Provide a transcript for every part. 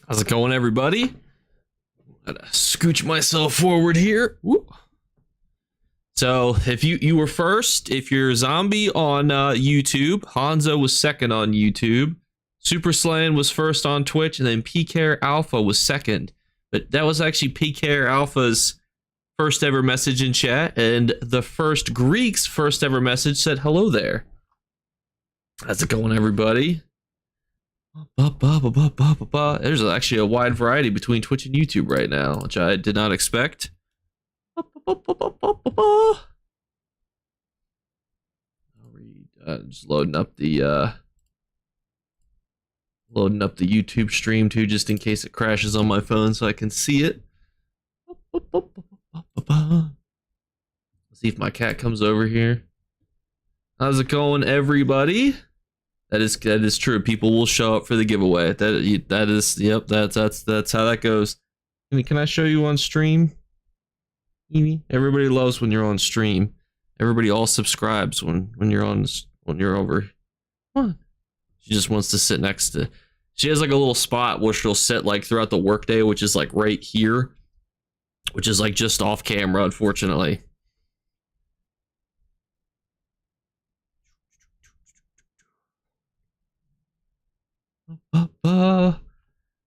How's it going, everybody? Gotta scooch myself forward here. Whoop. So if you were first, if you're zombie on YouTube, Hanzo was second on YouTube, Super Saiyan was first on Twitch, and then PK Alpha was second. But that was actually PK Alpha's first ever message in chat, and the first Greek's first ever message said hello there. How's it going, everybody? There's actually a wide variety between Twitch and YouTube right now, which I did not expect. Just loading up the YouTube stream too, just in case it crashes on my phone, so I can see it. Let's see if my cat comes over here. How's it going, everybody? That is true. People will show up for the giveaway. That is, yep. That's how that goes. Can I show you on stream? Everybody loves when you're on stream. Everybody all subscribes when you're over. What? She just wants to sit next to. She has like a little spot where she'll sit like throughout the workday, which is like right here, which is like just off camera, unfortunately.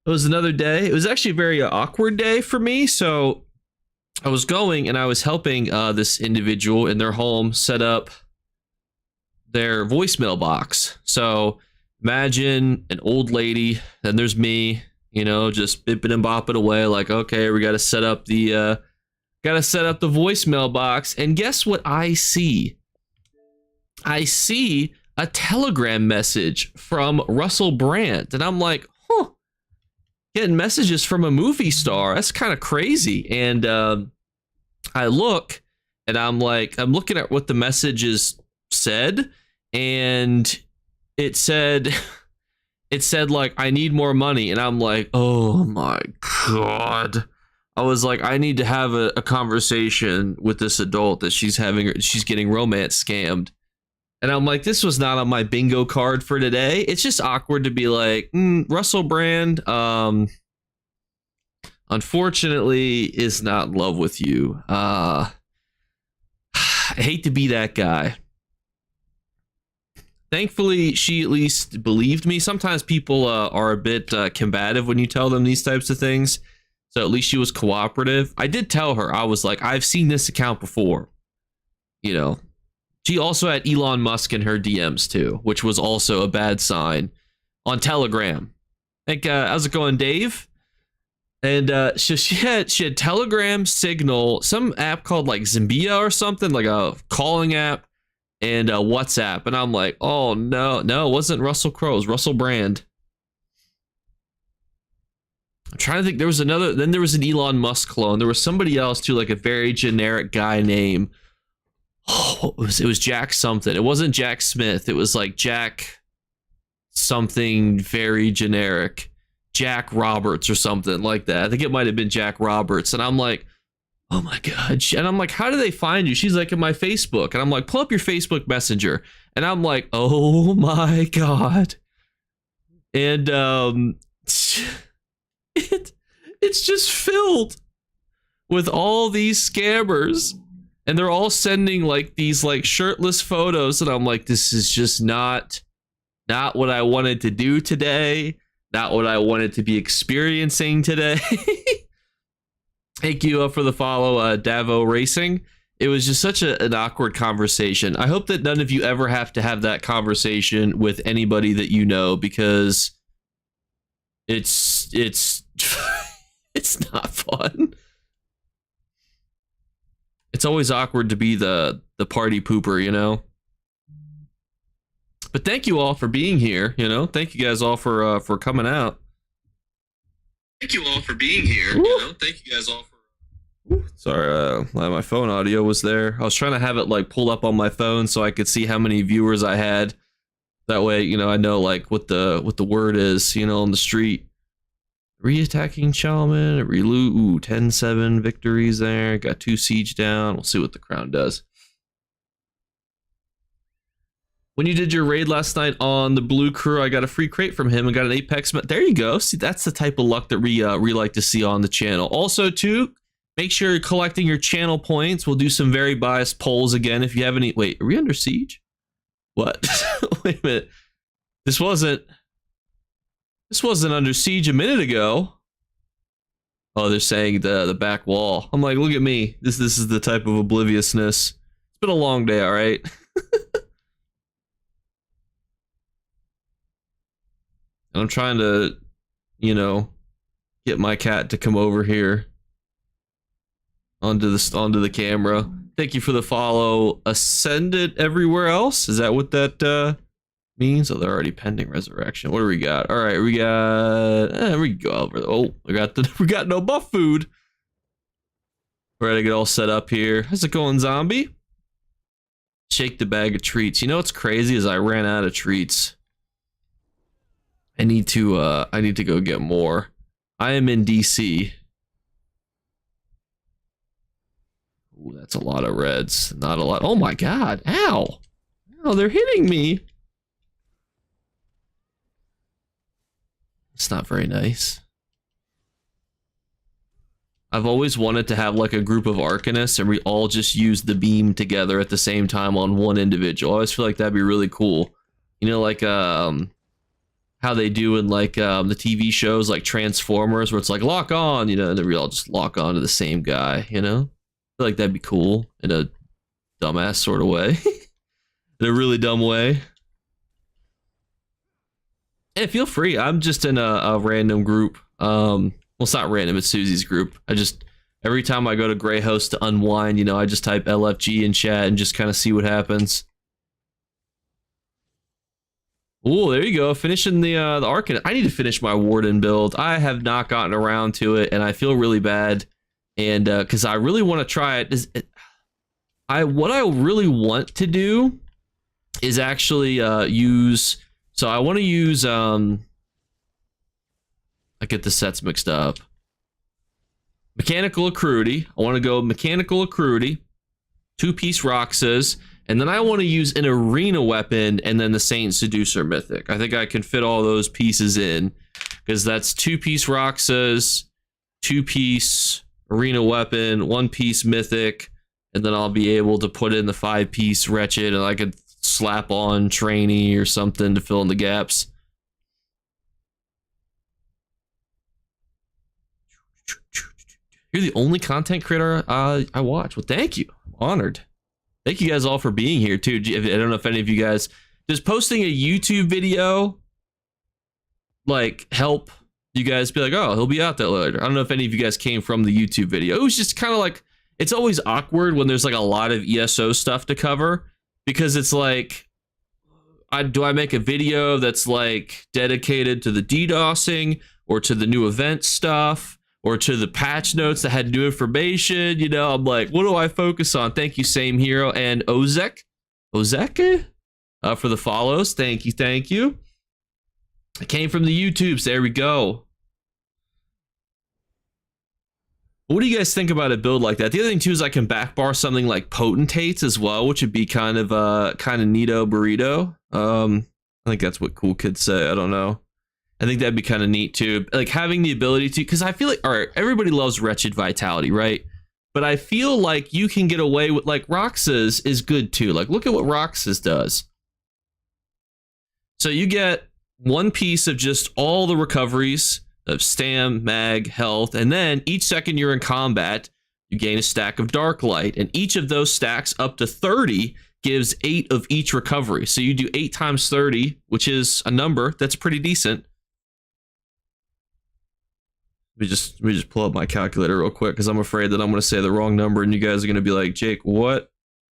It was another day. It was actually a very awkward day for me. So I was going and I was helping this individual in their home set up their voicemail box. So imagine an old lady, and there's me, you know, just bipping and bopping away like, okay, we got to set up the voicemail box. And guess what I see? I see a Telegram message from Russell Brand, and I'm like, huh, getting messages from a movie star, that's kind of crazy. And I look, and I'm looking at what the messages said, and it said like, I need more money. And I'm like, oh my god. I was like, I need to have a conversation with this adult that she's getting romance scammed. And I'm like, this was not on my bingo card for today. It's just awkward to be like, Russell Brand, unfortunately, is not in love with you. I hate to be that guy. Thankfully, she at least believed me. Sometimes people are a bit combative when you tell them these types of things. So at least she was cooperative. I did tell her, I was like, I've seen this account before, you know. She also had Elon Musk in her DMs too, which was also a bad sign on Telegram. Like, how's it going, Dave? And she had Telegram, Signal, some app called like Zimbia or something, like a calling app, and WhatsApp. And I'm like, oh no, it wasn't Russell Crowe, it was Russell Brand. I'm trying to think. There was another. Then there was an Elon Musk clone. There was somebody else too, like a very generic guy name. Oh, it was Jack something. It wasn't Jack Smith. It was like Jack something very generic. Jack Roberts or something like that. I think it might have been Jack Roberts. And I'm like, oh my god. And I'm like, how do they find you? She's like, in my Facebook. And I'm like, pull up your Facebook Messenger. And I'm like, oh my god. And it's just filled with all these scammers. And they're all sending like these like shirtless photos, and I'm like, this is just not what I wanted to do today, not what I wanted to be experiencing today. Thank you for the follow, Davo Racing. It was just such an awkward conversation. I hope that none of you ever have to have that conversation with anybody that you know, because it's it's not fun. It's always awkward to be the party pooper, you know. But thank you all for being here, you know. Thank you guys all for coming out. Thank you all for being here, you know. Thank you guys all for. Sorry, my phone audio was there. I was trying to have it like pull up on my phone so I could see how many viewers I had. That way, you know, I know like what the word is, you know, on the street. Re-attacking Shaman, reloot, ooh, 10-7 victories there. Got 2 siege down. We'll see what the crown does. When you did your raid last night on the blue crew, I got a free crate from him and got an Apex. There you go. See, that's the type of luck that we like to see on the channel. Also, too, make sure you're collecting your channel points. We'll do some very biased polls again. If you have any, wait, are we under siege? What? Wait a minute. This wasn't under siege a minute ago. Oh, they're saying the back wall. I'm like, look at me. This is the type of obliviousness. It's been a long day, all right. And I'm trying to, you know, get my cat to come over here onto the camera. Thank you for the follow. Ascended everywhere else. Is that what that means? Oh, they're already pending resurrection. What do we got? All right, we got. We go over. Oh, we got no buff food. We're ready to get all set up here. How's it going, zombie? Shake the bag of treats. You know what's crazy is I ran out of treats. I need to go get more. I am in DC. Ooh, that's a lot of reds. Not a lot. Oh my god. Ow. Ow, they're hitting me. It's not very nice. I've always wanted to have like a group of Arcanists and we all just use the beam together at the same time on one individual. I always feel like that'd be really cool. You know, like how they do in like the TV shows like Transformers, where it's like lock on, you know, and then we all just lock on to the same guy, you know? I feel like that'd be cool in a dumbass sort of way. In a really dumb way. Yeah, feel free. I'm just in a random group. Well, it's not random, it's Susie's group. I just, every time I go to Grey Host to unwind, you know, I just type LFG in chat and just kind of see what happens. Oh, there you go. Finishing the Arcanist. I need to finish my Warden build. I have not gotten around to it, and I feel really bad. And because I really want to try it. What I really want to do is actually use. So I want to use. I get the sets mixed up. Mechanical Accruity. I want to go Mechanical Accruity, 2-piece Roxas. And then I want to use an arena weapon and then the Saint Seducer Mythic. I think I can fit all those pieces in because that's 2-piece Roxas, 2-piece arena weapon, 1-piece Mythic, and then I'll be able to put in the 5-piece Wretched and I could slap on Trainee or something to fill in the gaps. You're the only content creator I watch. Well, thank you. I'm honored. Thank you guys all for being here too. I don't know if any of you guys, does posting a YouTube video like help you guys be like, oh, he'll be out there later? I don't know if any of you guys came from the YouTube video. It was just kind of like, it's always awkward when there's like a lot of ESO stuff to cover because it's like, do I make a video that's like dedicated to the DDoSing or to the new event stuff? Or to the patch notes that had new information, you know, I'm like, what do I focus on? Thank you, Same Hero and Ozek for the follows. Thank you. I came from the YouTubes. There we go. What do you guys think about a build like that? The other thing too is I can backbar something like Potentates as well, which would be kind of neato burrito. I think that's what cool kids say. I don't know. I think that'd be kind of neat too. Like having the ability to, because I feel like, all right, everybody loves Wretched Vitality, right? But I feel like you can get away with, like, Roxas is good too. Like, look at what Roxas does. So you get 1 piece of just all the recoveries of Stam, Mag, Health, and then each second you're in combat, you gain a stack of Dark Light, and each of those stacks up to 30 gives 8 of each recovery. So you do 8 times 30, which is a number that's pretty decent. Let me just pull up my calculator real quick because I'm afraid that I'm going to say the wrong number and you guys are going to be like, Jake, what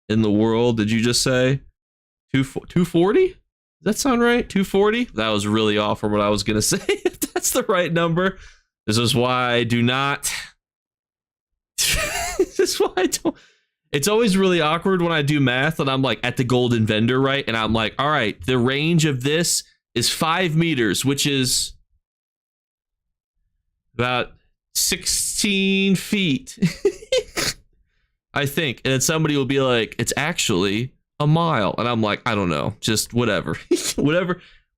in the world did you just say? 240? Does that sound right? 240? That was really off from what I was going to say. If that's the right number. This is why I do not. This is why I don't. It's always really awkward when I do math and I'm like at the golden vendor, right? And I'm like, all right, the range of this is 5 meters, which is about 16 feet, I think. And then somebody will be like, it's actually a mile. And I'm like, I don't know, just whatever.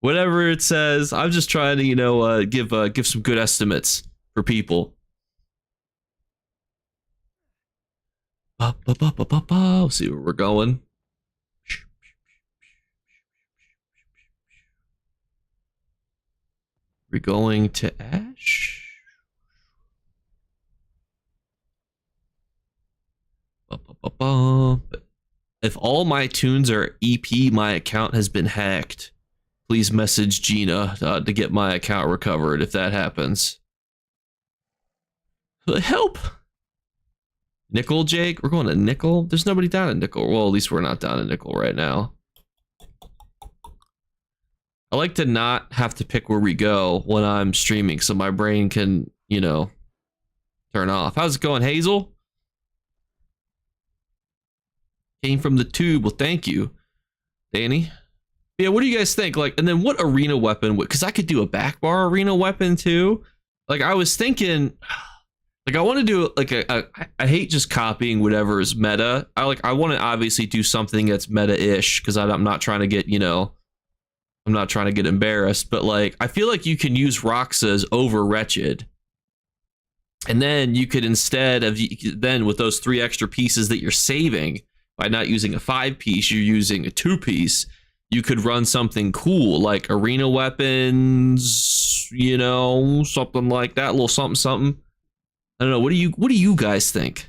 whatever it says. I'm just trying to, you know, give some good estimates for people. Let's see where we're going. We're going to Ash. If all my tunes are EP, my account has been hacked. Please message Gina to get my account recovered if that happens. Help! Nickel, Jake? We're going to Nickel? There's nobody down at Nickel. Well, at least we're not down at Nickel right now. I like to not have to pick where we go when I'm streaming so my brain can, you know, turn off. How's it going, Hazel? Came from the tube. Well, thank you, Danny. Yeah, what do you guys think? Like, and then what arena weapon would, because I could do a back bar arena weapon too. Like, I was thinking, like, I want to do like I hate just copying whatever is meta. I want to obviously do something that's meta-ish because I'm not trying to get, you know, I'm not trying to get embarrassed, but like, I feel like you can use Roxas over Wretched. And then you could, instead of, then with those 3 extra pieces that you're saving by not using a 5-piece, you're using a 2-piece. You could run something cool like arena weapons, you know, something like that, a little something. I don't know. What do you guys think?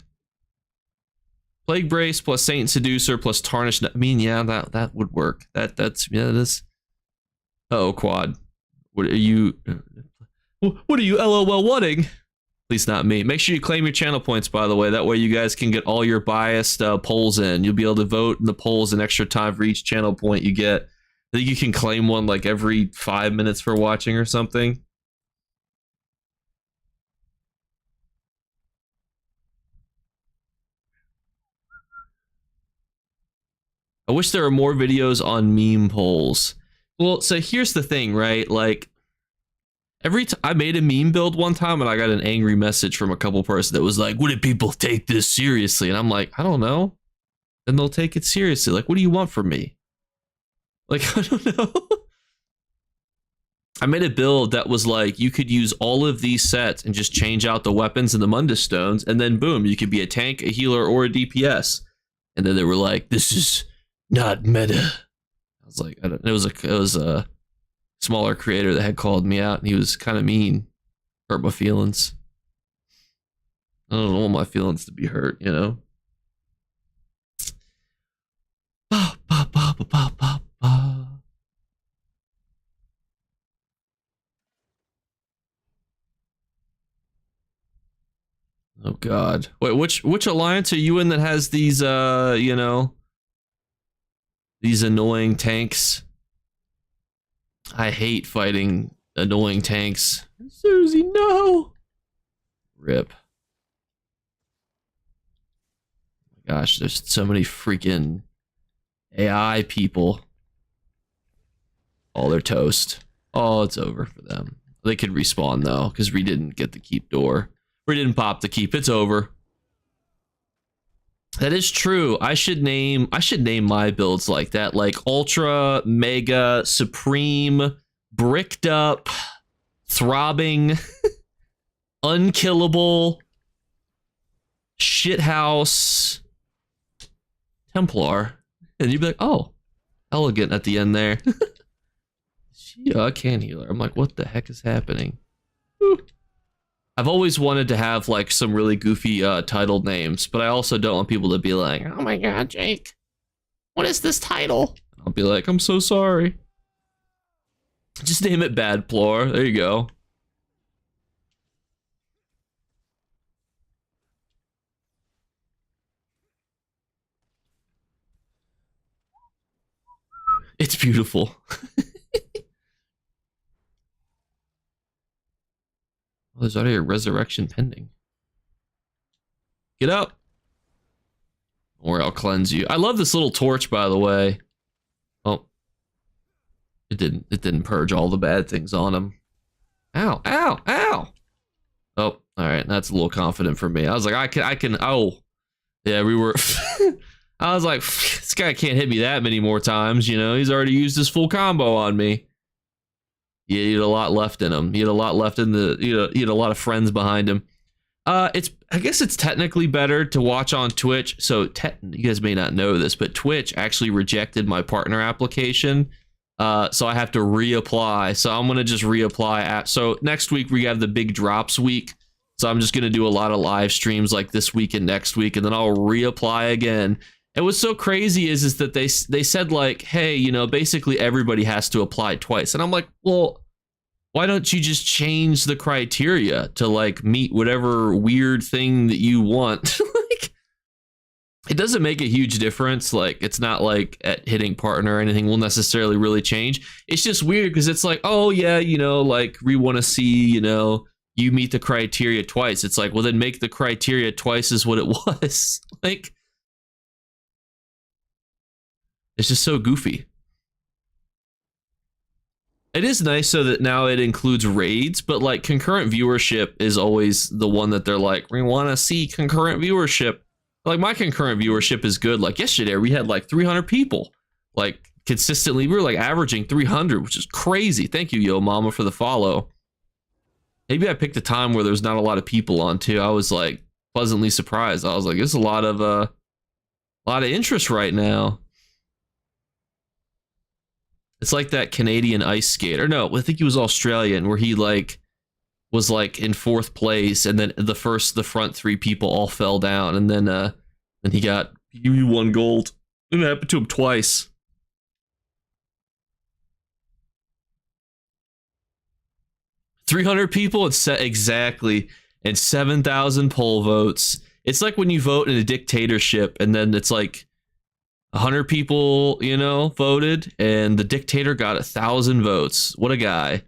Plague Brace plus Saint Seducer plus Tarnished. I mean, yeah, that would work. That's oh, Quad. What are you LOL wanting? Please not me. Make sure you claim your channel points, by the way. That way you guys can get all your biased polls in. You'll be able to vote in the polls an extra time for each channel point you get. I think you can claim one like every 5 minutes for watching or something. I wish there were more videos on meme polls. Well, so here's the thing, right? Like, I made a meme build one time and I got an angry message from a couple person that was like, "Wouldn't people take this seriously?" And I'm like, I don't know. Then they'll take it seriously. Like, what do you want from me? Like, I don't know. I made a build that was like, you could use all of these sets and just change out the weapons and the Mundus stones, and then boom, you could be a tank, a healer, or a DPS. And then they were like, "This is not meta." I was like, it was a smaller creator that had called me out, and he was kind of mean. Hurt my feelings. I don't want my feelings to be hurt, you know? Oh God. Wait, which alliance are you in that has these you know, these annoying tanks? I hate fighting annoying tanks. Susie, no. Rip. Gosh, there's so many freaking AI people. Oh, they're toast. Oh, it's over for them. They could respawn though, because we didn't get the keep door. We didn't pop the keep. It's over. That is true. I should name my builds like that, like Ultra, Mega, Supreme, Bricked Up, Throbbing, Unkillable, Shithouse, Templar. And you'd be like, oh, elegant at the end there. She can healer. I'm like, what the heck is happening? Ooh. I've always wanted to have like some really goofy title names, but I also don't want people to be like, "Oh my God, Jake, what is this title?" I'll be like, "I'm so sorry." Just name it Bad Plor. There you go. It's beautiful. Oh, there's already a resurrection pending. Get up. Or I'll cleanse you. I love this little torch, by the way. Oh. It didn't purge all the bad things on him. Ow, ow, ow. Oh, all right. That's a little confident for me. I was like, I can, oh. Yeah, we were, I was like, this guy can't hit me that many more times, you know? He's already used his full combo on me. Yeah, he had a lot left in him. He had a lot left in the, he had a lot of friends behind him. I guess it's technically better to watch on Twitch. So you guys may not know this, but Twitch actually rejected my partner application. So I have to reapply. So I'm gonna just reapply. So next week we have the big drops week. So I'm just gonna do a lot of live streams like this week and next week, and then I'll reapply again. And what's so crazy is that they said like, hey, you know, basically everybody has to apply twice, and I'm like, well, why don't you just change the criteria to like meet whatever weird thing that you want? Like, it doesn't make a huge difference. Like, it's not like at hitting partner or anything will necessarily really change. It's just weird because it's like, oh yeah, you know, like we want to see, you know, you meet the criteria twice. It's like, well, then make the criteria twice as what it was. Like, it's just so goofy. It is nice so that now it includes raids, but like concurrent viewership is always the one that they're like, we want to see concurrent viewership. Like my concurrent viewership is good. Like yesterday we had like 300 people, like consistently. We were like averaging 300, which is crazy. Thank you, Yo Mama, for the follow. Maybe I picked a time where there's not a lot of people on too. I was like pleasantly surprised. I was like, there's a lot of interest right now. It's like that Canadian ice skater. No, I think he was Australian, where he like was like in 4th place, and then the front 3 people all fell down, and then he won gold. And it happened to him twice. $300 people, it's set exactly, and 7,000 poll votes. It's like when you vote in a dictatorship, and then it's like 100 people, you know, voted, and the dictator got 1,000 votes. What a guy.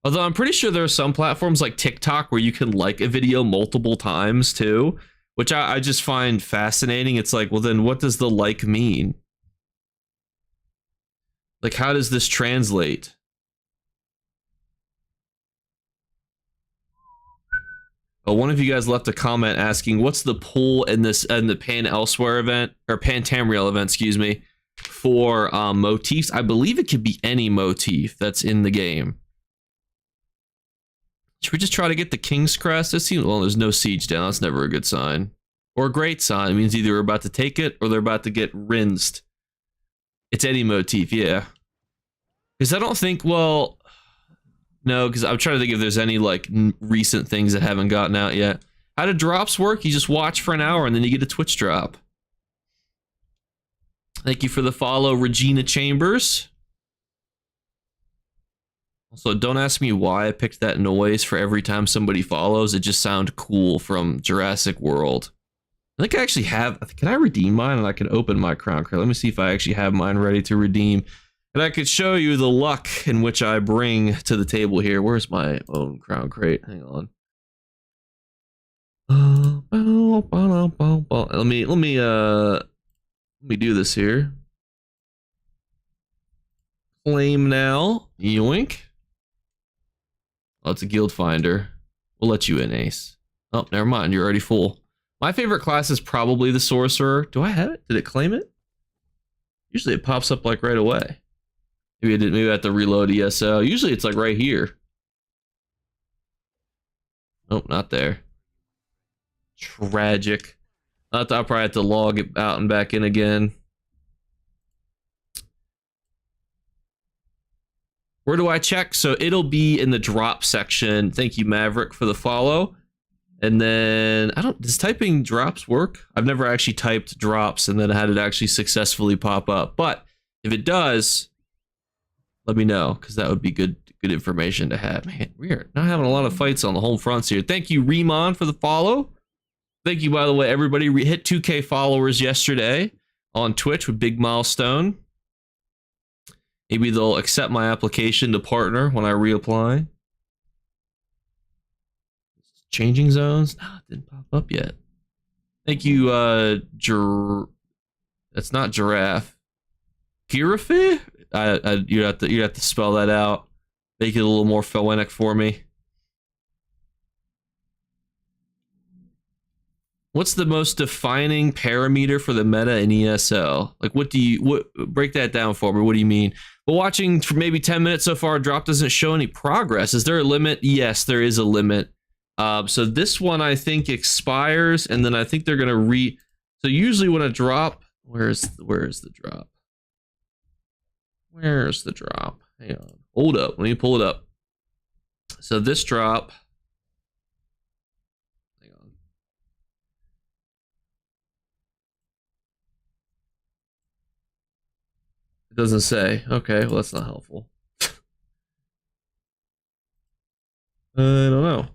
Although I'm pretty sure there are some platforms like TikTok where you can like a video multiple times too, which I just find fascinating. It's like, well, then what does the like mean? Like, how does this translate? Oh, one of you guys left a comment asking, what's the pool in the Pan Elsewhere event, or Pan Tamriel event, excuse me, for motifs? I believe it could be any motif that's in the game. Should we just try to get the King's Crest? It seems, well, there's no siege down. That's never a good sign. Or a great sign. It means either we're about to take it or they're about to get rinsed. It's any motif, yeah. Because I don't think, well... No, because I'm trying to think if there's any like recent things that haven't gotten out yet. How do drops work? You just watch for an hour and then you get a Twitch drop. Thank you for the follow, Regina Chambers. Also, don't ask me why I picked that noise for every time somebody follows. It just sounded cool from Jurassic World. I think I actually have... Can I redeem mine? And I can open my crown crate. Let me see if I actually have mine ready to redeem. And I could show you the luck in which I bring to the table here. Where's my own crown crate? Hang on. Let me do this here. Claim now. Yoink. Oh, it's a guild finder. We'll let you in, Ace. Oh, never mind. You're already full. My favorite class is probably the sorcerer. Do I have it? Did it claim it? Usually it pops up like right away. Maybe I have to reload ESO. Usually it's like right here. Nope, not there. Tragic. I'll probably have to log it out and back in again. Where do I check? So it'll be in the drop section. Thank you, Maverick, for the follow. And then, does typing drops work? I've never actually typed drops and then had it actually successfully pop up. But if it does... let me know, because that would be good information to have. Man, we are not having a lot of fights on the home fronts here. Thank you, Remon, for the follow. Thank you, by the way, everybody. We hit 2K followers yesterday on Twitch with big milestone. Maybe they'll accept my application to partner when I reapply. Changing zones? No, it didn't pop up yet. Thank you, that's not giraffe. Giraffe? You'd have to spell that out. Make it a little more phonetic for me. What's the most defining parameter for the meta in ESO? Like, what break that down for me? What do you mean? But watching for maybe 10 minutes so far, drop doesn't show any progress. Is there a limit? Yes, there is a limit. So this one I think expires, and then I think they're gonna so usually when a drop, where's the drop? Where's the drop? Hang on. Hold up. Let me pull it up. So this drop. Hang on. It doesn't say. Okay, well that's not helpful. I don't know.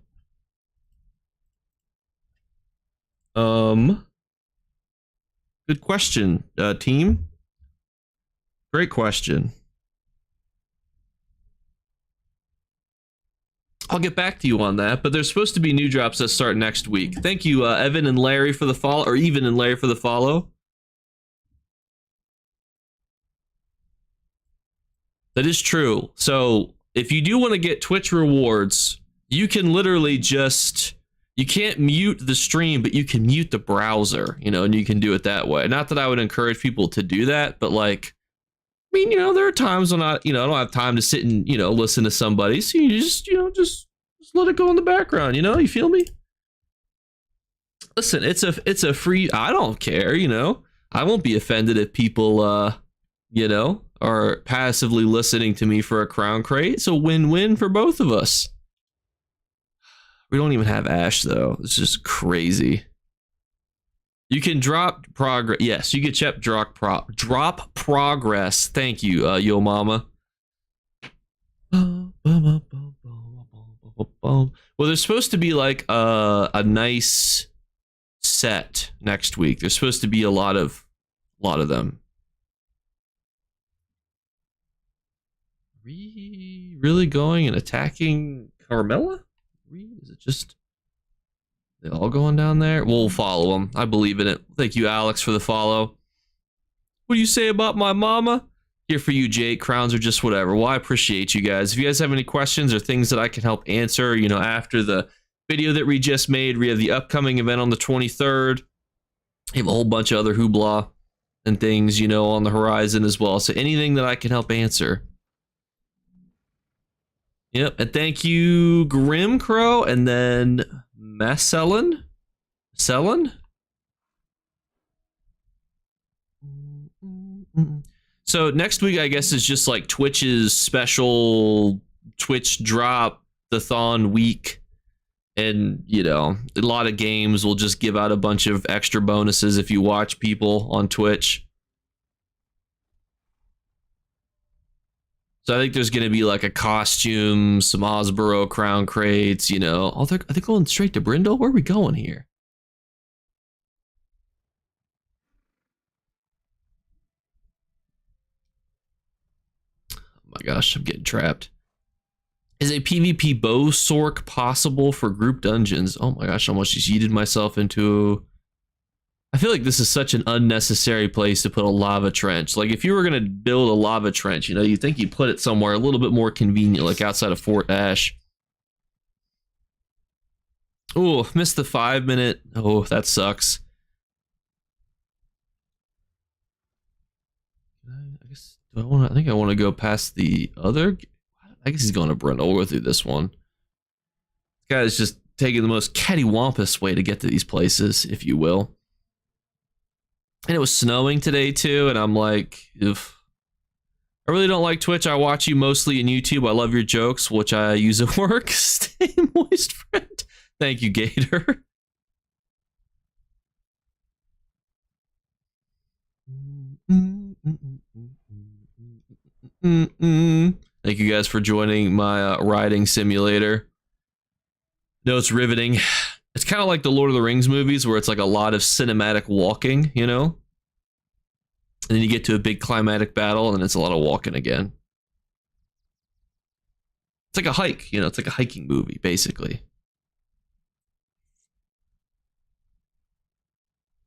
Good question, team. Great question. I'll get back to you on that, but there's supposed to be new drops that start next week. Thank you, Evan and Larry for the follow, or Even and Larry for the follow. That is true. So if you do want to get Twitch rewards, you can literally just, you can't mute the stream, but you can mute the browser, you know, and you can do it that way. Not that I would encourage people to do that, but like, I mean, you know, there are times when I don't have time to sit and, you know, listen to somebody. So you just, you know, just let it go in the background, you know, you feel me? Listen, it's a free, I don't care, you know, I won't be offended if people, you know, are passively listening to me for a crown crate. It's a win-win for both of us. We don't even have Ash though. It's just crazy. You can drop progress. Yes, you can drop progress. Thank you, Yo Mama. Well, there's supposed to be like a nice set next week. There's supposed to be a lot of them. Really going and attacking Carmella? Is it just they all going down there? We'll follow them. I believe in it. Thank you, Alex, for the follow. What do you say about my mama? Here for you, Jake. Crowns are just whatever. Well, I appreciate you guys. If you guys have any questions or things that I can help answer, you know, after the video that we just made, we have the upcoming event on the 23rd. We have a whole bunch of other hoopla and things, you know, on the horizon as well. So anything that I can help answer. Yep, and thank you, Grim Crow, and then Masellen? So next week, I guess, is just like Twitch's special Twitch drop-a-thon week. And, you know, a lot of games will just give out a bunch of extra bonuses if you watch people on Twitch. So I think there's going to be like a costume, some Osboro crown crates, you know. Oh, are they going straight to Brindle? Where are we going here? Oh my gosh, I'm getting trapped. Is a PvP bow sork possible for group dungeons? Oh my gosh, I almost just yeeted myself into... I feel like this is such an unnecessary place to put a lava trench. Like, if you were going to build a lava trench, you know, you'd think you'd put it somewhere a little bit more convenient, like outside of Fort Ash. Oh, missed the 5-minute. Oh, that sucks. I guess, I think I want to go past the other... I guess he's going to Brindle. We'll go through this one. This guy is just taking the most cattywampus way to get to these places, if you will. And it was snowing today too, and I'm like, oof. I really don't like Twitch. I watch you mostly in YouTube. I love your jokes, which I use at work. Stay moist, friend. Thank you, Gator. Thank you guys for joining my riding simulator. No, it's riveting. It's kind of like the Lord of the Rings movies where it's like a lot of cinematic walking, you know? And then you get to a big climatic battle and it's a lot of walking again. It's like a hike, you know? It's like a hiking movie, basically.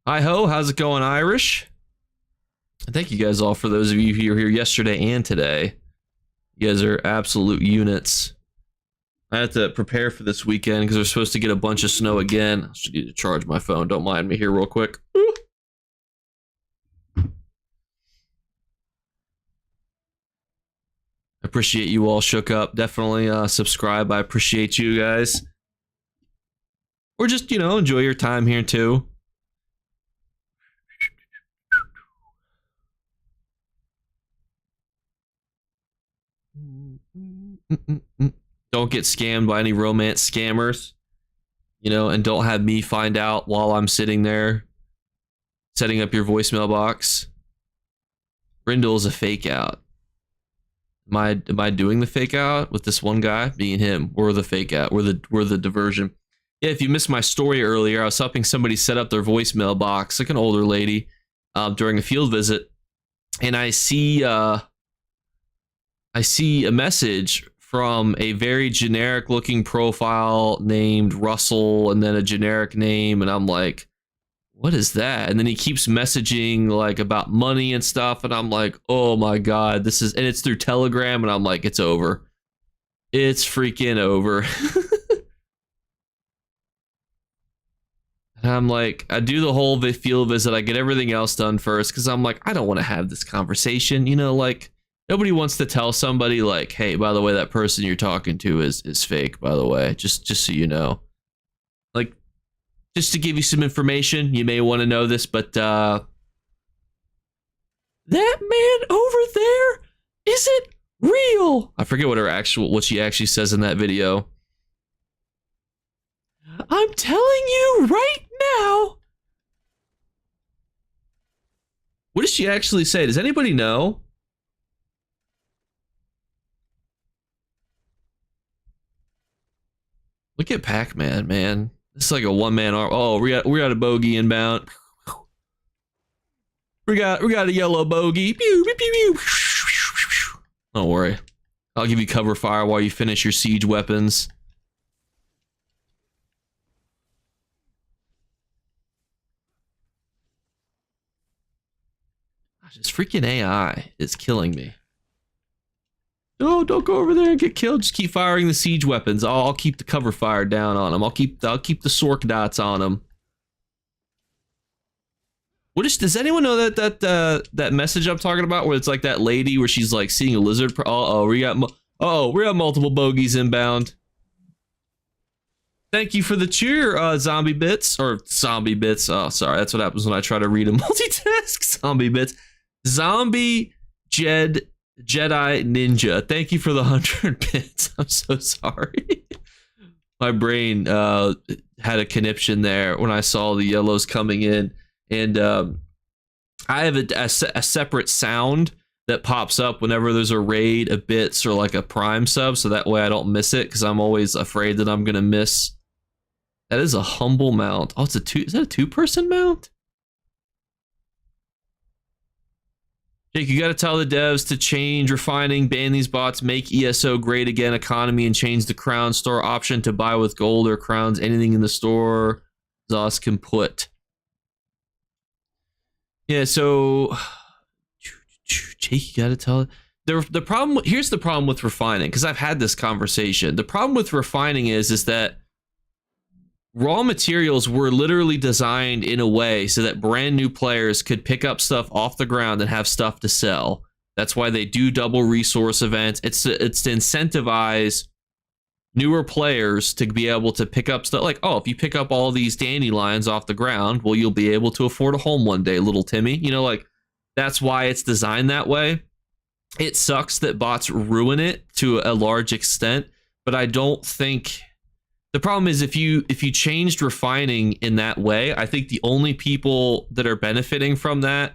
Hi-ho, how's it going, Irish? And thank you guys all for those of you who were here yesterday and today. You guys are absolute units. I have to prepare for this weekend because we're supposed to get a bunch of snow again. I should need to charge my phone. Don't mind me here real quick. Ooh. I appreciate you all shook up. Definitely subscribe. I appreciate you guys. Or just, you know, enjoy your time here too. Don't get scammed by any romance scammers, you know, and don't have me find out while I'm sitting there setting up your voicemail box. Brindle is a fake out. Am I doing the fake out with this one guy? Me and him, we're the fake out. We're the diversion. Yeah, if you missed my story earlier, I was helping somebody set up their voicemail box, like an older lady, during a field visit, and I see a message from a very generic looking profile named Russell, and then a generic name, and I'm like, what is that? And then he keeps messaging like about money and stuff, and I'm like, oh my god, this is, and it's through Telegram, and I'm like, it's over. It's freaking over. And I'm like, I do the whole field visit, I get everything else done first, because I'm like, I don't want to have this conversation, you know, like, nobody wants to tell somebody like, hey, by the way, that person you're talking to is fake, by the way, just so you know. Like, just to give you some information, you may want to know this, but that man over there isn't real. I forget what she actually says in that video. I'm telling you right now. What does she actually say? Does anybody know? Look at Pac-Man, man. This is like a one-man arm. Oh, we got a bogey inbound. We got a yellow bogey. Pew, pew, pew, pew. Don't worry. I'll give you cover fire while you finish your siege weapons. Gosh, this freaking AI is killing me. No, don't go over there and get killed. Just keep firing the siege weapons. I'll keep the cover fire down on them. I'll keep the sork dots on them. What is? Does anyone know that message I'm talking about, where it's like that lady where she's like seeing a lizard? We got multiple bogeys inbound. Thank you for the cheer, zombie bits. Oh, sorry, that's what happens when I try to read a multitask. Zombie bits, zombie Jedi Ninja. Thank you for the 100 bits. I'm so sorry. My brain had a conniption there when I saw the yellows coming in. And I have a separate sound that pops up whenever there's a raid of bits or like a prime sub, so that way I don't miss it, because I'm always afraid that I'm gonna miss. That is a humble mount. Oh, is that a two-person mount? Jake, you gotta tell the devs to change refining, ban these bots, make ESO great again, economy, and change the crown store option to buy with gold or crowns. Anything in the store Zos can put. Yeah, so Jake, you gotta tell it. The problem, here's the problem with refining, because I've had this conversation. The problem with refining is that raw materials were literally designed in a way so that brand new players could pick up stuff off the ground and have stuff to sell. That's why they do double resource events. It's to incentivize newer players to be able to pick up stuff like, oh, if you pick up all these dandelions off the ground, well, you'll be able to afford a home one day, little Timmy. You know, like, that's why it's designed that way. It sucks that bots ruin it to a large extent, but I don't think the problem is if you changed refining in that way, I think the only people that are benefiting from that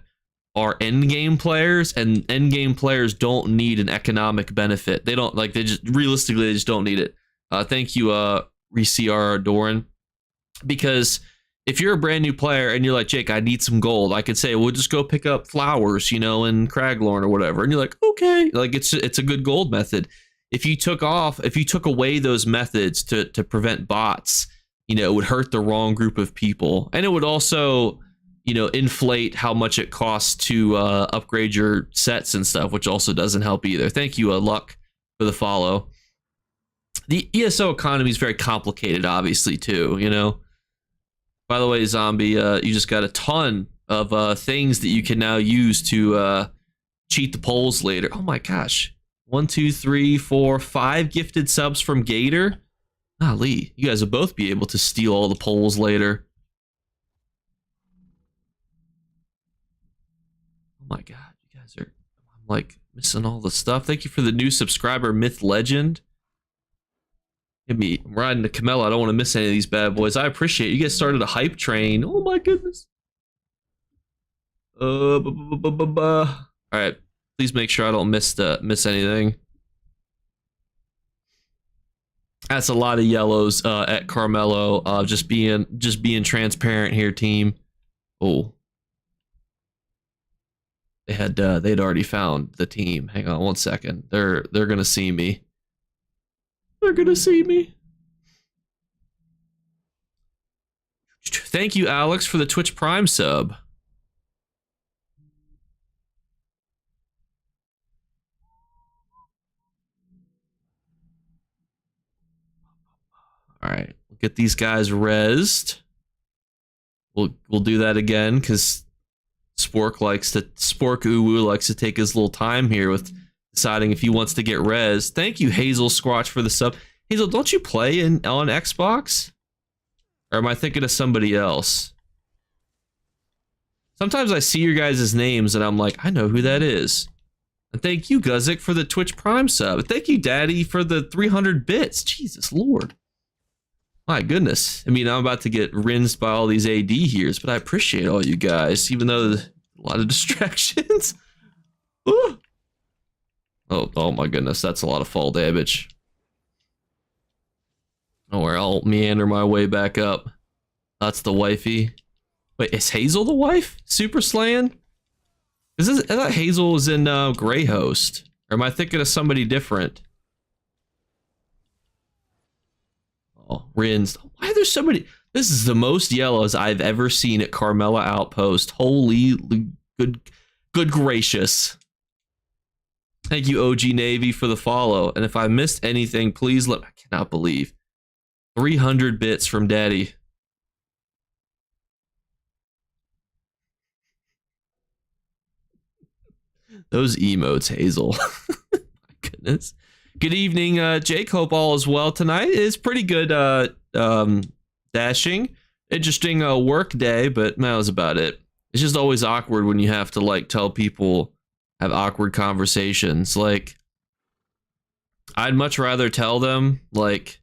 are end game players, and end game players don't need an economic benefit. They don't, like, they just realistically they just don't need it. Thank you, ReCR Doran. Because if you're a brand new player and you're like, Jake, I need some gold, I could say, we'll just go pick up flowers, you know, in Craglorn or whatever. And you're like, okay, like it's a good gold method. If you took away those methods to prevent bots, you know, it would hurt the wrong group of people. And it would also, you know, inflate how much it costs to upgrade your sets and stuff, which also doesn't help either. Thank you, Luck, for the follow. The ESO economy is very complicated, obviously, too, you know? By the way, Zombie, you just got a ton of things that you can now use to cheat the polls later. Oh my gosh. 1, 2, 3, 4, 5 gifted subs from Gator. Lee, you guys will both be able to steal all the polls later. Oh my god, you guys are, I'm like missing all the stuff. Thank you for the new subscriber, Myth Legend. I'm riding the Camelo. I don't want to miss any of these bad boys. I appreciate it. You guys started a hype train. Oh my goodness. All right. Please make sure I don't miss anything. That's a lot of yellows at Carmelo. Just being transparent here, team. Oh. They'd already found the team. Hang on one second. They're gonna see me. They're gonna see me. Thank you, Alex, for the Twitch Prime sub. All right, we'll get these guys rezzed. We'll do that again because Spork likes to take his little time here with deciding if he wants to get rezzed. Thank you, Hazel Squatch, for the sub. Hazel, don't you play on Xbox? Or am I thinking of somebody else? Sometimes I see your guys' names and I'm like, I know who that is. And thank you, Guzik, for the Twitch Prime sub. And thank you, Daddy, for the 300 bits. Jesus Lord. My goodness. I mean, I'm about to get rinsed by all these AD here's, but I appreciate all you guys, even though there's a lot of distractions. Oh my goodness, that's a lot of fall damage. Oh, I'll meander my way back up. That's the wifey. Wait, is Hazel the wife? Super Slan? I thought Hazel was in Grey Host. Or am I thinking of somebody different? Oh, rinsed. Why are there so many? This is the most yellows I've ever seen at Carmela Outpost. Holy good gracious. Thank you, OG Navy, for the follow. And if I missed anything, please let me. I cannot believe. 300 bits from Daddy. Those emotes, Hazel. My goodness. Good evening, Jake. Hope all is well tonight. It's pretty good dashing. Interesting work day, but that was about it. It's just always awkward when you have to like tell people, have awkward conversations. Like, I'd much rather tell them like,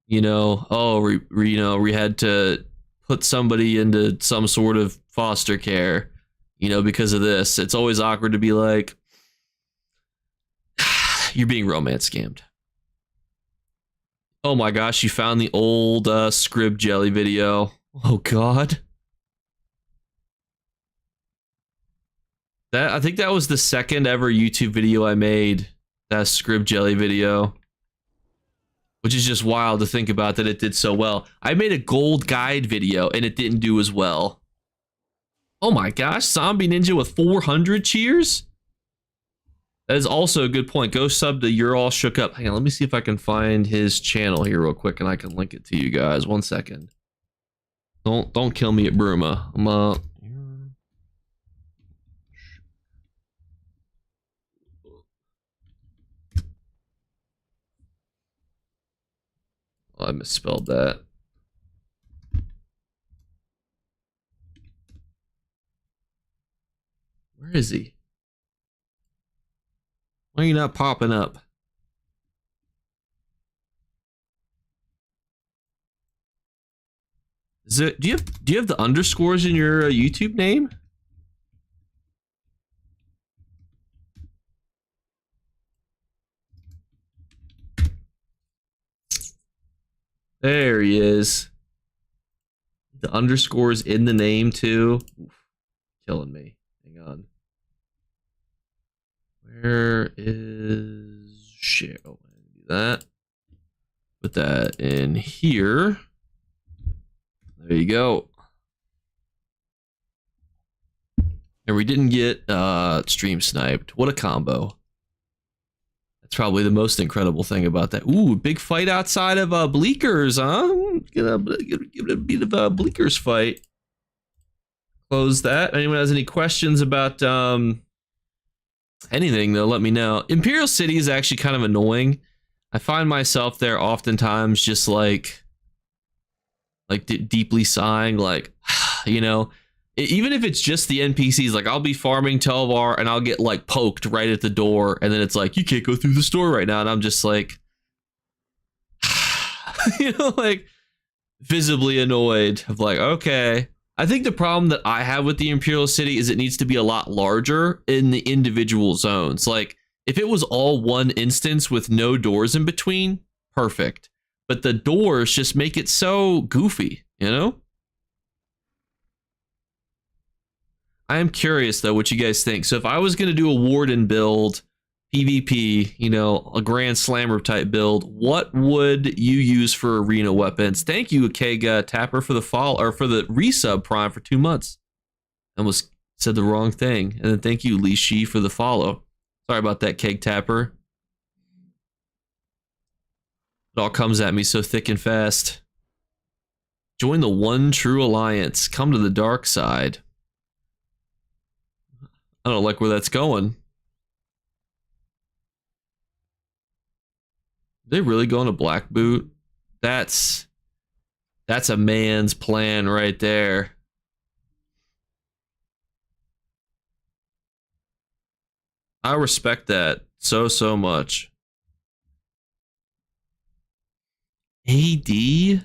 you know, oh, we had to put somebody into some sort of foster care, you know, because of this. It's always awkward to be like, you're being romance scammed. Oh my gosh, you found the old Scrib Jelly video. Oh god. I think that was the second ever YouTube video I made. That Scrib Jelly video. Which is just wild to think about that it did so well. I made a gold guide video and it didn't do as well. Oh my gosh, Zombie Ninja with 400 cheers? That is also a good point. Go sub to You're All Shook Up. Hang on, let me see if I can find his channel here real quick and I can link it to you guys. 1 second. Don't kill me at Bruma. Oh, I misspelled that. Where is he? Why are you not popping up? Is it? Do you have the underscores in your YouTube name? There he is. The underscores in the name too. Oof, killing me. Hang on. Where is share? Oh, do that. Put that in here. There you go. And we didn't get stream sniped. What a combo. It's probably the most incredible thing about that. Ooh, big fight outside of Bleakers, huh? Get a bit of a Bleakers fight. Close that. Anyone has any questions about anything, though, let me know. Imperial City is actually kind of annoying. I find myself there oftentimes just like deeply sighing, like, you know, even if it's just the NPCs, like I'll be farming Telvar and I'll get like poked right at the door, and then it's like, you can't go through the store right now, and I'm just like, you know, like visibly annoyed of like, okay. I think the problem that I have with the Imperial City is it needs to be a lot larger in the individual zones. Like if it was all one instance with no doors in between, perfect. But the doors just make it so goofy, you know? I am curious though what you guys think. So if I was going to do a Warden build, PvP, you know, a Grand Slammer type build, what would you use for arena weapons? Thank you, Keg Tapper, for the follow or for the resub Prime for 2 months. I almost said the wrong thing. And then thank you, Li Shi, for the follow. Sorry about that, Keg Tapper. It all comes at me so thick and fast. Join the one true alliance. Come to the dark side. I don't like where that's going. They really going to Black Boot? That's a man's plan right there. I respect that so much. AD?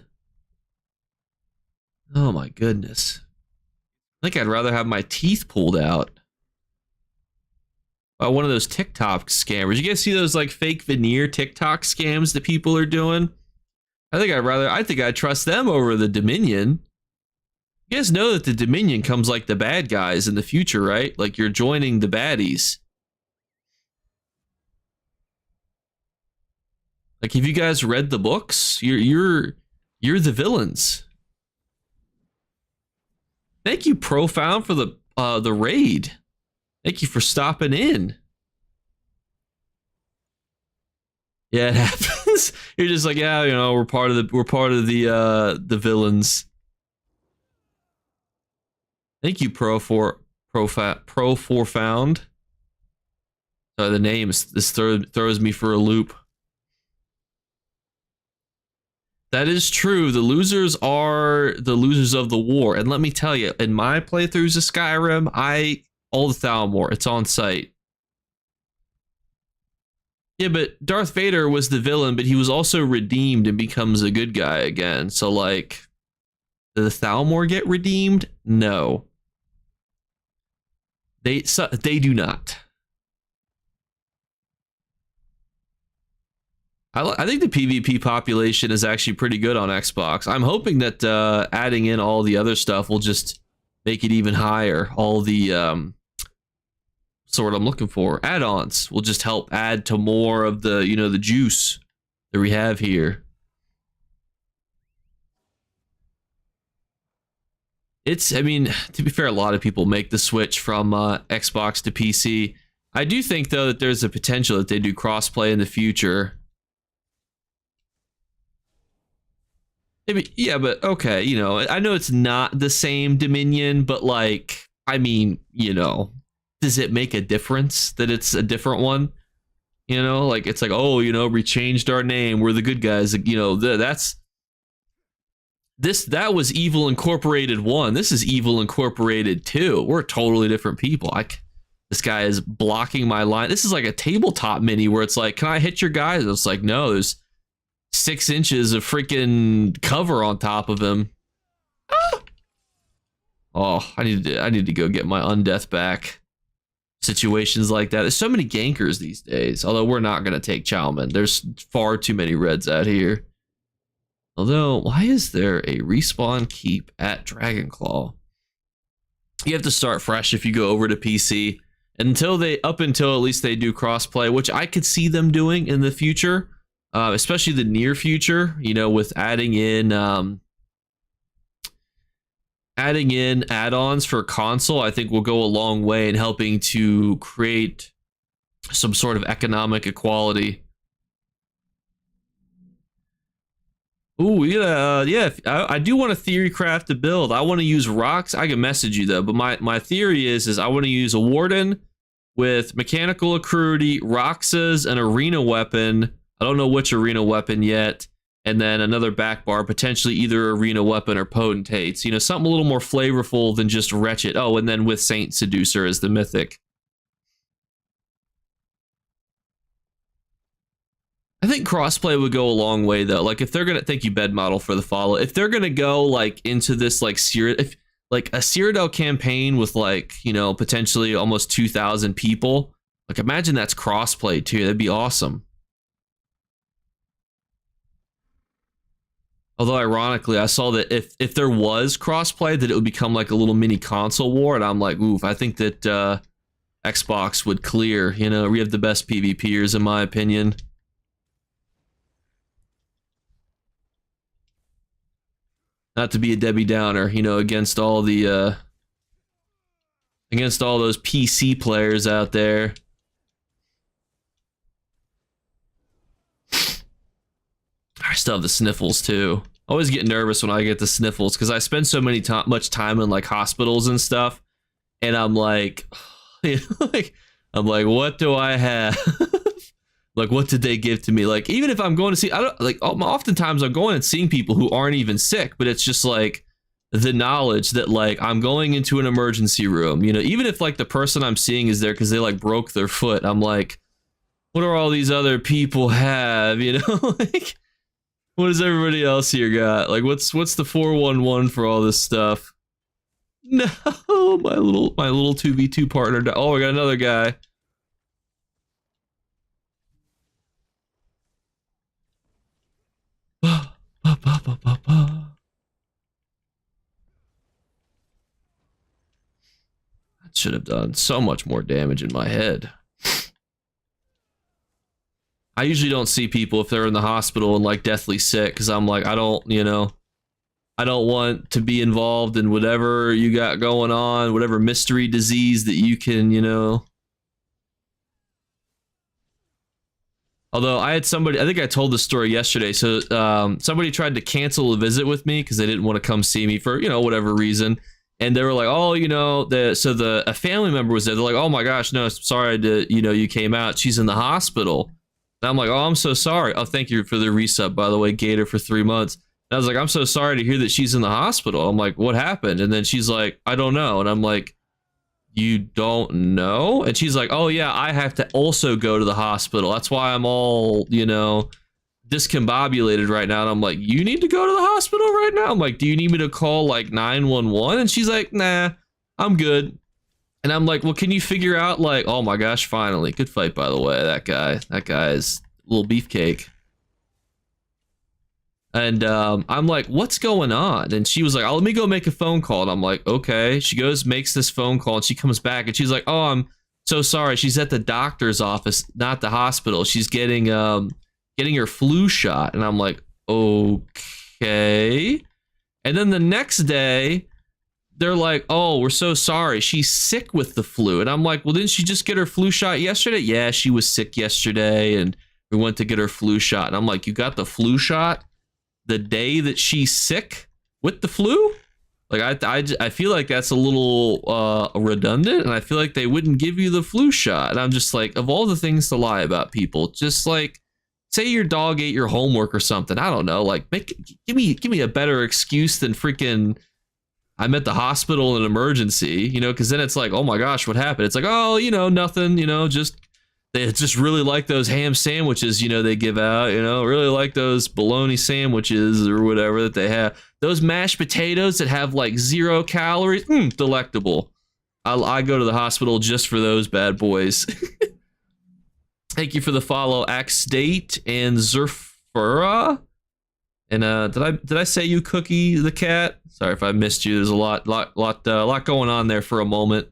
Oh my goodness. I think I'd rather have my teeth pulled out. One of those TikTok scammers. You guys see those like fake veneer TikTok scams that people are doing? I think I'd trust them over the Dominion. You guys know that the Dominion comes like the bad guys in the future, right? Like you're joining the baddies. Like have you guys read the books? You're the villains. Thank you, Profound, for the raid. Thank you for stopping in. Yeah, it happens. You're just like, yeah, you know, we're part of the villains. Thank you, Profound. The names, this throws me for a loop. That is true. The losers are the losers of the war. And let me tell you, in my playthroughs of Skyrim, all the Thalmor, it's on site. Yeah, but Darth Vader was the villain, but he was also redeemed and becomes a good guy again. So, like, did the Thalmor get redeemed? No. They do not. I think the PvP population is actually pretty good on Xbox. I'm hoping that adding in all the other stuff will just make it even higher. All the sort I'm looking for. Add-ons will just help add to more of the, you know, the juice that we have here. I mean, to be fair, a lot of people make the switch from Xbox to PC. I do think, though, that there's a potential that they do crossplay in the future. Maybe, yeah, but okay, you know, I know it's not the same Dominion, but like, I mean, you know, does it make a difference that it's a different one? You know, like it's like, oh, you know, we changed our name. We're the good guys. You know, that was Evil Incorporated 1. This is Evil Incorporated 2. We're totally different people. This guy is blocking my line. This is like a tabletop mini where it's like, can I hit your guys? It's like, no, there's 6 inches of freaking cover on top of him. Ah! Oh, I need to go get my undeath back. Situations like that. There's so many gankers these days. Although we're not going to take Chalman. There's far too many reds out here. Although, why is there a respawn keep at Dragonclaw? You have to start fresh if you go over to PC. Up until at least they do crossplay, which I could see them doing in the future. Especially the near future, you know, with adding in add-ons for console, I think will go a long way in helping to create some sort of economic equality. Ooh, yeah. I do want a theory craft to build. I want to use rocks. I can message you though, but my theory is I want to use a warden with mechanical accruity, Roxas, an arena weapon. I don't know which arena weapon yet, and then another back bar, potentially either arena weapon or potentates. You know, something a little more flavorful than just wretched. Oh, and then with Saint Seducer as the mythic. I think crossplay would go a long way though. Like if they're gonna, thank you bed model for the follow. If they're gonna go like into this like like a Cyrodiil campaign with like, you know, potentially almost 2,000 people, like imagine that's crossplay too. That'd be awesome. Although ironically, I saw that if there was crossplay, that it would become like a little mini console war, and I'm like, oof, I think that Xbox would clear. You know, we have the best PvPers in my opinion. Not to be a Debbie Downer, you know, against all the against all those PC players out there. I still have the sniffles too. I always get nervous when I get the sniffles because I spend so much time in like hospitals and stuff, and I'm like, I'm like, what do I have? Like, what did they give to me? Like, even if I'm going to see, I don't like. Oftentimes, I'm going and seeing people who aren't even sick, but it's just like the knowledge that like I'm going into an emergency room. You know, even if like the person I'm seeing is there because they like broke their foot, I'm like, what do all these other people have? You know, like, what does everybody else here got? Like, what's the 411 for all this stuff? No, my little 2v2 partner. Oh, I got another guy. That should have done so much more damage in my head. I usually don't see people if they're in the hospital and like deathly sick because I'm like, I don't, you know, I don't want to be involved in whatever you got going on, whatever mystery disease that you can, you know. Although I had somebody, I think I told this story yesterday. So somebody tried to cancel a visit with me because they didn't want to come see me for, you know, whatever reason. And they were like, oh, you know, a family member was there. They're like, oh my gosh, no, sorry to, you know, you came out. She's in the hospital. And I'm like, oh, I'm so sorry. Oh, thank you for the resub, by the way, Gator, for 3 months. And I was like, I'm so sorry to hear that she's in the hospital. I'm like, what happened? And then she's like, I don't know. And I'm like, you don't know? And she's like, oh yeah, I have to also go to the hospital. That's why I'm all, you know, discombobulated right now. And I'm like, you need to go to the hospital right now? I'm like, do you need me to call like 911? And she's like, nah, I'm good. And I'm like, well, can you figure out like, oh my gosh, finally. Good fight, by the way. That guy is a little beefcake. And I'm like, what's going on? And she was like, oh, let me go make a phone call. And I'm like, okay. She goes, makes this phone call, and she comes back and she's like, oh, I'm so sorry. She's at the doctor's office, not the hospital. She's getting her flu shot. And I'm like, okay. And then the next day, they're like, oh, we're so sorry. She's sick with the flu. And I'm like, well, didn't she just get her flu shot yesterday? Yeah, she was sick yesterday, and we went to get her flu shot. And I'm like, you got the flu shot the day that she's sick with the flu? Like, I feel like that's a little redundant, and I feel like they wouldn't give you the flu shot. And I'm just like, of all the things to lie about people, just like, say your dog ate your homework or something. I don't know. Like, give me a better excuse than freaking, I'm at the hospital in an emergency, you know, because then it's like, oh my gosh, what happened? It's like, oh, you know, nothing, you know, they just really like those ham sandwiches, you know, they give out, you know, really like those bologna sandwiches or whatever that they have. Those mashed potatoes that have like 0 calories, delectable. I go to the hospital just for those bad boys. Thank you for the follow, Axdate and Zerfura. And did I say you, Cookie the cat? Sorry if I missed you. There's a lot going on there for a moment.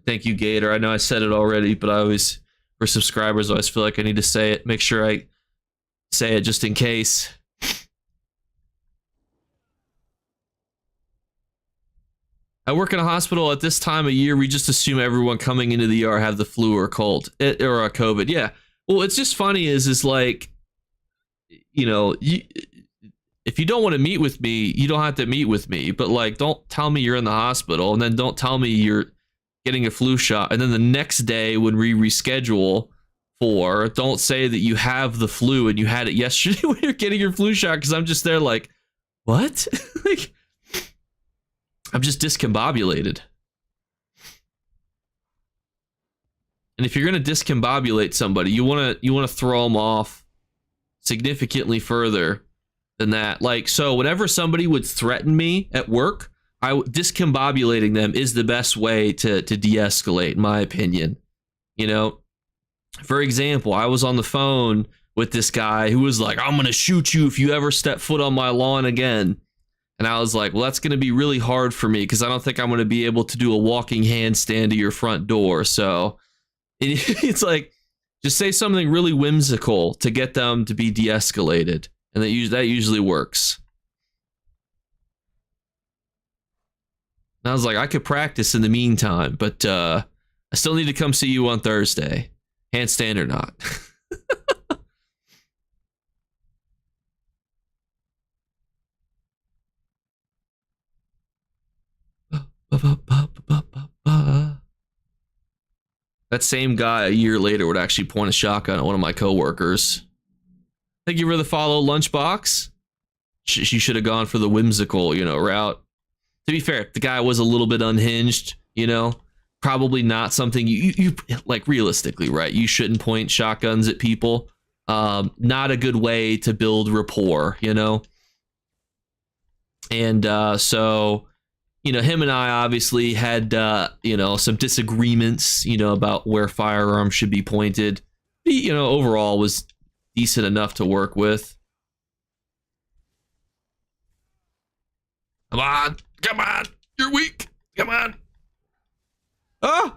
Thank you, Gator. I know I said it already, but I always, for subscribers, I always feel like I need to say it. Make sure I say it just in case. I work in a hospital at this time of year. We just assume everyone coming into the ER have the flu or cold or a COVID. Yeah. Well, it's just funny is like, you know, if you don't want to meet with me, you don't have to meet with me. But like, don't tell me you're in the hospital, and then don't tell me you're getting a flu shot. And then the next day when we reschedule don't say that you have the flu and you had it yesterday when you're getting your flu shot. Cause I'm just there like, what? Like, I'm just discombobulated. And if you're going to discombobulate somebody, you want to throw them off significantly further than that. Like, so whenever somebody would threaten me at work, discombobulating them is the best way to de-escalate, in my opinion. You know, for example, I was on the phone with this guy who was like, I'm going to shoot you if you ever step foot on my lawn again. And I was like, well, that's going to be really hard for me because I don't think I'm going to be able to do a walking handstand to your front door. So it's like, just say something really whimsical to get them to be de-escalated. And that usually works. And I was like, I could practice in the meantime, but I still need to come see you on Thursday. Handstand or not. That same guy a year later would actually point a shotgun at one of my coworkers. Thank you for the follow, Lunchbox. She should have gone for the whimsical, route. To be fair, the guy was a little bit unhinged, probably not something you like realistically, right? You shouldn't point shotguns at people. Not a good way to build rapport, And so, him and I obviously had, some disagreements, about where firearms should be pointed. He, overall was decent enough to work with. Come on, you're weak. Come on. Oh!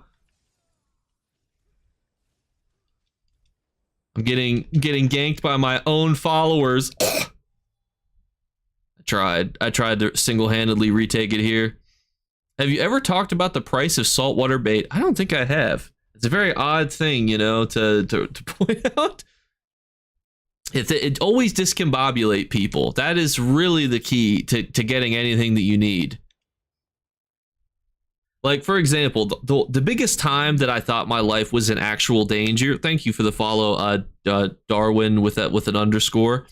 I'm getting ganked by my own followers. I tried to single-handedly retake it here. Have you ever talked about the price of saltwater bait? I don't think I have. It's a very odd thing, to point out. It always discombobulate people. That is really the key to getting anything that you need. Like, for example, the biggest time that I thought my life was in actual danger, thank you for the follow, Darwin with an underscore,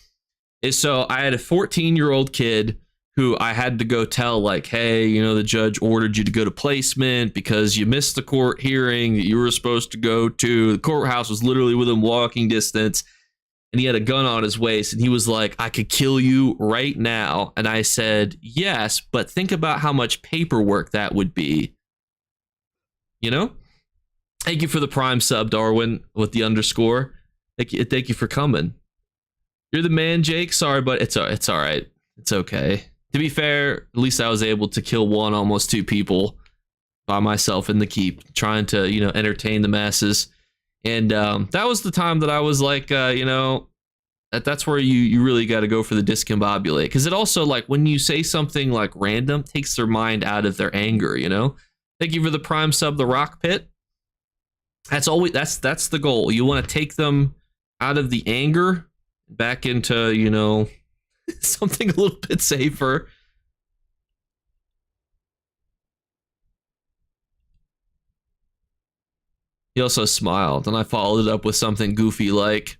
is so I had a 14-year-old kid who I had to go tell, like, hey, the judge ordered you to go to placement because you missed the court hearing that you were supposed to go to. The courthouse was literally within walking distance. And he had a gun on his waist, and he was like, I could kill you right now. And I said, yes, but think about how much paperwork that would be. Thank you for the prime sub, Darwin, with the underscore. Thank you for coming. You're the man, Jake. Sorry, but it's all right. It's okay. To be fair, at least I was able to kill almost two people by myself in the keep, trying to, entertain the masses. And that was the time that I was like, that's where you really got to go for the discombobulate. Because it also, like, when you say something like random, takes their mind out of their anger, Thank you for the prime sub, the Rock Pit. That's the goal. You want to take them out of the anger, back into, something a little bit safer. He also smiled, and I followed it up with something goofy like,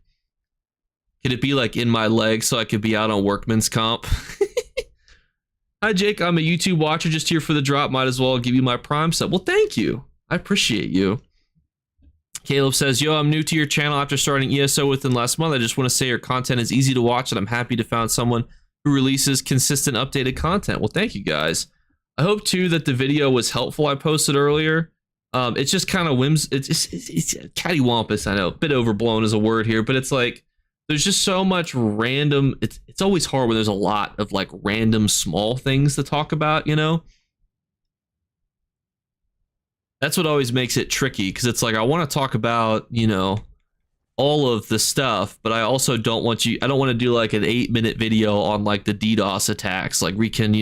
could it be like in my leg so I could be out on workman's comp? Hi, Jake. I'm a YouTube watcher just here for the drop. Might as well give you my prime sub. Well, thank you. I appreciate you. Caleb says, yo, I'm new to your channel after starting ESO within last month. I just want to say your content is easy to watch, and I'm happy to find someone who releases consistent updated content. Well, thank you, guys. I hope, too, that the video was helpful I posted earlier. It's just kind of it's cattywampus. I know, a bit overblown is a word here, but it's like there's just so much random. It's always hard when there's a lot of like random small things to talk about, That's what always makes it tricky, because it's like I want to talk about, all of the stuff, but I also don't want I don't want to do like an 8-minute video on like the DDoS attacks. Like we can,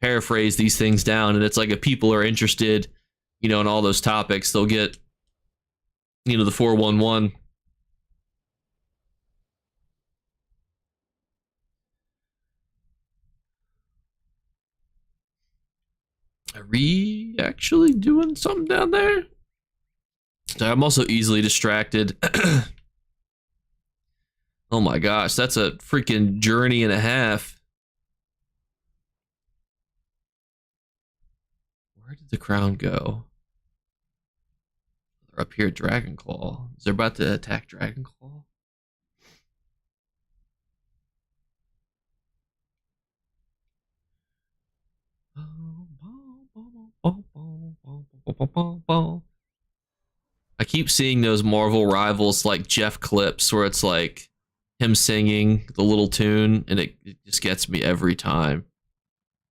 paraphrase these things down, and it's like if people are interested, you know, in all those topics, they'll get, you know, the 411. Are we actually doing something down there? I'm also easily distracted. Oh my gosh, that's a freaking journey and a half. Where did the crown go? They're up here at Dragonclaw. Is they about to attack Dragonclaw? I keep seeing those Marvel Rivals like Jeff clips where it's like him singing the little tune, and it just gets me every time.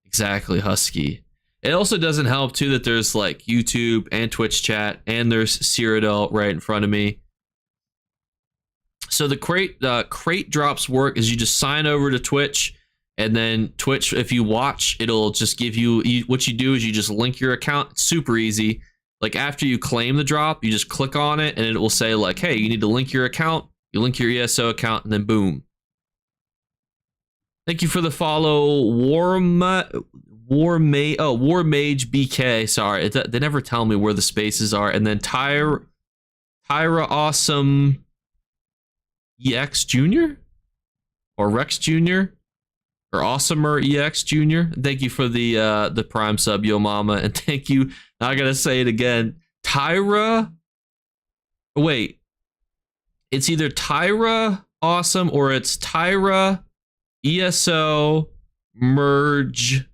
Exactly, Husky. It also doesn't help too that there's like YouTube and Twitch chat, and there's Cyrodiil right in front of me. So the crate drops work is you just sign over to Twitch, and then Twitch, if you watch, it'll just give you, what you do is you just link your account. It's super easy. Like after you claim the drop, you just click on it, and it will say like, hey, you need to link your account. You link your ESO account, and then boom. Thank you for the follow, Warmage BK. Sorry, they never tell me where the spaces are. And then Tyra Awesome EX Jr. or Rex Jr. or Awesomer EX Jr. Thank you for the Prime sub, Yo Mama, and thank you. Now I gotta say it again. Tyra. Wait, it's either Tyra Awesome or it's Tyra ESO Merge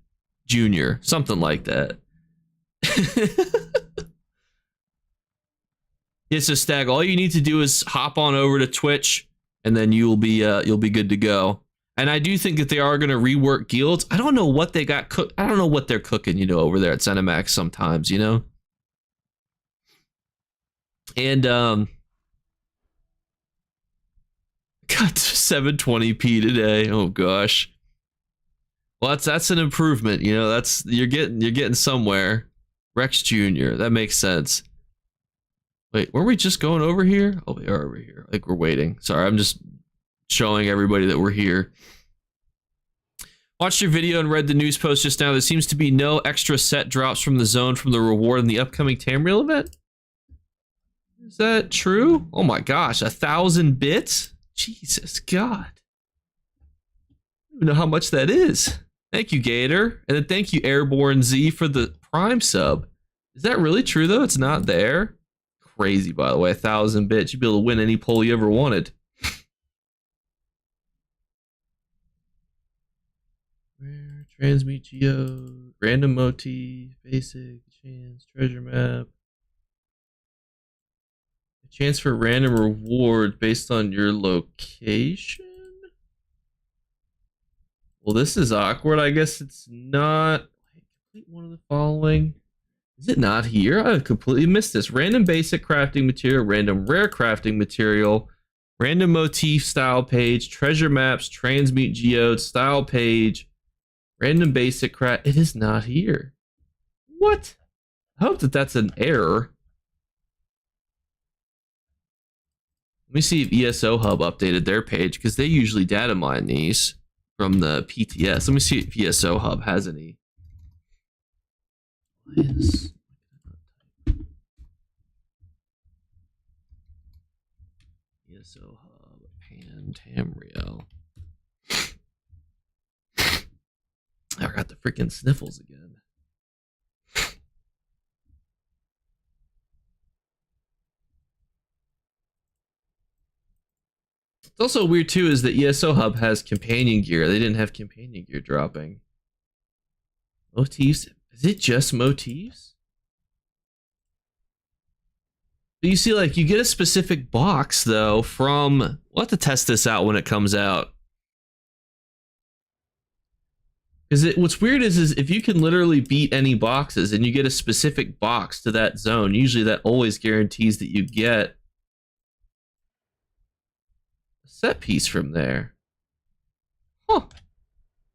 Jr. Something like that. It's a stag. All you need to do is hop on over to Twitch, and then you'll be good to go. And I do think that they are going to rework guilds. I don't know what they got cooked. I don't know what they're cooking, you know, over there at Cinemax sometimes, you know. And got 720p today. Oh gosh. Well, that's an improvement, you know. That's you're getting somewhere. Rex Jr. That makes sense. Wait, were we just going over here? Oh, we are over here. Like we're waiting. Sorry, I'm just showing everybody that we're here. Watched your video and read the news post just now. There seems to be no extra set drops from the zone from the reward in the upcoming Tamriel event. Is that true? Oh my gosh, 1,000 bits? Jesus God. I don't even know how much that is. Thank you, Gator. And then thank you, Airborne Z, for the Prime sub. Is that really true, though? It's not there? Crazy, by the way. 1,000 bits. You'd be able to win any poll you ever wanted. Where? Transmute Geo. Random motif. Basic. Chance. Treasure map. A chance for random reward based on your location? Well, this is awkward. I guess it's not. Complete one of the following. Is it not here? I completely missed this. Random basic crafting material, random rare crafting material, random motif style page, treasure maps, transmute geode style page, random basic craft. It is not here. What? I hope that that's an error. Let me see if ESO Hub updated their page, because they usually data mine these from the PTS. Let me see if ESO Hub has any. ESO Hub Pan Tamriel. I got the freaking sniffles again. It's also weird too is that ESO Hub has companion gear. They didn't have companion gear dropping. Motifs. Is it just motifs? But you see, like, you get a specific box though from. We'll have to test this out when it comes out. Because what's weird is if you can literally beat any boxes and you get a specific box to that zone, usually that always guarantees that you get a set piece from there. Huh.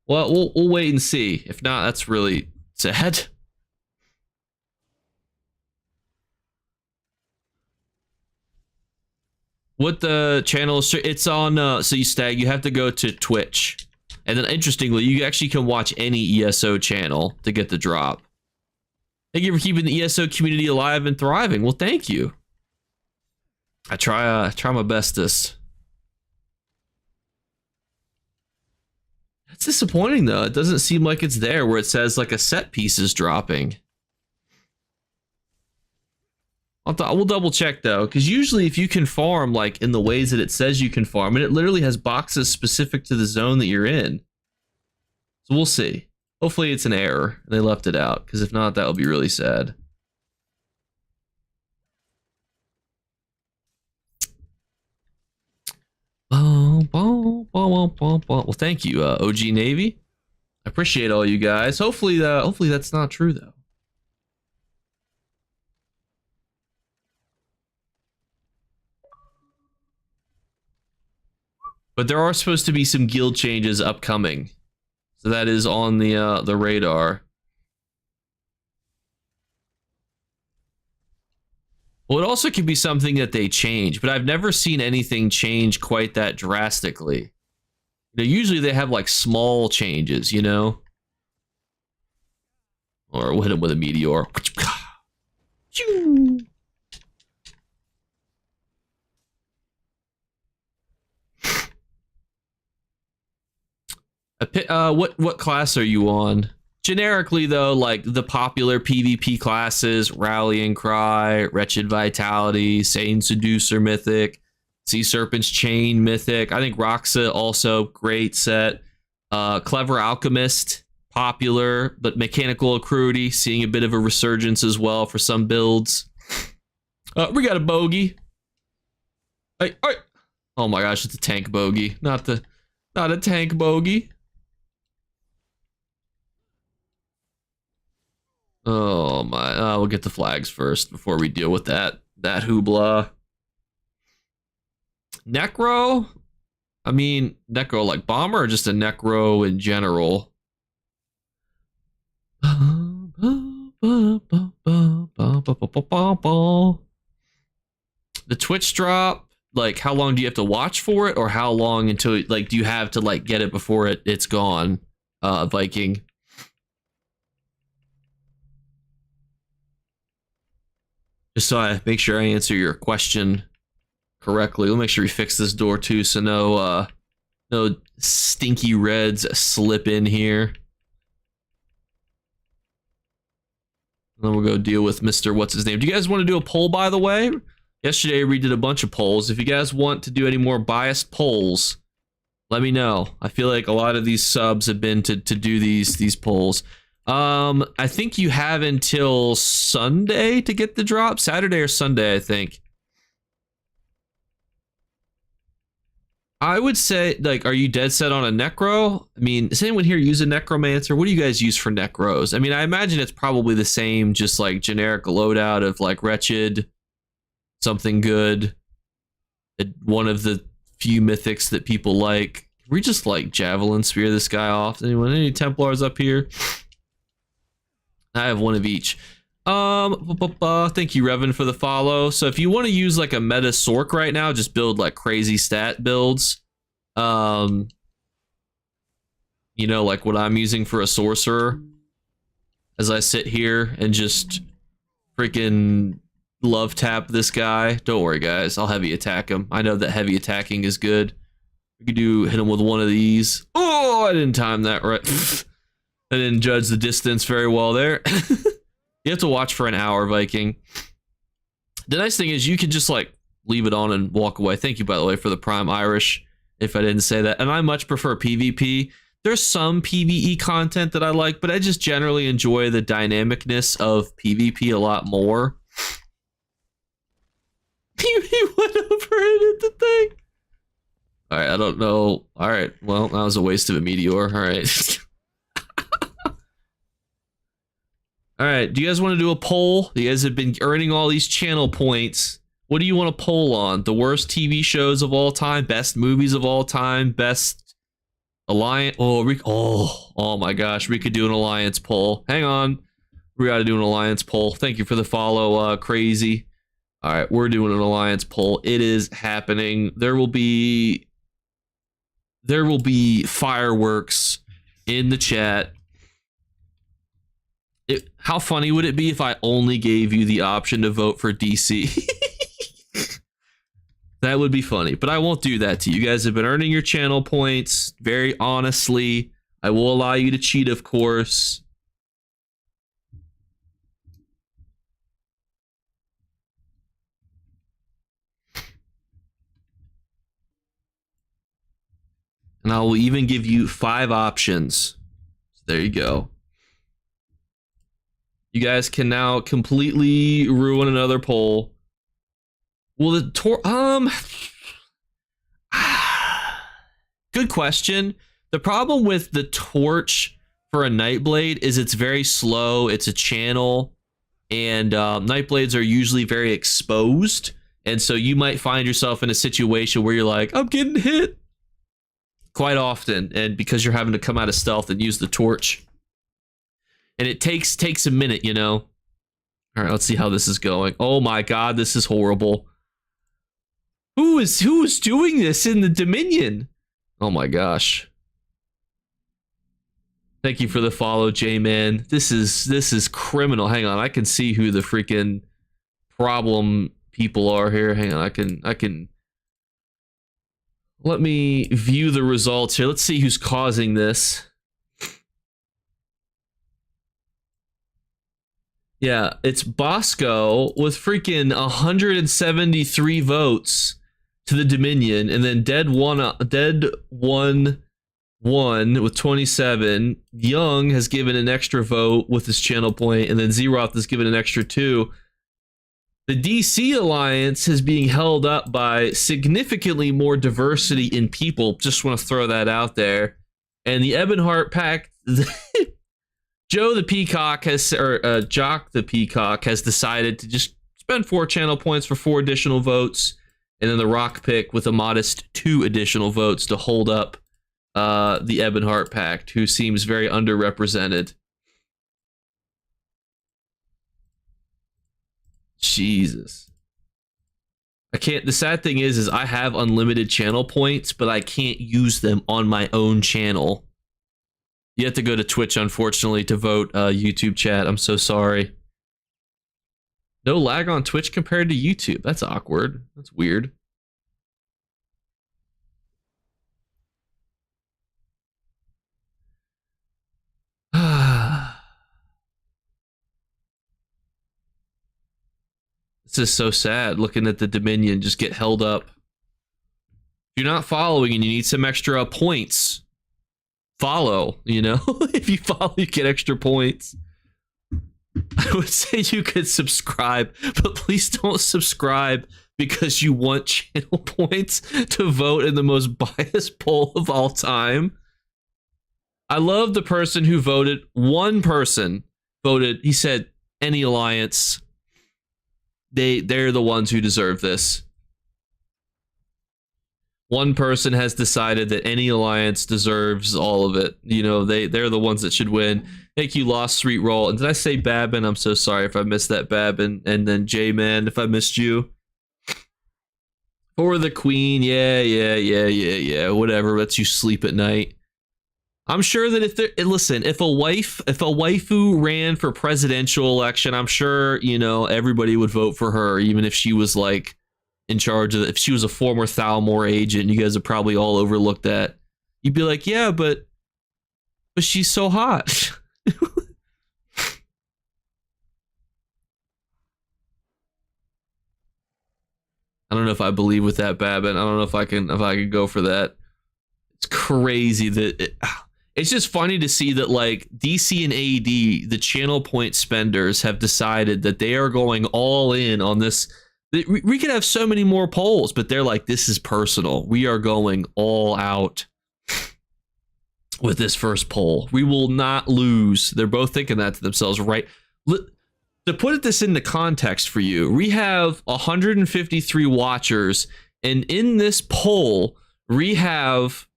Well, we'll wait and see. If not, that's really sad. What the channel is? It's on. So you have to go to Twitch, and then interestingly, you actually can watch any ESO channel to get the drop. Thank you for keeping the ESO community alive and thriving. Well, thank you. I try my bestest. That's disappointing though. It doesn't seem like it's there where it says like a set piece is dropping. We'll double check though, because usually if you can farm like in the ways that it says you can farm, and it literally has boxes specific to the zone that you're in. So we'll see. Hopefully it's an error and they left it out, because if not, that would be really sad. Well, thank you, OG Navy. I appreciate all you guys. Hopefully that's not true though. But there are supposed to be some guild changes upcoming, so that is on the radar. Well, it also could be something that they change, but I've never seen anything change quite that drastically. You know, usually they have like small changes, you know? Or we'll hit them with a meteor. What class are you on? Generically though, like the popular PvP classes: Rallying Cry, Wretched Vitality, Sane Seducer Mythic, Sea Serpent's Chain Mythic. I think Roxa also great set. Clever Alchemist, popular, but Mechanical Accruity seeing a bit of a resurgence as well for some builds. We got a bogey. Hey. Oh my gosh, it's a tank bogey, not a tank bogey. Oh my, we'll get the flags first before we deal with that hoopla. Necro? I mean, Necro like bomber or just a Necro in general? The Twitch drop, like how long do you have to watch for it, or how long until, like, do you have to like get it before it's gone? Viking. Just so I make sure I answer your question correctly. We'll make sure we fix this door too, so no stinky reds slip in here. And then we'll go deal with Mr. What's his name. Do you guys want to do a poll, by the way? Yesterday we did a bunch of polls. If you guys want to do any more biased polls, let me know. I feel like a lot of these subs have been to do these polls. I think you have until Sunday to get the drop. Saturday or Sunday, I think. I would say, like, are you dead set on a Necro? I mean, does anyone here use a Necromancer? What do you guys use for Necros? I mean, I imagine it's probably the same, just like generic loadout of like Wretched, something good, one of the few mythics that people like. Can we just like Javelin Spear this guy off? Anyone? Any Templars up here? I have one of each. Thank you, Revan, for the follow. So if you want to use like a meta Sork right now, just build like crazy stat builds. You know, like what I'm using for a sorcerer. As I sit here and just freaking love tap this guy. Don't worry, guys. I'll heavy attack him. I know that heavy attacking is good. We could hit him with one of these. Oh, I didn't time that right. I didn't judge the distance very well there. You have to watch for an hour, Viking. The nice thing is you can just like leave it on and walk away. Thank you, by the way, for the Prime Irish, if I didn't say that. And I much prefer PvP. There's some PvE content that I like, but I just generally enjoy the dynamicness of PvP a lot more. He went over and hit the thing. All right, I don't know. All right, well, that was a waste of a meteor. All right. All right, do you guys want to do a poll? You guys have been earning all these channel points. What do you want to poll on? The worst TV shows of all time, best movies of all time, best Alliance. Oh my gosh. We could do an alliance poll. Hang on. We got to do an alliance poll. Thank you for the follow, Crazy. All right, we're doing an alliance poll. It is happening. There will be fireworks in the chat. How funny would it be if I only gave you the option to vote for DC? That would be funny, but I won't do that to you. You guys have been earning your channel points very honestly. I will allow you to cheat, of course. And I will even give you 5 options. So there you go. You guys can now completely ruin another poll. Well, good question. The problem with the torch for a Nightblade is it's very slow. It's a channel, and Nightblades are usually very exposed. And so you might find yourself in a situation where you're like, I'm getting hit quite often. And because you're having to come out of stealth and use the torch. And it takes a minute, you know. All right, let's see how this is going. Oh my God, this is horrible. Who is doing this in the Dominion? Oh my gosh. Thank you for the follow, J-Man. This is criminal. Hang on, I can see who the freaking problem people are here. Hang on, I can let me view the results here. Let's see who's causing this. Yeah, it's Bosco with freaking 173 votes to the Dominion, and then Dead one with 27. Young has given an extra vote with his channel point, and then Zeroth has given an extra 2. The DC Alliance is being held up by significantly more diversity in people. Just want to throw that out there. And the Ebonheart Pact, Joe the Peacock Jock the Peacock has decided to just spend 4 channel points for 4 additional votes. And then the Rock Pick with a modest 2 additional votes to hold up the Ebonheart Pact, who seems very underrepresented. Jesus. I can't. The sad thing is I have unlimited channel points, but I can't use them on my own channel. You have to go to Twitch, unfortunately, to vote YouTube chat. I'm so sorry. No lag on Twitch compared to YouTube. That's awkward. That's weird. This is so sad, looking at the Dominion just get held up. If you're not following and you need some extra points, follow, you know? If you follow, you get extra points. I would say you could subscribe, but please don't subscribe because you want channel points to vote in the most biased poll of all time. I love the person who voted. One person voted, he said, any alliance. They're the ones who deserve this. One person has decided that any alliance deserves all of it. You know, they're the ones that should win. Thank you, Lost Street Roll. And did I say Babin? I'm so sorry if I missed that, Babin. And then J-Man, if I missed you. For the Queen, yeah. Whatever lets you sleep at night. I'm sure that if a waifu ran for presidential election, I'm sure, you know, everybody would vote for her, even if she was like in charge of, if she was a former Thalmor agent. You guys have probably all overlooked that. You'd be like, yeah, but she's so hot. I don't know if I believe with that, Babin. I don't know if I can go for that. It's crazy that it's just funny to see that, like, DC and AD, the channel point spenders, have decided that they are going all in on this. We could have so many more polls, but they're like, this is personal. We are going all out with this first poll. We will not lose. They're both thinking that to themselves, right? To put this into context for you, we have 153 watchers, and in this poll, we have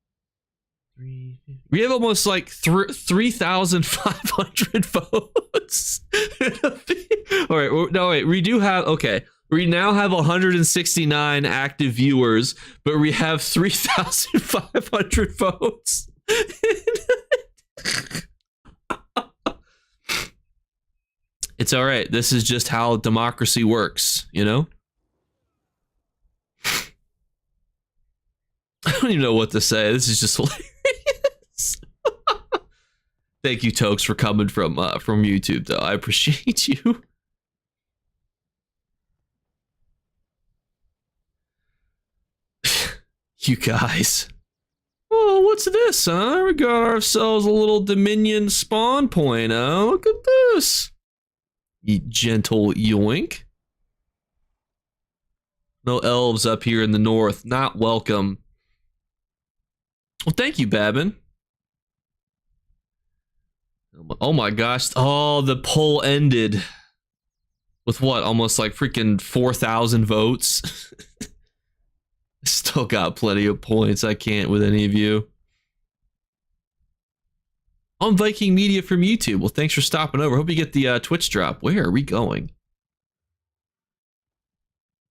We have almost like 3,500 votes. All right, no wait, we do have, okay, we now have 169 active viewers, but we have 3,500 votes. It's all right. This is just how democracy works, you know? I don't even know what to say. This is just hilarious. Thank you, Tokes, for coming from YouTube, though. I appreciate you. You guys. Oh, what's this, huh? We got ourselves a little Dominion spawn point, huh? Look at this. You gentle yoink. No elves up here in the north. Not welcome. Well, thank you, Babin. Oh my gosh. Oh, the poll ended with what? Almost like freaking 4,000 votes. Still got plenty of points. I can't with any of you. I'm Viking Media from YouTube. Well, thanks for stopping over. Hope you get the Twitch drop. Where are we going?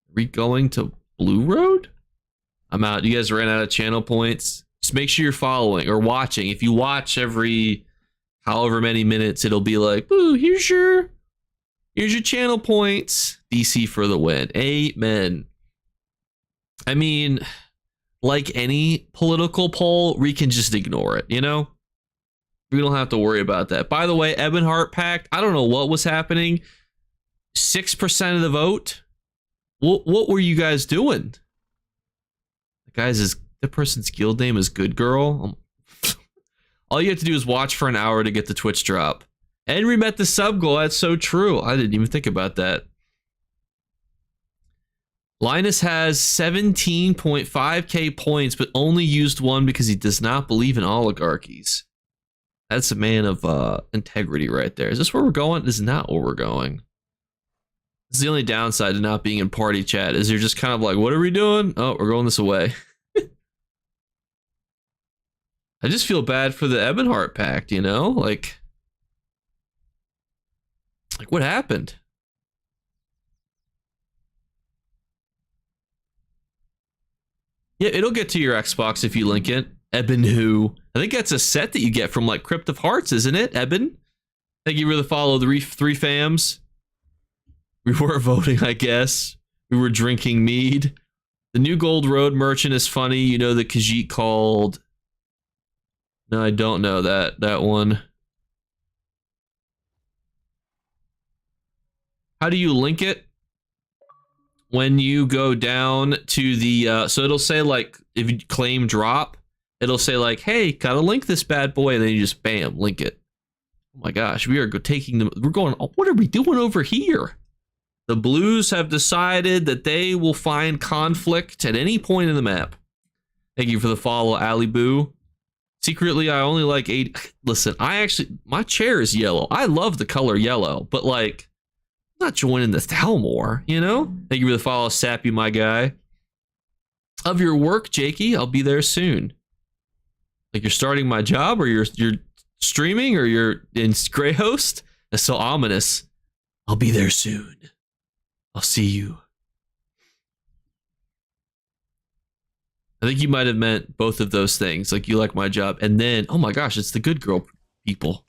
Are we going to Blue Road? I'm out. You guys ran out of channel points. Just make sure you're following or watching. If you watch every however many minutes, it'll be like, ooh, here's your channel points. DC for the win. Amen. I mean, like any political poll, we can just ignore it, you know? We don't have to worry about that. By the way, Ebonheart Pact, I don't know what was happening. 6% of the vote? What were you guys doing? The person's guild name is Good Girl. All you have to do is watch for an hour to get the Twitch drop. And we met the sub goal. That's so true. I didn't even think about that. Linus has 17.5k points, but only used one because he does not believe in oligarchies. That's a man of integrity right there. Is this where we're going? This is not where we're going. This is the only downside to not being in party chat, is you're just kind of like, what are we doing? Oh, we're going this way. I just feel bad for the Ebonheart Pact, you know? Like what happened? Yeah, it'll get to your Xbox if you link it. Eben who? I think that's a set that you get from like Crypt of Hearts, isn't it, Eben? Thank you for the follow, the three fams. We were voting, I guess. We were drinking mead. The new Gold Road merchant is funny. You know the Khajiit called... No, I don't know that one. How do you link it? When you go down to the... so it'll say like, if you claim drop, it'll say like, hey, gotta link this bad boy, and then you just bam, link it. Oh my gosh, we are taking them. We're going, oh, what are we doing over here? The Blues have decided that they will find conflict at any point in the map. Thank you for the follow, Ali Boo. Secretly, I only like 8. Listen, my chair is yellow. I love the color yellow, but like, I'm not joining the Thalmor, you know? Thank you for the follow, Sappy, my guy. Of your work, Jakey, I'll be there soon. Like you're starting my job, or you're streaming, or you're in Grey Host? That's so ominous. I'll be there soon. I'll see you. I think you might have meant both of those things. Like you like my job, and then, oh my gosh, it's the Good Girl people.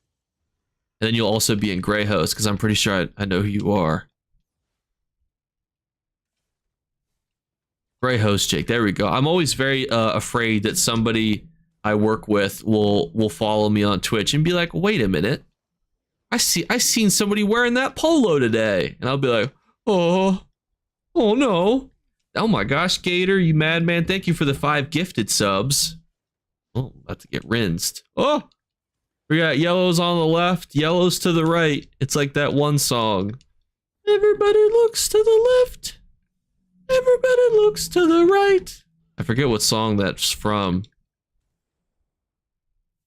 And then you'll also be in Grey Host, because I'm pretty sure I know who you are. Grey Host, Jake. There we go. I'm always very afraid that somebody I work with will follow me on Twitch and be like, wait a minute. I seen somebody wearing that polo today. And I'll be like, oh no. Oh my gosh, Gator, you madman. Thank you for the 5 gifted subs. Oh, about to get rinsed. Oh, we got yellows on the left, yellows to the right. It's like that one song. Everybody looks to the left. Everybody looks to the right. I forget what song that's from.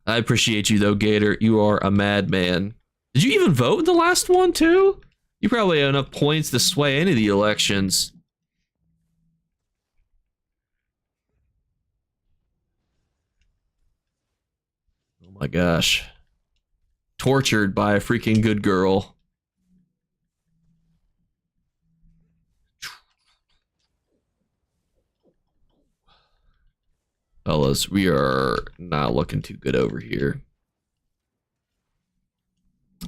I appreciate you though, Gator. You are a madman. Did you even vote in the last one too? You probably have enough points to sway any of the elections. my gosh. Tortured by a freaking good girl. Fellas, we are not looking too good over here.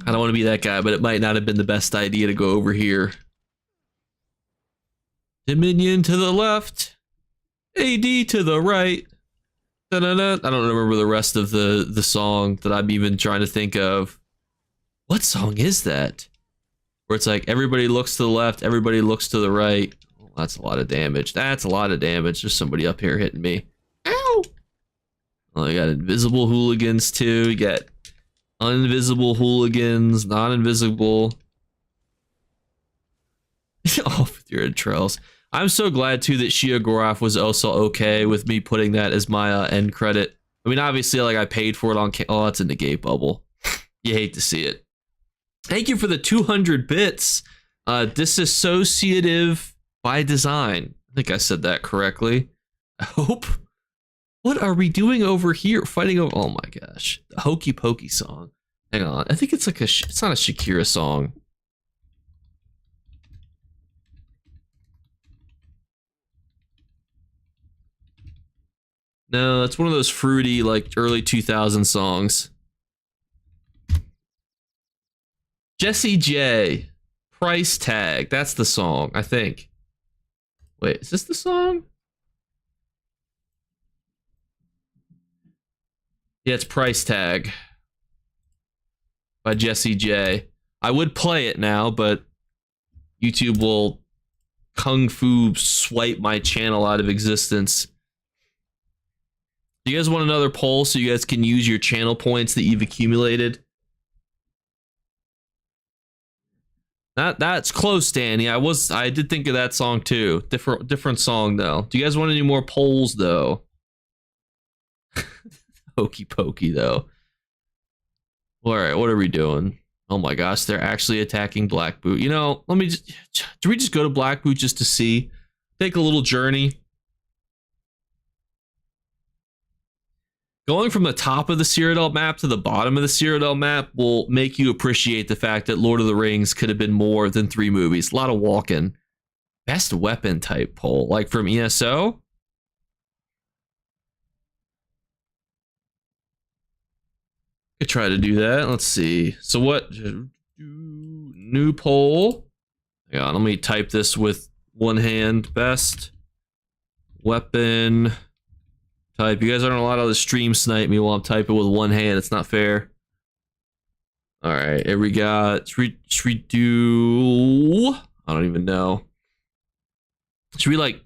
I don't want to be that guy, but it might not have been the best idea to go over here. Dominion to the left. AD to the right. Da-da-da. I don't remember the rest of the song that I'm even trying to think of. What song is that? Where it's like, everybody looks to the left, everybody looks to the right. Oh, that's a lot of damage. That's a lot of damage. There's somebody up here hitting me. Ow! Oh, you got invisible hooligans too. You got invisible hooligans, non-invisible. Off with your trails. I'm so glad too that Shia Gorath was also okay with me putting that as my end credit. I mean, obviously, like I paid for it on. Oh, that's a negate bubble. You hate to see it. Thank you for the 200 bits. Disassociative by design. I think I said that correctly. I hope. What are we doing over here? Fighting over. Oh my gosh, the Hokey Pokey song. Hang on. I think it's like it's not a Shakira song. No, it's one of those fruity, like, early 2000 songs. Jessie J. Price Tag. That's the song, I think. Wait, is this the song? Yeah, it's Price Tag. By Jessie J. I would play it now, but YouTube will kung fu swipe my channel out of existence. Do you guys want another poll so you guys can use your channel points that you've accumulated? That's close, Danny. I did think of that song too. Different song though. Do you guys want any more polls though? Hokey Pokey though. All right, what are we doing? Oh my gosh, they're actually attacking Black Boot. You know, let me just. Do we just go to Black Boot just to see? Take a little journey. Going from the top of the Cyrodiil map to the bottom of the Cyrodiil map will make you appreciate the fact that Lord of the Rings could have been more than 3 movies. A lot of walking. Best weapon type poll, like from ESO. Could try to do that. Let's see. So what? New poll. Hang on, let me type this with one hand. Best weapon type. You guys aren't allowed to stream snipe me while I'm typing with one hand. It's not fair. All right, here we got. Should we do? I don't even know. Should we like?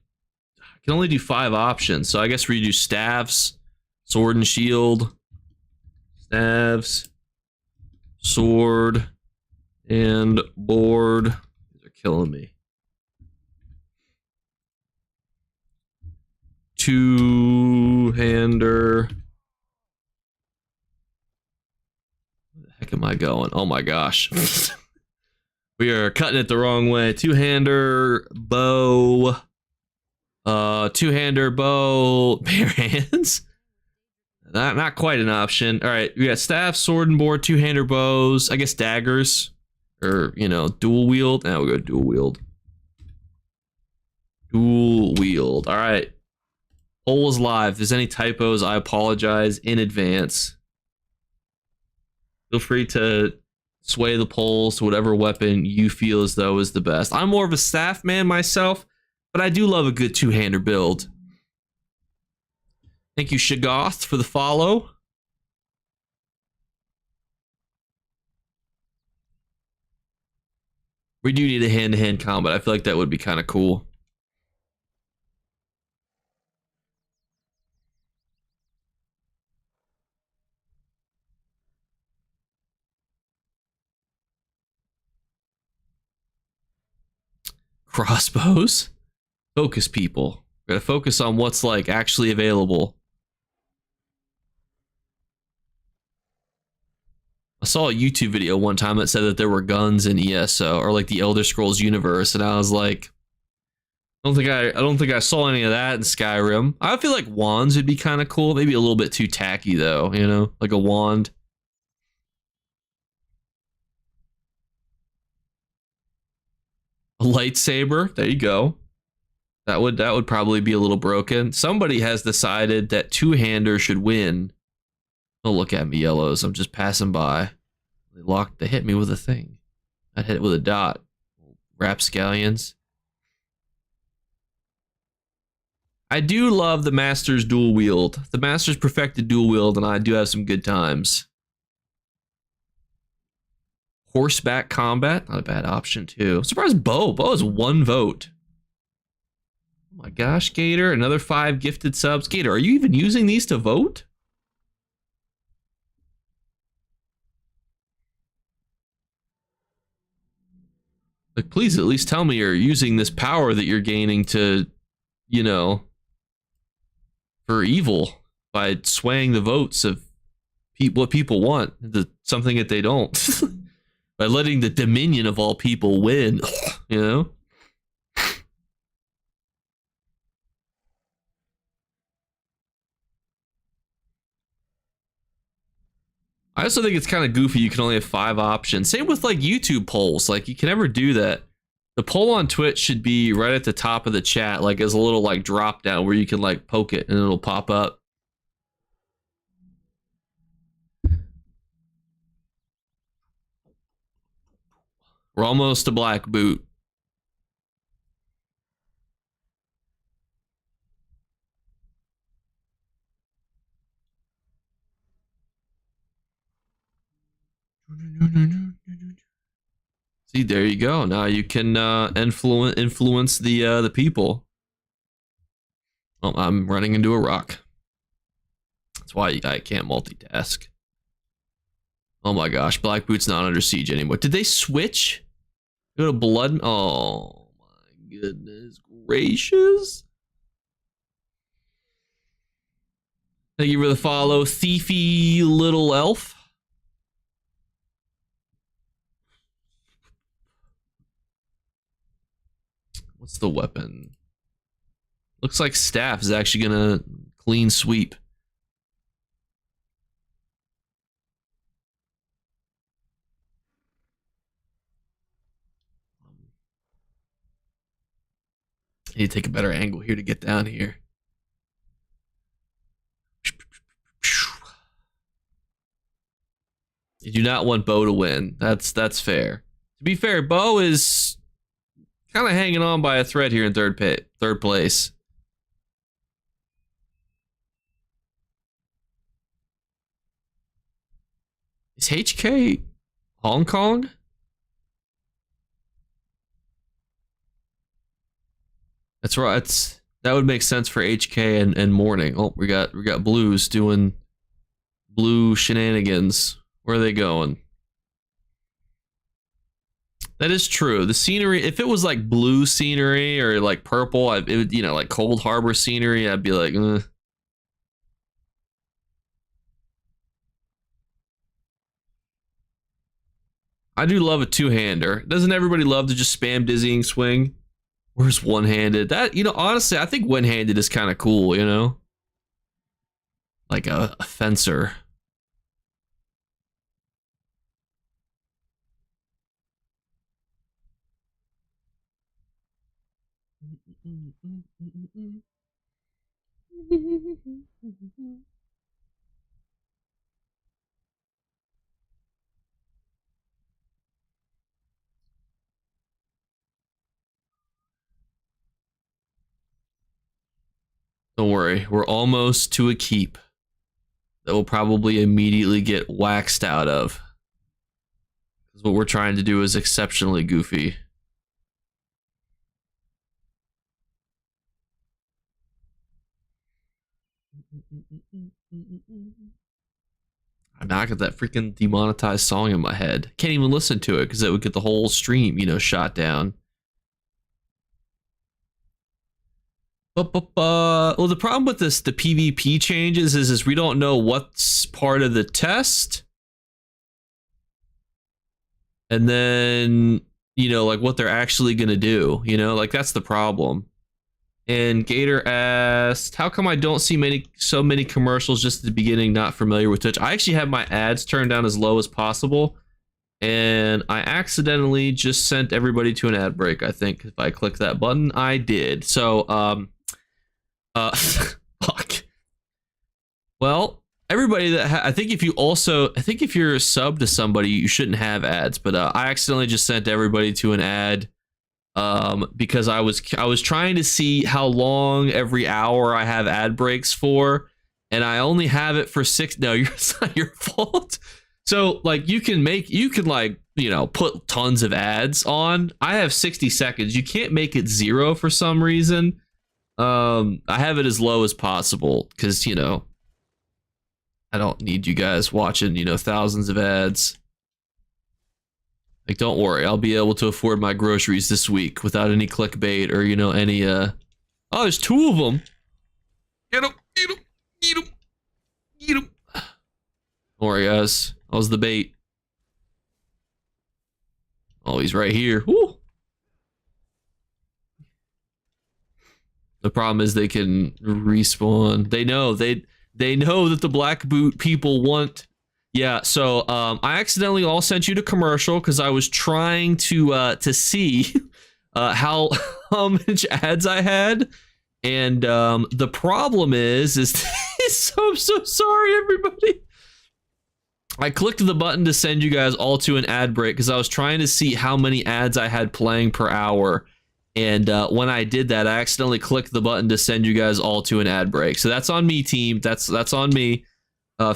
I can only do 5 options, so I guess we do staves, sword and shield, staves, sword, and board. These are killing me. 2-hander. Where the heck am I going? Oh my gosh. We are cutting it the wrong way. 2-hander, bow. 2-hander, bow, bare hands. Not quite an option. All right, we got staff, sword, and board, 2-hander bows. I guess daggers, or you know, dual wield. Now we go dual wield. Dual wield. All right. Poll is live. If there's any typos, I apologize in advance. Feel free to sway the polls to whatever weapon you feel as though is the best. I'm more of a staff man myself, but I do love a good 2-hander build. Thank you, Shagath, for the follow. We do need a hand-to-hand combat. I feel like that would be kind of cool. Crossbows? Focus, people. We gotta focus on what's like actually available. I saw a YouTube video one time that said that there were guns in ESO or like the Elder Scrolls universe, and I was like, I don't think I saw any of that in Skyrim. I feel like wands would be kind of cool. Maybe a little bit too tacky though, you know, like a wand. A lightsaber. There you go. That would probably be a little broken. Somebody has decided that two-hander should win. Don't look at me, yellows. I'm just passing by. They hit me with a thing. I hit it with a dot. Rapscallions. I do love the Master's dual wield. The Master's perfected dual wield, and I do have some good times. Horseback combat, not a bad option too. I'm surprised Bo has 1 vote. Oh my gosh, Gator, another 5 gifted subs. Gator, are you even using these to vote? Like, please at least tell me you're using this power that you're gaining to, you know, for evil by swaying the votes of what people want into something that they don't. By letting the dominion of all people win, you know? I also think it's kind of goofy you can only have 5 options. Same with like YouTube polls. Like you can never do that. The poll on Twitch should be right at the top of the chat, like as a little like drop down where you can like poke it and it'll pop up. We're almost to black boot. See, there you go. Now you can influence the people. Oh, I'm running into a rock. That's why I can't multitask. Oh my gosh, Black Boot's not under siege anymore. Did they switch? Go to blood. Oh my goodness gracious. Thank you for the follow, thiefy little elf. What's the weapon? Looks like staff is actually gonna clean sweep. I need to take a better angle here to get down here. You do not want Bo to win. That's fair. To be fair, Bo is kind of hanging on by a thread here in third place. Is HK Hong Kong? That's right. That would make sense for HK and Morning. Oh, we got Blues doing blue shenanigans. Where are they going? That is true. The scenery, if it was like blue scenery or like purple, it would, you know, like Cold Harbor scenery, I'd be like, I do love a two-hander. Doesn't everybody love to just spam dizzying swing? Where's one-handed? That, you know, honestly, I think one-handed is kind of cool, you know? Like a fencer. Don't worry, we're almost to a keep that will probably immediately get waxed out of. Because what we're trying to do is exceptionally goofy. I'm not got that freaking demonetized song in my head. Can't even listen to it because it would get the whole stream, you know, shot down. Well, the problem with this, the PvP changes is we don't know what's part of the test. And then, you know, like what they're actually going to do, you know, like that's the problem. And Gator asked, how come I don't see so many commercials just at the beginning, not familiar with Twitch? I actually have my ads turned down as low as possible. And I accidentally just sent everybody to an ad break, I think. If I click that button, I did. So, fuck. Well, everybody that I think if you're subbed to somebody, you shouldn't have ads. But I accidentally just sent everybody to an ad. Because I was trying to see how long every hour I have ad breaks for, and I only have it for 6. No, it's not your fault. So like you can like, you know, put tons of ads on. I have 60 seconds. You can't make it 0 for some reason. I have it as low as possible because, you know, I don't need you guys watching, you know, thousands of ads. Like, don't worry, I'll be able to afford my groceries this week without any clickbait or, you know, any, oh, there's 2 of them. Get them, eat them, eat them, eat them. Don't worry, guys. That was the bait. Oh, he's right here. Woo! The problem is they can respawn. They know that the black boot people want. Yeah, so I accidentally all sent you to commercial because I was trying to see how much ads I had, and the problem is so I'm so sorry, everybody. I clicked the button to send you guys all to an ad break because I was trying to see how many ads I had playing per hour, and when I did that, I accidentally clicked the button to send you guys all to an ad break. So that's on me, team. That's on me.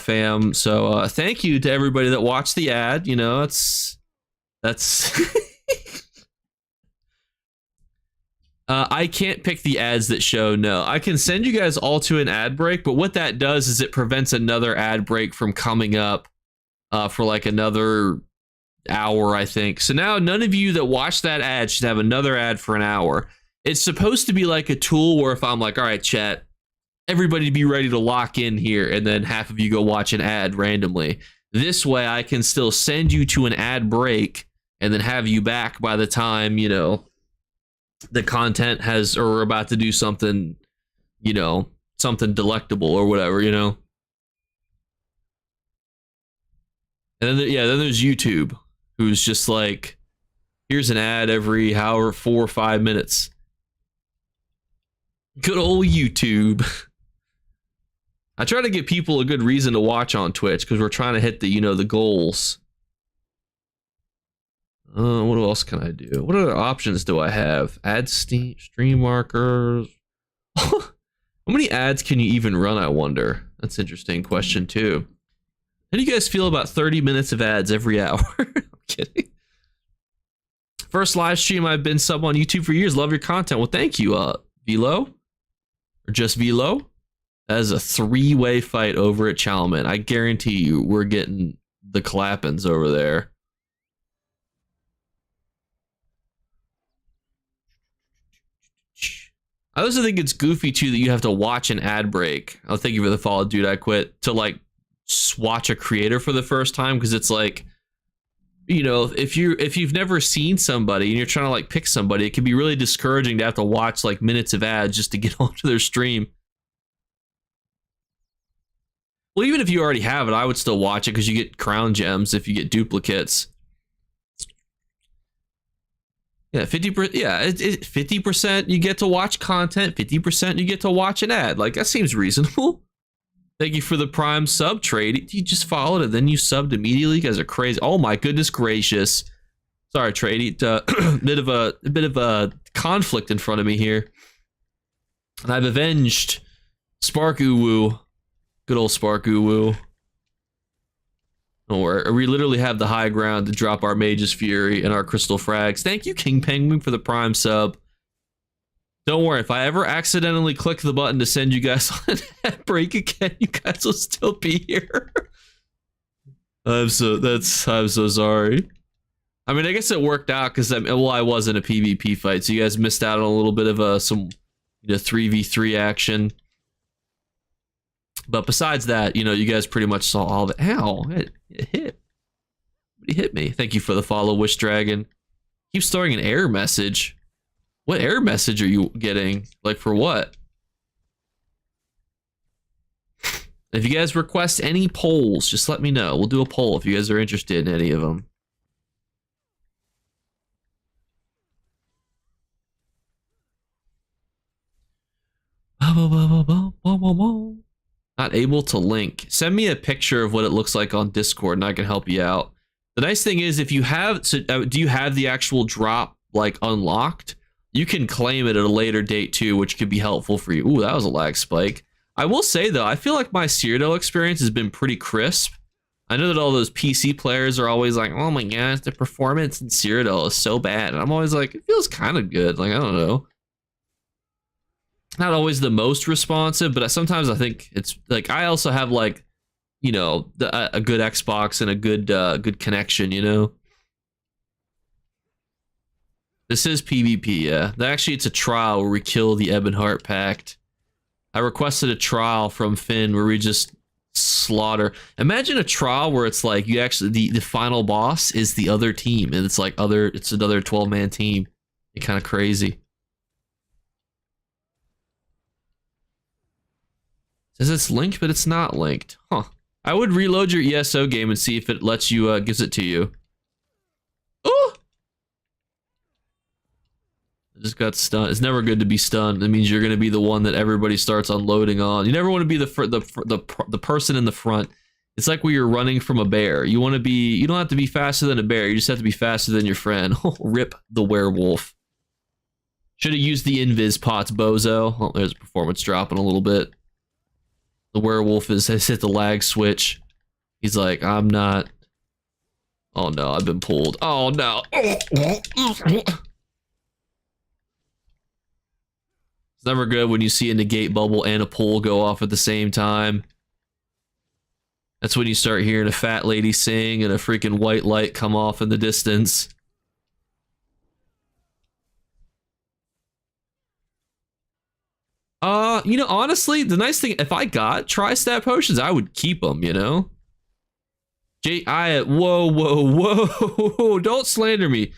Fam. So thank you to everybody that watched the ad. You know, that's I can't pick the ads that show. No, I can send you guys all to an ad break, but what that does is it prevents another ad break from coming up for like another hour, I think. So now none of you that watch that ad should have another ad for an hour. It's supposed to be like a tool where if I'm like, all right, chat, everybody be ready to lock in here, and then half of you go watch an ad randomly. This way I can still send you to an ad break and then have you back by the time, you know, the content has, or we're about to do something, you know, something delectable or whatever, you know. And then, yeah, then there's YouTube, who's just like, here's an ad every hour, 4 or 5 minutes. Good old YouTube. I try to give people a good reason to watch on Twitch because we're trying to hit the, you know, the goals. What else can I do? What other options do I have? Add stream markers. How many ads can you even run, I wonder? That's an interesting question, too. How do you guys feel about 30 minutes of ads every hour? I'm kidding. First live stream I've been sub on YouTube for years. Love your content. Well, thank you, Velo. Or just Velo. That is a 3-way fight over at Chalman. I guarantee you we're getting the clappings over there. I also think it's goofy too that you have to watch an ad break. I'll thank you for the follow, dude. I quit to like watch a creator for the first time because it's like, you know, if you've never seen somebody and you're trying to like pick somebody, it can be really discouraging to have to watch like minutes of ads just to get onto their stream. Well, even if you already have it, I would still watch it because you get crown gems if you get duplicates. Yeah, 50%. Yeah, 50% you get to watch content, 50% you get to watch an ad. Like, that seems reasonable. Thank you for the Prime sub trade. You just followed it, then you subbed immediately. You guys are crazy. Oh my goodness gracious. Sorry, trade. A bit of a conflict in front of me here, and I've avenged Spark Uwu. Good old Spark Uwu. Don't worry, we literally have the high ground to drop our Mage's Fury and our Crystal Frags. Thank you, King Penguin, for the Prime sub. Don't worry, if I ever accidentally click the button to send you guys on that break again, you guys will still be here. I'm so sorry. I mean, I guess it worked out because I was in a PvP fight, so you guys missed out on a little bit of some 3v3 action. But besides that, you know, you guys pretty much saw all the. Ow! It hit. He hit me. Thank you for the follow, Wish Dragon. Keeps throwing an error message. What error message are you getting? Like for what? If you guys request any polls, just let me know. We'll do a poll if you guys are interested in any of them. Not able to link. Send me a picture of what it looks like on Discord and I can help you out. The nice thing is if you have, do you have the actual drop like unlocked? You can claim it at a later date too, which could be helpful for you. Ooh, that was a lag spike. I will say though, I feel like my Cyrodiil experience has been pretty crisp. I know that all those PC players are always like, oh my gosh, the performance in Cyrodiil is so bad. And I'm always like, it feels kind of good. Like, I don't know. Not always the most responsive, but sometimes I think it's like, I also have like, you know, a good Xbox and a good connection, you know? This is PvP, yeah. Actually, it's a trial where we kill the Ebonheart Pact. I requested a trial from Finn where we just slaughter. Imagine a trial where it's like you actually the final boss is the other team and it's like it's another 12-man team. It's kind of crazy. It says it's linked, but it's not linked. Huh. I would reload your ESO game and see if it lets you gives it to you. Oh! I just got stunned. It's never good to be stunned. It means you're going to be the one that everybody starts unloading on. You never want to be the person in the front. It's like when you're running from a bear. You want to be. You don't have to be faster than a bear. You just have to be faster than your friend. Rip the werewolf. Should have used the invis pots, bozo. Oh, there's performance dropping a little bit. The werewolf has hit the lag switch. He's like, I'm not. Oh no, I've been pulled. Oh no. It's never good when you see a negate bubble and a pull go off at the same time. That's when you start hearing a fat lady sing and a freaking white light come off in the distance. You know, honestly, the nice thing, if I got tri-stat potions, I would keep them, you know? Whoa, don't slander me.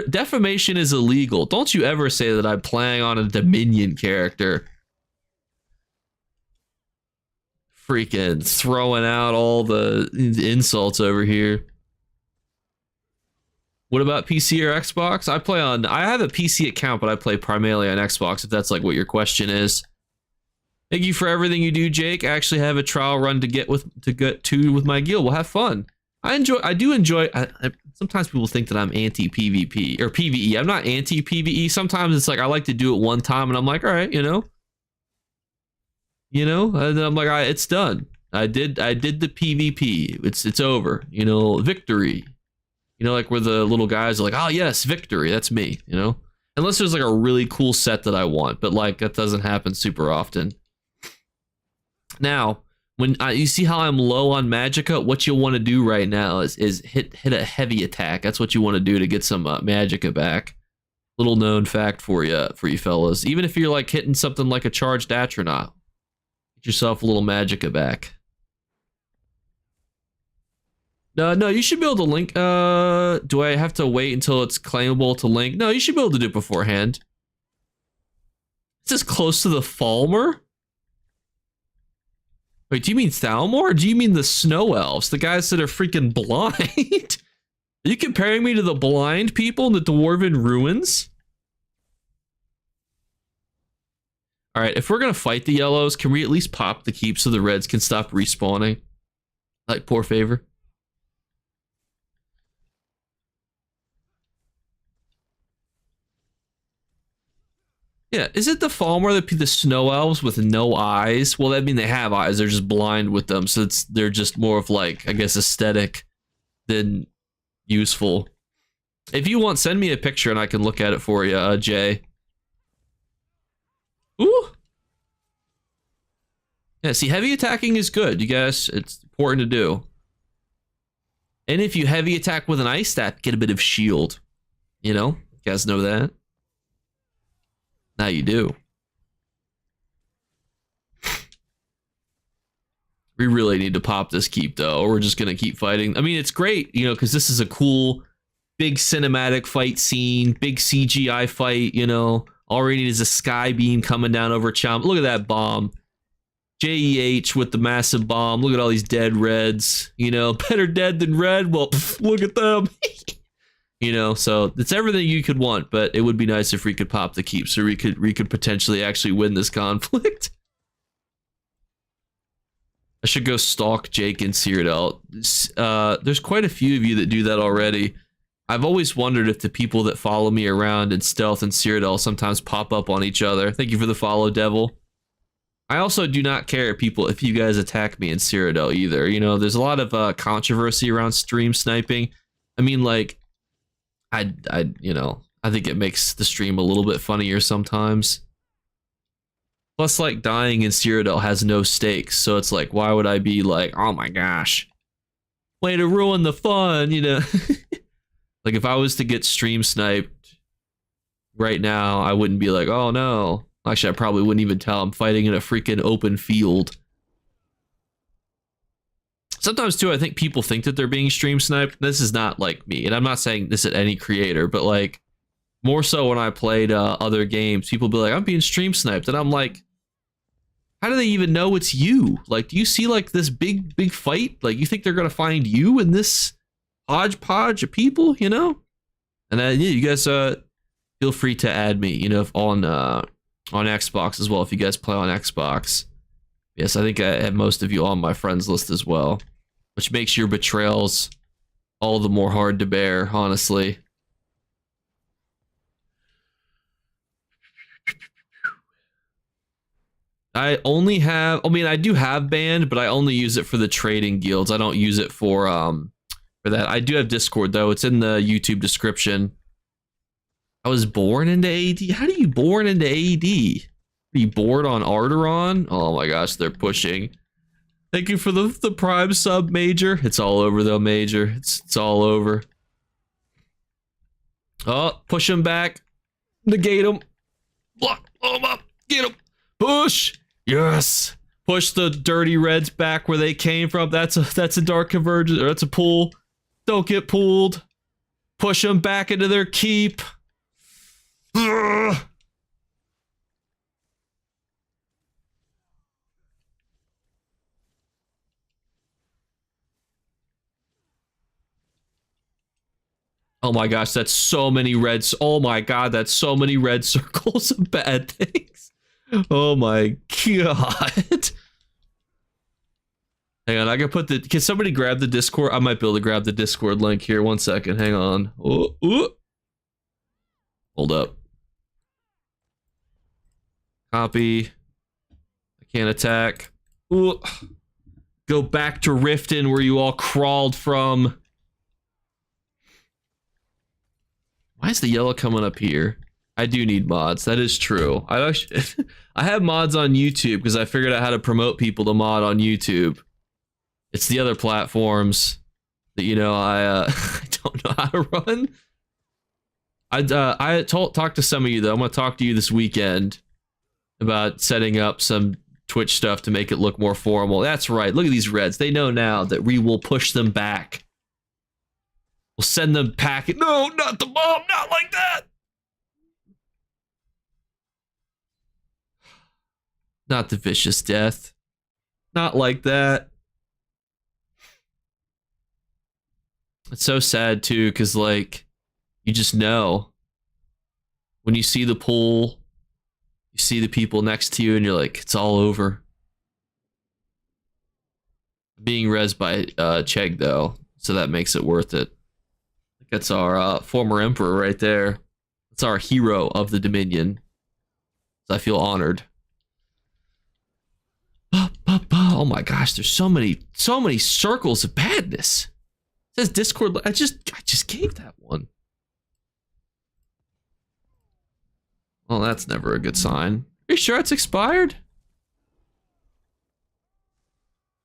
Defamation is illegal. Don't you ever say that I'm playing on a Dominion character. Freaking throwing out all the insults over here. What about PC or Xbox? I have a PC account, but I play primarily on Xbox, if that's like what your question is. Thank you for everything you do, Jake. I actually have a trial run to get with my guild. We'll have fun. I do enjoy. Sometimes people think that I'm anti-PvP or PvE. I'm not anti-PvE. Sometimes it's like I like to do it one time, and I'm like, all right, you know, and then I'm like, all right, it's done. I did the PvP. It's over. You know, victory. You know, like where the little guys are like, oh yes, victory. That's me. You know, unless there's like a really cool set that I want, but like that doesn't happen super often. Now, when you see how I'm low on magicka, what you'll want to do right now is hit a heavy attack. That's what you want to do to get some magicka back. Little known fact for you fellas. Even if you're like hitting something like a charged atronach, get yourself a little magicka back. No, you should be able to link. Do I have to wait until it's claimable to link? No, you should be able to do it beforehand. Is this close to the Falmer? Wait, do you mean Thalmor or do you mean the Snow Elves? The guys that are freaking blind? Are you comparing me to the blind people in the Dwarven Ruins? Alright, if we're gonna fight the yellows, can we at least pop the keep so the reds can stop respawning? Like, poor favor. Yeah, is it the Falmer, the Snow Elves with no eyes? Well, I mean, they have eyes. They're just blind with them, so they're just more of like, I guess, aesthetic than useful. If you want, send me a picture and I can look at it for you, Jay. Ooh. Yeah, see, heavy attacking is good, you guys. It's important to do. And if you heavy attack with an ice stat, get a bit of shield. You know? You guys know that? Now you do. We really need to pop this keep, though, or we're just going to keep fighting. I mean, it's great, you know, because this is a cool, big cinematic fight scene, big CGI fight, you know. All we need is a sky beam coming down over Chomp. Look at that bomb. JEH with the massive bomb. Look at all these dead reds. You know, better dead than red. Well, look at them. You know, so it's everything you could want, but it would be nice if we could pop the keep so we could potentially actually win this conflict. I should go stalk Jake and Cyrodiil. There's quite a few of you that do that already. I've always wondered if the people that follow me around in Stealth and Cyrodiil sometimes pop up on each other. Thank you for the follow, Devil. I also do not care if you guys attack me in Cyrodiil either. You know, there's a lot of controversy around stream sniping. I mean, like, you know, I think it makes the stream a little bit funnier sometimes. Plus, like, dying in Cyrodiil has no stakes, so it's like, why would I be like, oh my gosh, way to ruin the fun, you know? Like, if I was to get stream sniped right now, I wouldn't be like, oh no. Actually, I probably wouldn't even tell. I'm fighting in a freaking open field. Sometimes, too, I think people think that they're being stream sniped. This is not like me, and I'm not saying this at any creator, but like, more so when I played other games, people be like, I'm being stream sniped, and I'm like, how do they even know it's you? Like, do you see like this big fight? Like, you think they're gonna find you in this hodgepodge of people, you know? And yeah, you guys feel free to add me, you know, if on Xbox as well, if you guys play on Xbox. Yes, I think I have most of you on my friends list as well, which makes your betrayals all the more hard to bear, honestly. I only have, I mean, I do have band, but I only use it for the trading guilds. I don't use it for that. I do have Discord though. It's in the YouTube description. I was born into AD. How do you born into AD? Are you bored on Arteron? Oh my gosh, they're pushing. Thank you for the prime sub, Major. It's all over though, Major. It's all over. Oh, push him back. Negate him. Block him up. Get him. Push. Yes. Push the dirty reds back where they came from. That's a dark convergence, or that's a pull. Don't get pulled. Push them back into their keep. Ugh. Oh my gosh, that's so many reds. Oh my god, that's so many red circles of bad things. Oh my god. Hang on, I can put the... Can somebody grab the Discord? I might be able to grab the Discord link here. 1 second, hang on. Oh. Hold up. Copy. I can't attack. Ooh. Go back to Riften where you all crawled from. Why is the yellow coming up here? I do need mods. That is true. I have mods on YouTube because I figured out how to promote people to mod on YouTube. It's the other platforms that, you know, I don't know how to run. I talked to some of you though. I'm gonna talk to you this weekend about setting up some Twitch stuff to make it look more formal. That's right. Look at these reds. They know now that we will push them back. We'll send them packing. No, not the bomb. Not like that. Not the vicious death. Not like that. It's so sad too, because like, you just know. When you see the pool, you see the people next to you, and you're like, it's all over. Being res by Chegg though, so that makes it worth it. That's our former emperor right there. That's our hero of the Dominion. So I feel honored. Oh my gosh, there's so many circles of badness. It says Discord. I just gave that one. Well, that's never a good sign. Are you sure it's expired?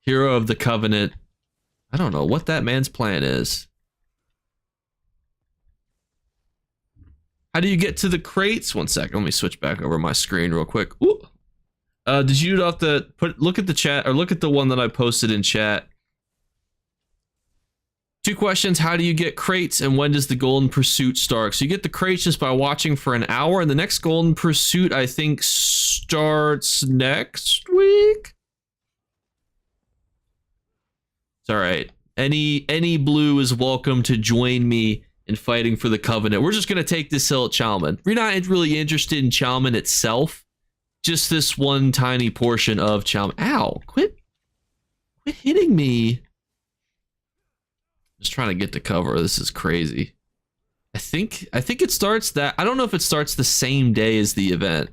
Hero of the Covenant. I don't know what that man's plan is. How do you get to the crates? 1 second, let me switch back over my screen real quick. Ooh. Did you have to look at the chat, or look at the one that I posted in chat? 2 questions. How do you get crates and when does the Golden Pursuit start? So you get the crates just by watching for an hour, and the next Golden Pursuit, I think, starts next week. It's all right. Any blue is welcome to join me in fighting for the Covenant. We're just going to take this hill at Chalman. We're not really interested in Chalman itself. Just this one tiny portion of Chalman. Ow, quit hitting me. Just trying to get to cover. This is crazy. I think it starts that. I don't know if it starts the same day as the event.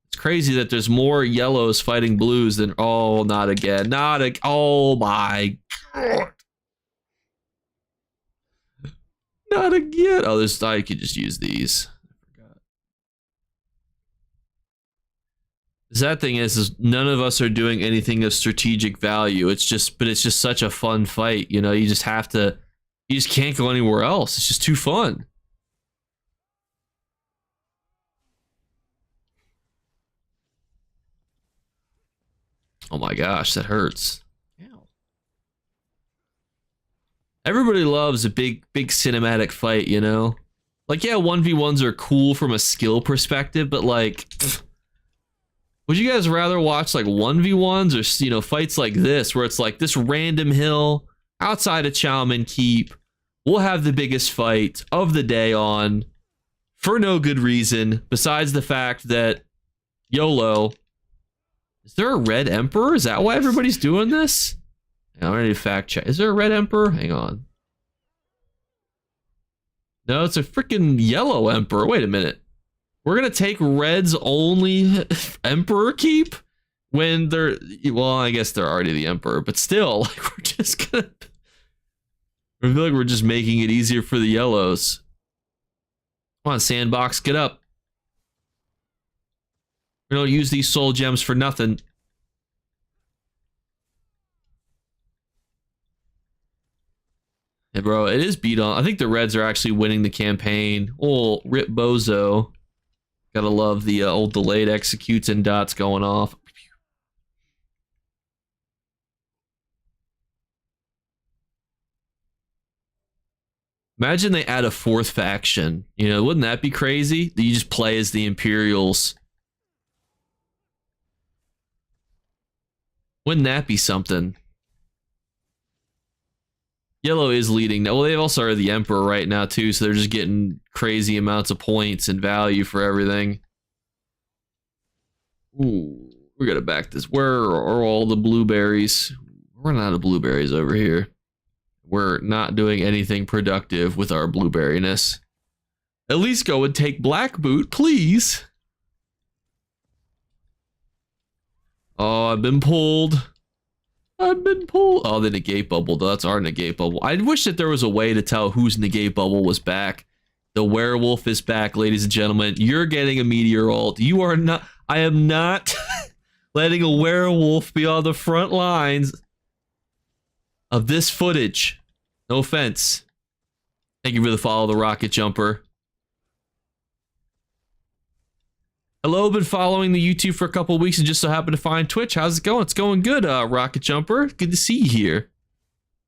It's crazy that there's more yellows fighting blues than, oh, not again. Oh my God. Not again. Oh, I could just use these. The sad thing is none of us are doing anything of strategic value. It's just such a fun fight. You know, you just can't go anywhere else. It's just too fun. Oh my gosh, that hurts. Ow. Everybody loves a big cinematic fight, you know? Like, yeah, 1v1s are cool from a skill perspective, but like, would you guys rather watch like 1v1s or, you know, fights like this where it's like this random hill outside of Chalman Keep? We'll have the biggest fight of the day on for no good reason besides the fact that YOLO. Is there a red emperor? Is that why everybody's doing this? I'm ready to fact check. Is there a red emperor? Hang on. No, it's a freaking yellow emperor. Wait a minute. We're going to take red's only emperor keep when they're, well, I guess they're already the emperor, but still, like, we're just going to, I feel like we're just making it easier for the yellows. Come on, Sandbox, get up. We don't use these soul gems for nothing. Yeah, bro, it is beat on. I think the Reds are actually winning the campaign. Oh, rip bozo. Gotta love the old delayed executes and dots going off. Imagine they add a 4th faction. You know, wouldn't that be crazy? That you just play as the Imperials. Wouldn't that be something? Yellow is leading now. Well, they also are the Emperor right now, too, so they're just getting crazy amounts of points and value for everything. Ooh, we're gonna back this. Where are all the blueberries? We're running out of blueberries over here. We're not doing anything productive with our blueberryness. At least go and take Black Boot, please. Oh, I've been pulled. I've been pulled. Oh, the negate bubble. That's our negate bubble. I wish that there was a way to tell whose negate bubble was back. The werewolf is back, ladies and gentlemen. You're getting a meteor ult. You are not. I am not letting a werewolf be on the front lines of this footage. No offense. Thank you for the follow, the rocket jumper. Hello, been following the YouTube for a couple of weeks and just so happened to find Twitch. How's it going? It's going good, rocket jumper. Good to see you here.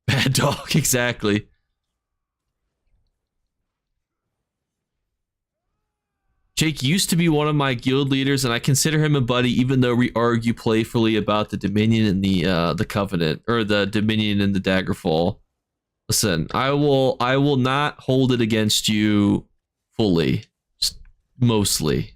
Bad dog, exactly. Jake used to be one of my guild leaders, and I consider him a buddy, even though we argue playfully about the Dominion and the Covenant, or the Dominion and the Daggerfall. Listen, I will not hold it against you fully, just mostly.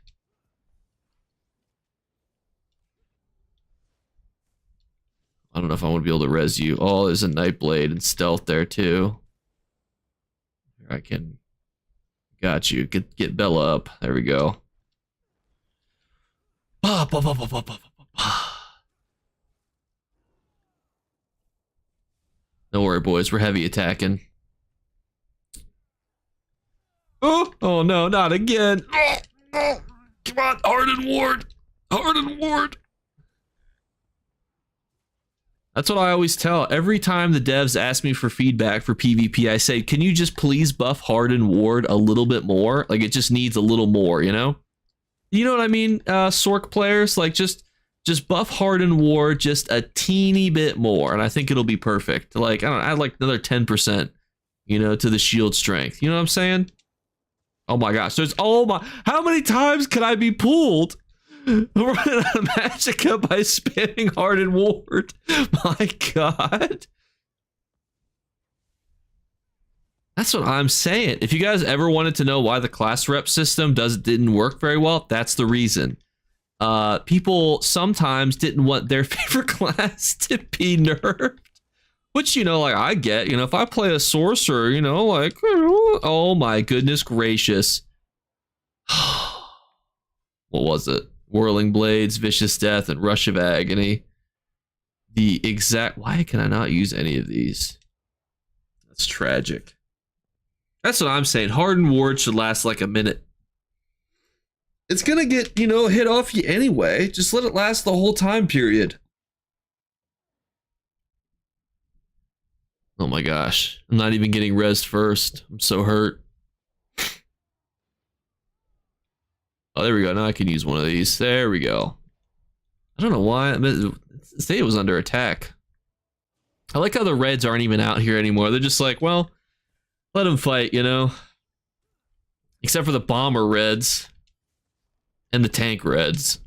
I don't know if I want to be able to res you. Oh, there's a Nightblade and stealth there too. Here I can. Got you. Get Bella up. There we go. Don't worry, boys. We're heavy attacking. Oh no, not again. Come on, Harden Ward. Harden Ward. That's what I always tell. Every time the devs ask me for feedback for PvP, I say, can you just please buff Harden Ward a little bit more? Like, it just needs a little more, you know? You know what I mean, Sork players? Like, just Just buff Hardened Ward just a teeny bit more, and I think it'll be perfect. Like, I don't know, add like another 10%, you know, to the shield strength. You know what I'm saying? Oh my gosh, there's, oh my, how many times can I be pulled? Running out of Magicka by spamming Hardened Ward. My god. That's what I'm saying. If you guys ever wanted to know why the class rep system didn't work very well, that's the reason. People sometimes didn't want their favorite class to be nerfed, which, you know, like, I get. You know, if I play a sorcerer, you know, like, oh my goodness gracious. What was it? Whirling Blades, Vicious Death, and Rush of Agony. The exact, why can I not use any of these? That's tragic. That's what I'm saying. Hardened Ward should last like a minute. It's gonna get, you know, hit off you anyway. Just let it last the whole time period. Oh my gosh. I'm not even getting rezzed first. I'm so hurt. Oh, there we go. Now I can use one of these. There we go. I don't know why. Say it was under attack. I like how the reds aren't even out here anymore. They're just like, well, let them fight, you know? Except for the bomber reds. And the tank reds.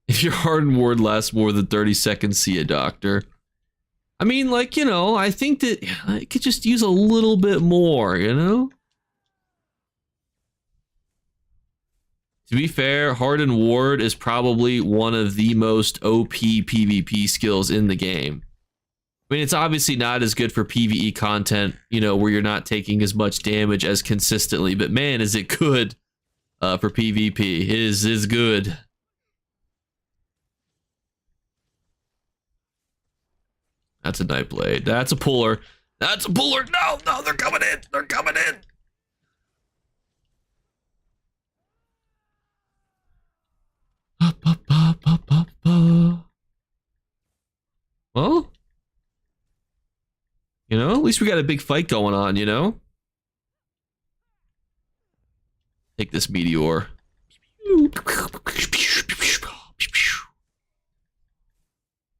If your Hardened Ward lasts more than 30 seconds, see a doctor. I mean, like, you know, I think that I could just use a little bit more, you know? To be fair, Hardened Ward is probably one of the most OP PvP skills in the game. I mean, it's obviously not as good for PvE content, you know, where you're not taking as much damage as consistently, but man, is it good for PvP. It is good. That's a Nightblade. That's a puller. That's a puller. No, no, they're coming in. They're coming in. Well, you know, at least we got a big fight going on, you know? Take this meteor.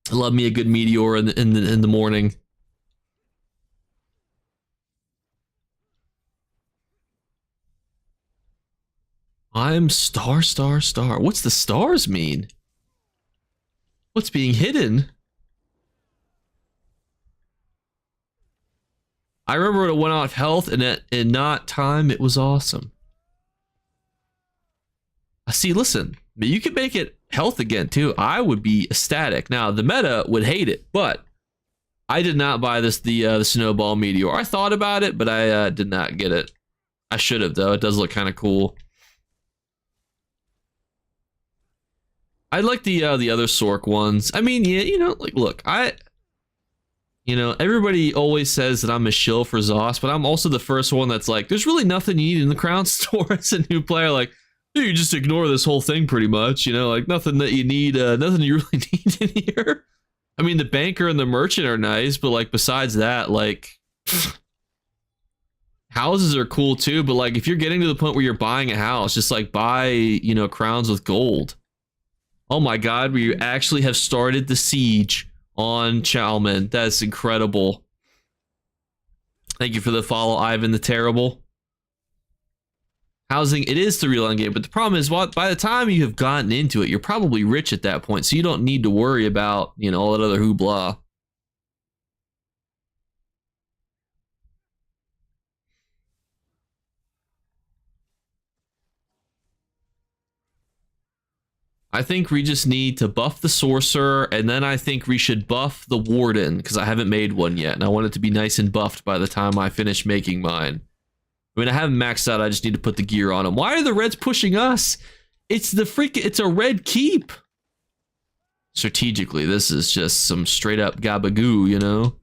I love me a good meteor in the morning. I'm star. What's the stars mean? What's being hidden? I remember when it went off health, and in not time, it was awesome. I see. Listen, you could make it health again too. I would be ecstatic. Now the meta would hate it, but I did not buy this the snowball meteor. I thought about it, but I did not get it. I should have though. It does look kind of cool. I like the other Sork ones. I mean, yeah, you know, like look, you know, everybody always says that I'm a shill for Zoss, but I'm also the first one that's like, there's really nothing you need in the Crown Store as a new player. Like, you just ignore this whole thing pretty much, you know, like nothing that you need, nothing you really need in here. I mean, the banker and the merchant are nice, but like besides that, like houses are cool too. But like if you're getting to the point where you're buying a house, just like buy, you know, crowns with gold. Oh my God, we actually have started the siege on Chalman. That's incredible. Thank you for the follow, Ivan the Terrible. Housing, it is the real end game, but the problem is, by the time you have gotten into it, you're probably rich at that point, so you don't need to worry about, you know, all that other hoopla. I think we just need to buff the sorcerer, and then I think we should buff the warden, because I haven't made one yet, and I want it to be nice and buffed by the time I finish making mine. I mean, I haven't maxed out, I just need to put the gear on them. Why are the reds pushing us? It's it's a red keep. Strategically, this is just some straight up gabagoo, you know?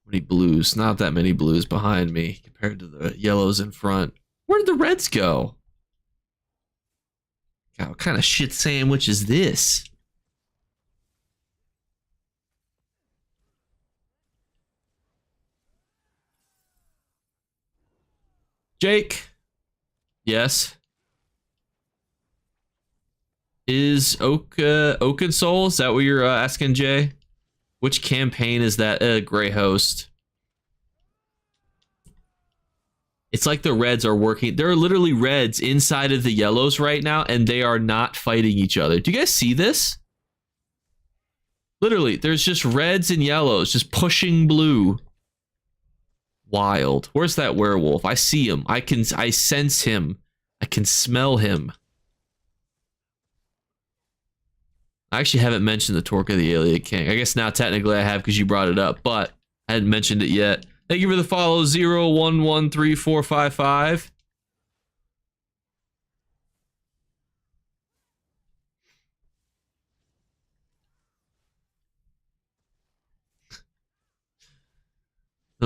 Many blues, not that many blues behind me compared to the yellows in front. Where did the reds go? God, what kind of shit sandwich is this? Jake. Yes. Is Oakensoul? Is that what you're asking, Jay? Which campaign is that? Gray Host. It's like the reds are working. There are literally reds inside of the yellows right now, and they are not fighting each other. Do you guys see this? Literally, there's just reds and yellows just pushing blue. Wild. Where's that werewolf? I see him. I sense him. I can smell him. I actually haven't mentioned the Torque of the Alien King. I guess now technically I have because you brought it up, but I hadn't mentioned it yet. Thank you for the follow, 01134555.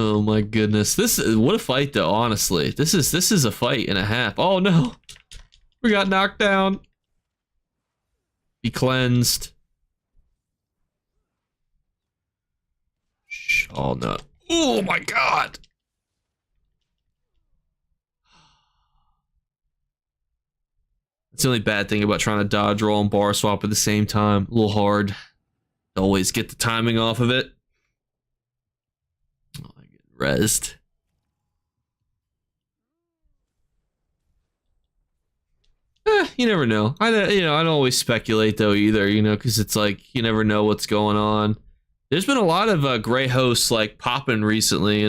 Oh my goodness. What a fight though, honestly. This is a fight and a half. Oh no. We got knocked down. Be cleansed. Oh no. Oh my god. That's the only bad thing about trying to dodge roll and bar swap at the same time. A little hard. Always get the timing off of it. Oh, I get rezzed. You never know. I don't always speculate though either, because it's like you never know what's going on. There's been a lot of gray hosts like popping recently,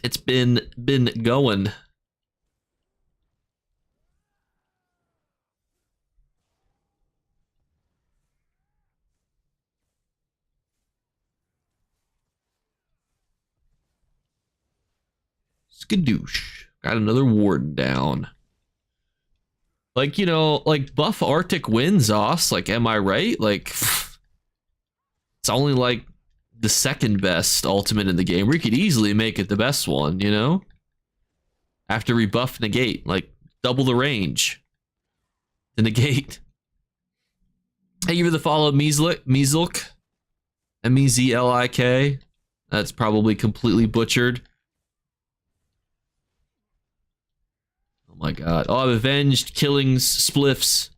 It's been going. Skadoosh. Got another warden down. Like, like buff Arctic winds, Os. Like, am I right? Like, it's only like the second best ultimate in the game. We could easily make it the best one, After rebuff negate, like double the range. The negate. Thank you for the follow, Meazlik. M-E-Z-L-I-K. That's probably completely butchered. Oh my god. Oh, I've avenged killings, spliffs.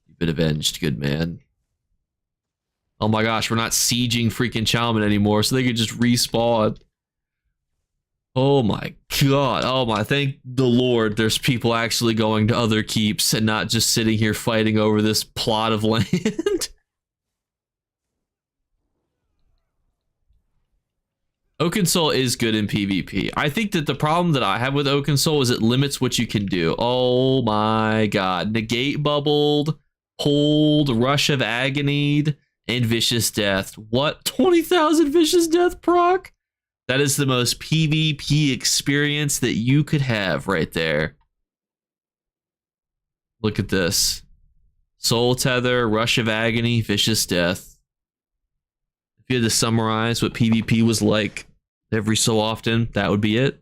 You've been avenged, good man. Oh my gosh, we're not sieging freaking Chalman anymore, so they could just respawn. Oh my god. Oh my, thank the Lord there's people actually going to other keeps and not just sitting here fighting over this plot of land. Oakensoul is good in PvP. I think that the problem that I have with Oakensoul is it limits what you can do. Oh my god. Negate bubbled, hold, rush of agony, and vicious death. What? 20,000 vicious death proc? That is the most PvP experience that you could have right there. Look at this. Soul tether, rush of agony, vicious death. If you had to summarize what PvP was like every so often, that would be it.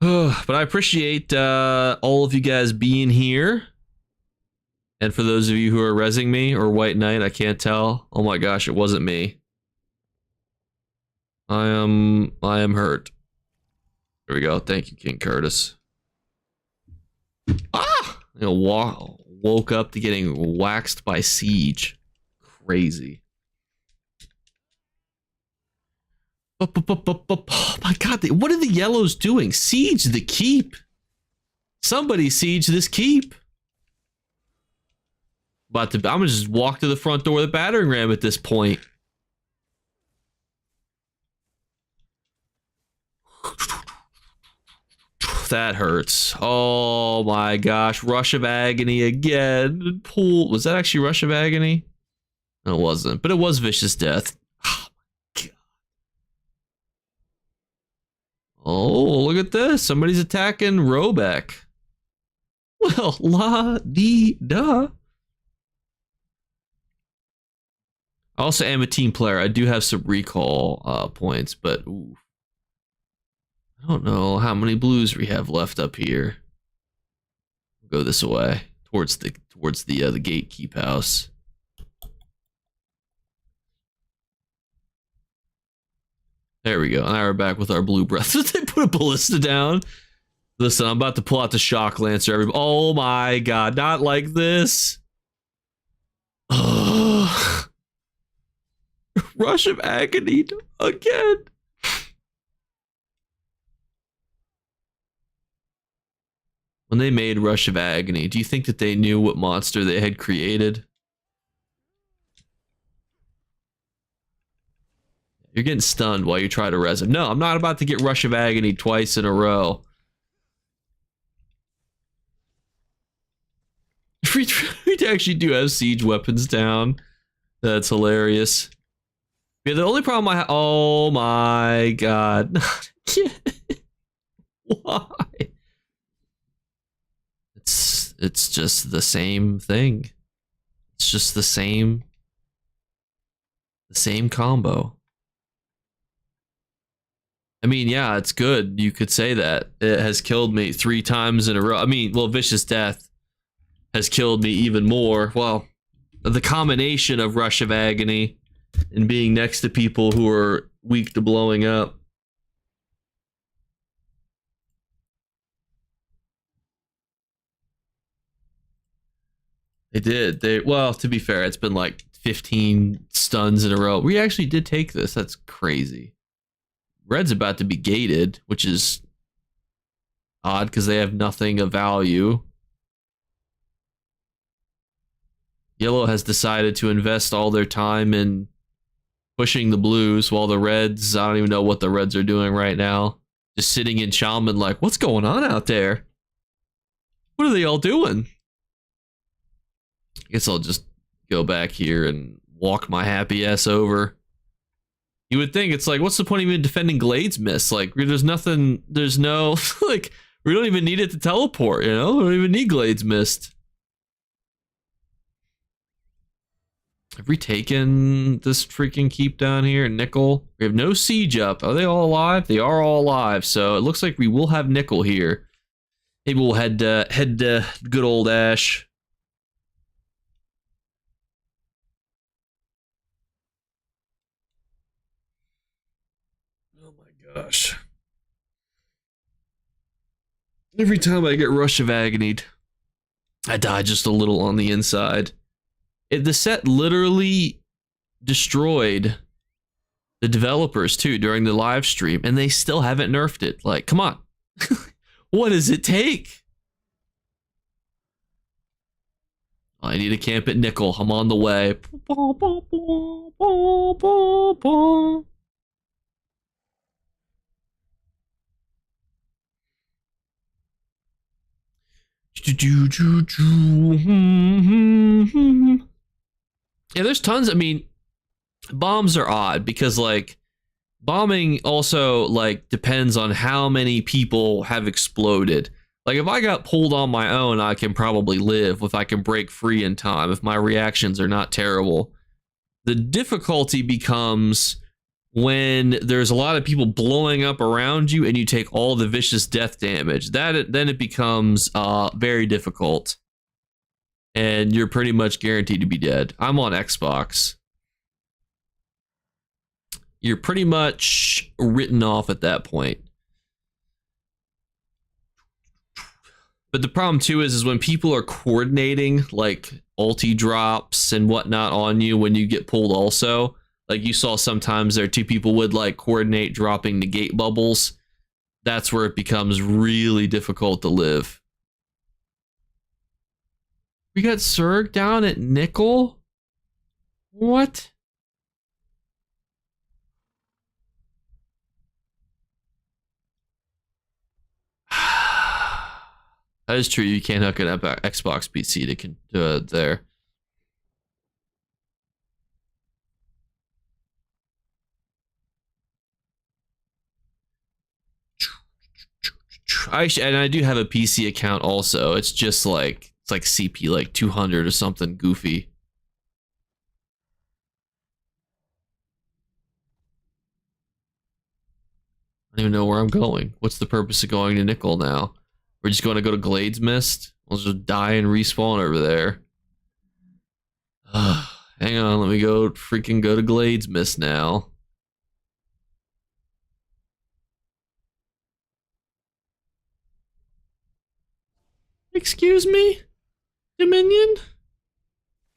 But I appreciate all of you guys being here. And for those of you who are rezzing me, or White Knight, I can't tell. Oh my gosh, it wasn't me. I am hurt. There we go. Thank you, King Curtis. Ah! Woke up to getting waxed by Siege. Crazy. Oh my god, what are the yellows doing? Siege the keep. Somebody siege this keep. I'm gonna just walk to the front door of the battering ram at this point. That hurts. Oh my gosh. Rush of agony again. Pool. Was that actually Rush of agony? No, it wasn't. But it was vicious death. Oh my god. Oh, look at this. Somebody's attacking Robeck. Well, la-dee-da. I also am a team player. I do have some recall points, but ooh, I don't know how many blues we have left up here. We'll go this way towards the gatekeep house. There we go. Now we're back with our blue breath. Did they put a ballista down? Listen, I'm about to pull out the shock lancer. Oh my god, not like this. Rush of agony again. When they made Rush of Agony, do you think that they knew what monster they had created? You're getting stunned while you try to res him. No, I'm not about to get Rush of Agony twice in a row. We actually do have siege weapons down. That's hilarious. Yeah, the only problem I have... Oh my god. Why? It's just the same thing. It's just the same combo. I mean, yeah, it's good. You could say that. It has killed me 3 times in a row. I mean, well, Vicious Death has killed me even more. Well, the combination of Rush of Agony and being next to people who are weak to blowing up. They did. Well, to be fair, it's been like 15 stuns in a row. We actually did take this. That's crazy. Red's about to be gated, which is odd because they have nothing of value. Yellow has decided to invest all their time in pushing the blues, while the reds, I don't even know what the reds are doing right now. Just sitting in Shaman like, what's going on out there? What are they all doing? I guess I'll just go back here and walk my happy ass over. You would think it's like, what's the point of even defending Glades Mist? Like, there's nothing, there's no, like, we don't even need it to teleport, you know? We don't even need Glades Mist. Have we taken this freaking keep down here? Nickel. We have no siege up. Are they all alive? They are all alive. So it looks like we will have Nickel here. Maybe we'll head to good old Ash. Oh my gosh. Every time I get Rush of Agony, I die just a little on the inside. The set literally destroyed the developers too during the live stream, and they still haven't nerfed it. Like, come on. What does it take? I need to camp at Nickel. I'm on the way. Yeah, there's tons. I mean, bombs are odd because, like, bombing also, like, depends on how many people have exploded. Like, if I got pulled on my own, I can probably live if I can break free in time, if my reactions are not terrible. The difficulty becomes when there's a lot of people blowing up around you and you take all the vicious death damage. Then it becomes very difficult. And you're pretty much guaranteed to be dead. I'm on Xbox. You're pretty much written off at that point. But the problem too is when people are coordinating like ulti drops and whatnot on you when you get pulled also. Like you saw sometimes there 2 people would like coordinate dropping negate bubbles. That's where it becomes really difficult to live. We got Surg down at Nickel? What? That is true. You can't hook an Xbox PC to there. And I do have a PC account also. It's just like, it's like CP like 200 or something goofy. I don't even know where I'm going. What's the purpose of going to Nickel now? We're just going to go to Glades Mist? We'll just die and respawn over there. Hang on, let me go to Glades Mist now. Excuse me? Dominion?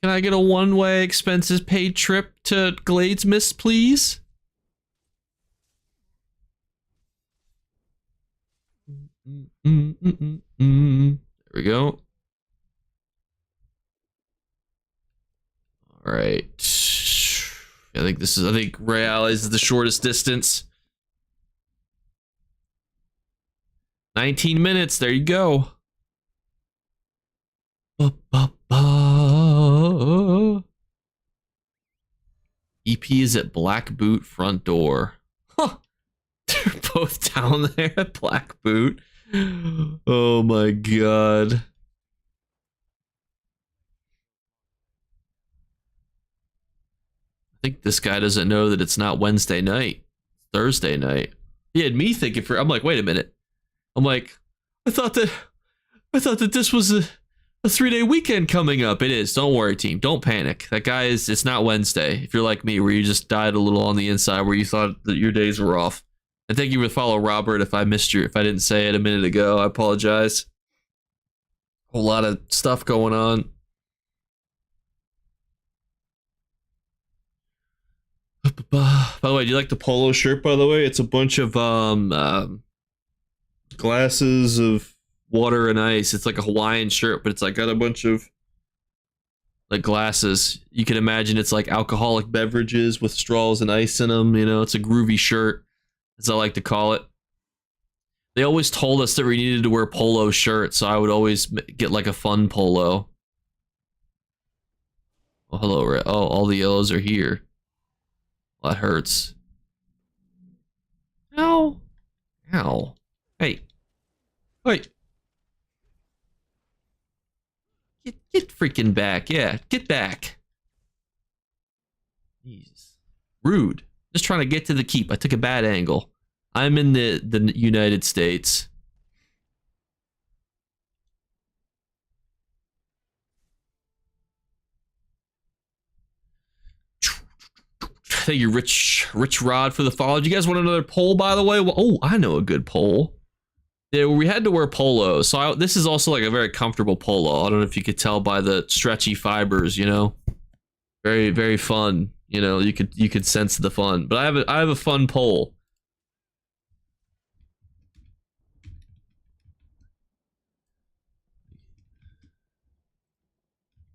Can I get a one-way expenses paid trip to Glades Mist, please? There we go. All right. I think Real is the shortest distance. 19 minutes. There you go. EP is at Black Boot front door. Huh. They're both down there at Black Boot. Oh my god. I think this guy doesn't know that it's not Wednesday night. It's Thursday night. He had me thinking I'm like, wait a minute. I'm like, I thought that this was a 3-day weekend coming up. It is. Don't worry, team. Don't panic. That guy is, it's not Wednesday. If you're like me, where you just died a little on the inside, where you thought that your days were off. And thank you for follow, Robert. If I didn't say it a minute ago, I apologize. A whole lot of stuff going on. By the way, do you like the polo shirt, by the way? It's a bunch of glasses of water and ice. It's like a Hawaiian shirt, but it's like got a bunch of like glasses. You can imagine it's like alcoholic beverages with straws and ice in them. You know, it's a groovy shirt, as I like to call it. They always told us that we needed to wear polo shirts, so I would always get like a fun polo. Oh, hello, Red. Oh, all the yellows are here. Well, that hurts. Ow. Ow. Hey. Wait. Get freaking back. Yeah, get back. Jesus. Rude. Just trying to get to the keep. I took a bad angle. I'm in the United States. Thank you, Rich Rod, for the follow. Do you guys want another poll, by the way? Well, oh, I know a good poll. Yeah, we had to wear polos, so this is also like a very comfortable polo. I don't know if you could tell by the stretchy fibers, you know. Very, very fun. You know, you could sense the fun. But I have a fun poll.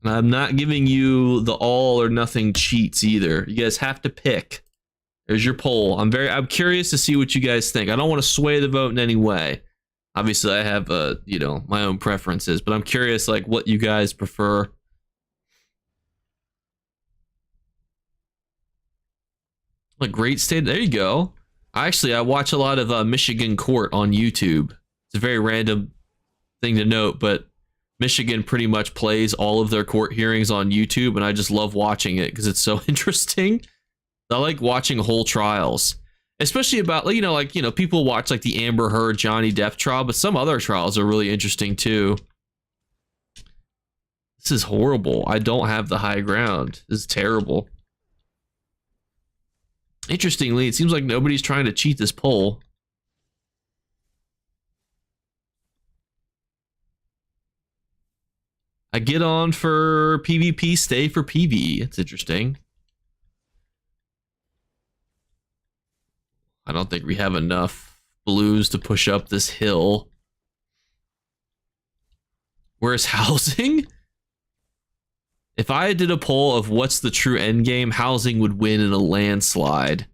And I'm not giving you the all or nothing cheats either. You guys have to pick. There's your poll. I'm curious to see what you guys think. I don't want to sway the vote in any way. Obviously, I have you know, my own preferences, but I'm curious like what you guys prefer. A great state. There you go. I watch a lot of Michigan Court on YouTube. It's a very random thing to note, but Michigan pretty much plays all of their court hearings on YouTube, and I just love watching it because it's so interesting. I like watching whole trials, especially about, you know, people watch like the Amber Heard Johnny Depp trial, but some other trials are really interesting too. This is horrible. I don't have the high ground. This is terrible. Interestingly, it seems like nobody's trying to cheat this poll. I get on for PvP, stay for PvE. It's interesting. I don't think we have enough blues to push up this hill. Where's housing? If I did a poll of what's the true end game, housing would win in a landslide.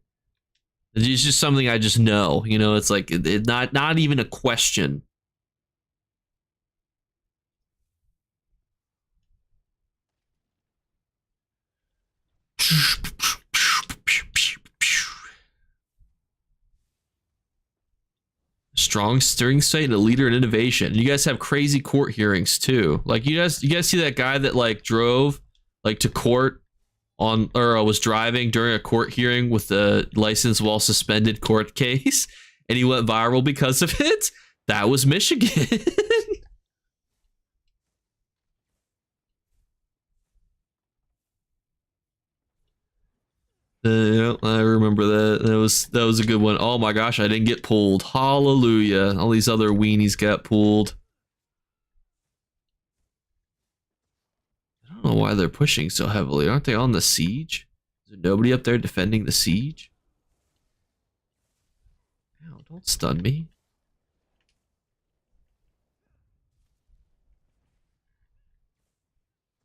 It's just something I just know. You know, it's like not even a question. Strong steering state and a leader in innovation. You guys have crazy court hearings too. Like you guys see that guy that like drove like to court on, or was driving during a court hearing with the license while suspended court case, and he went viral because of it. That was Michigan. Yeah, I remember that. That was a good one. Oh my gosh, I didn't get pulled. Hallelujah. All these other weenies got pulled. I don't know why they're pushing so heavily. Aren't they on the siege? Is there nobody up there defending the siege? No, don't stun me.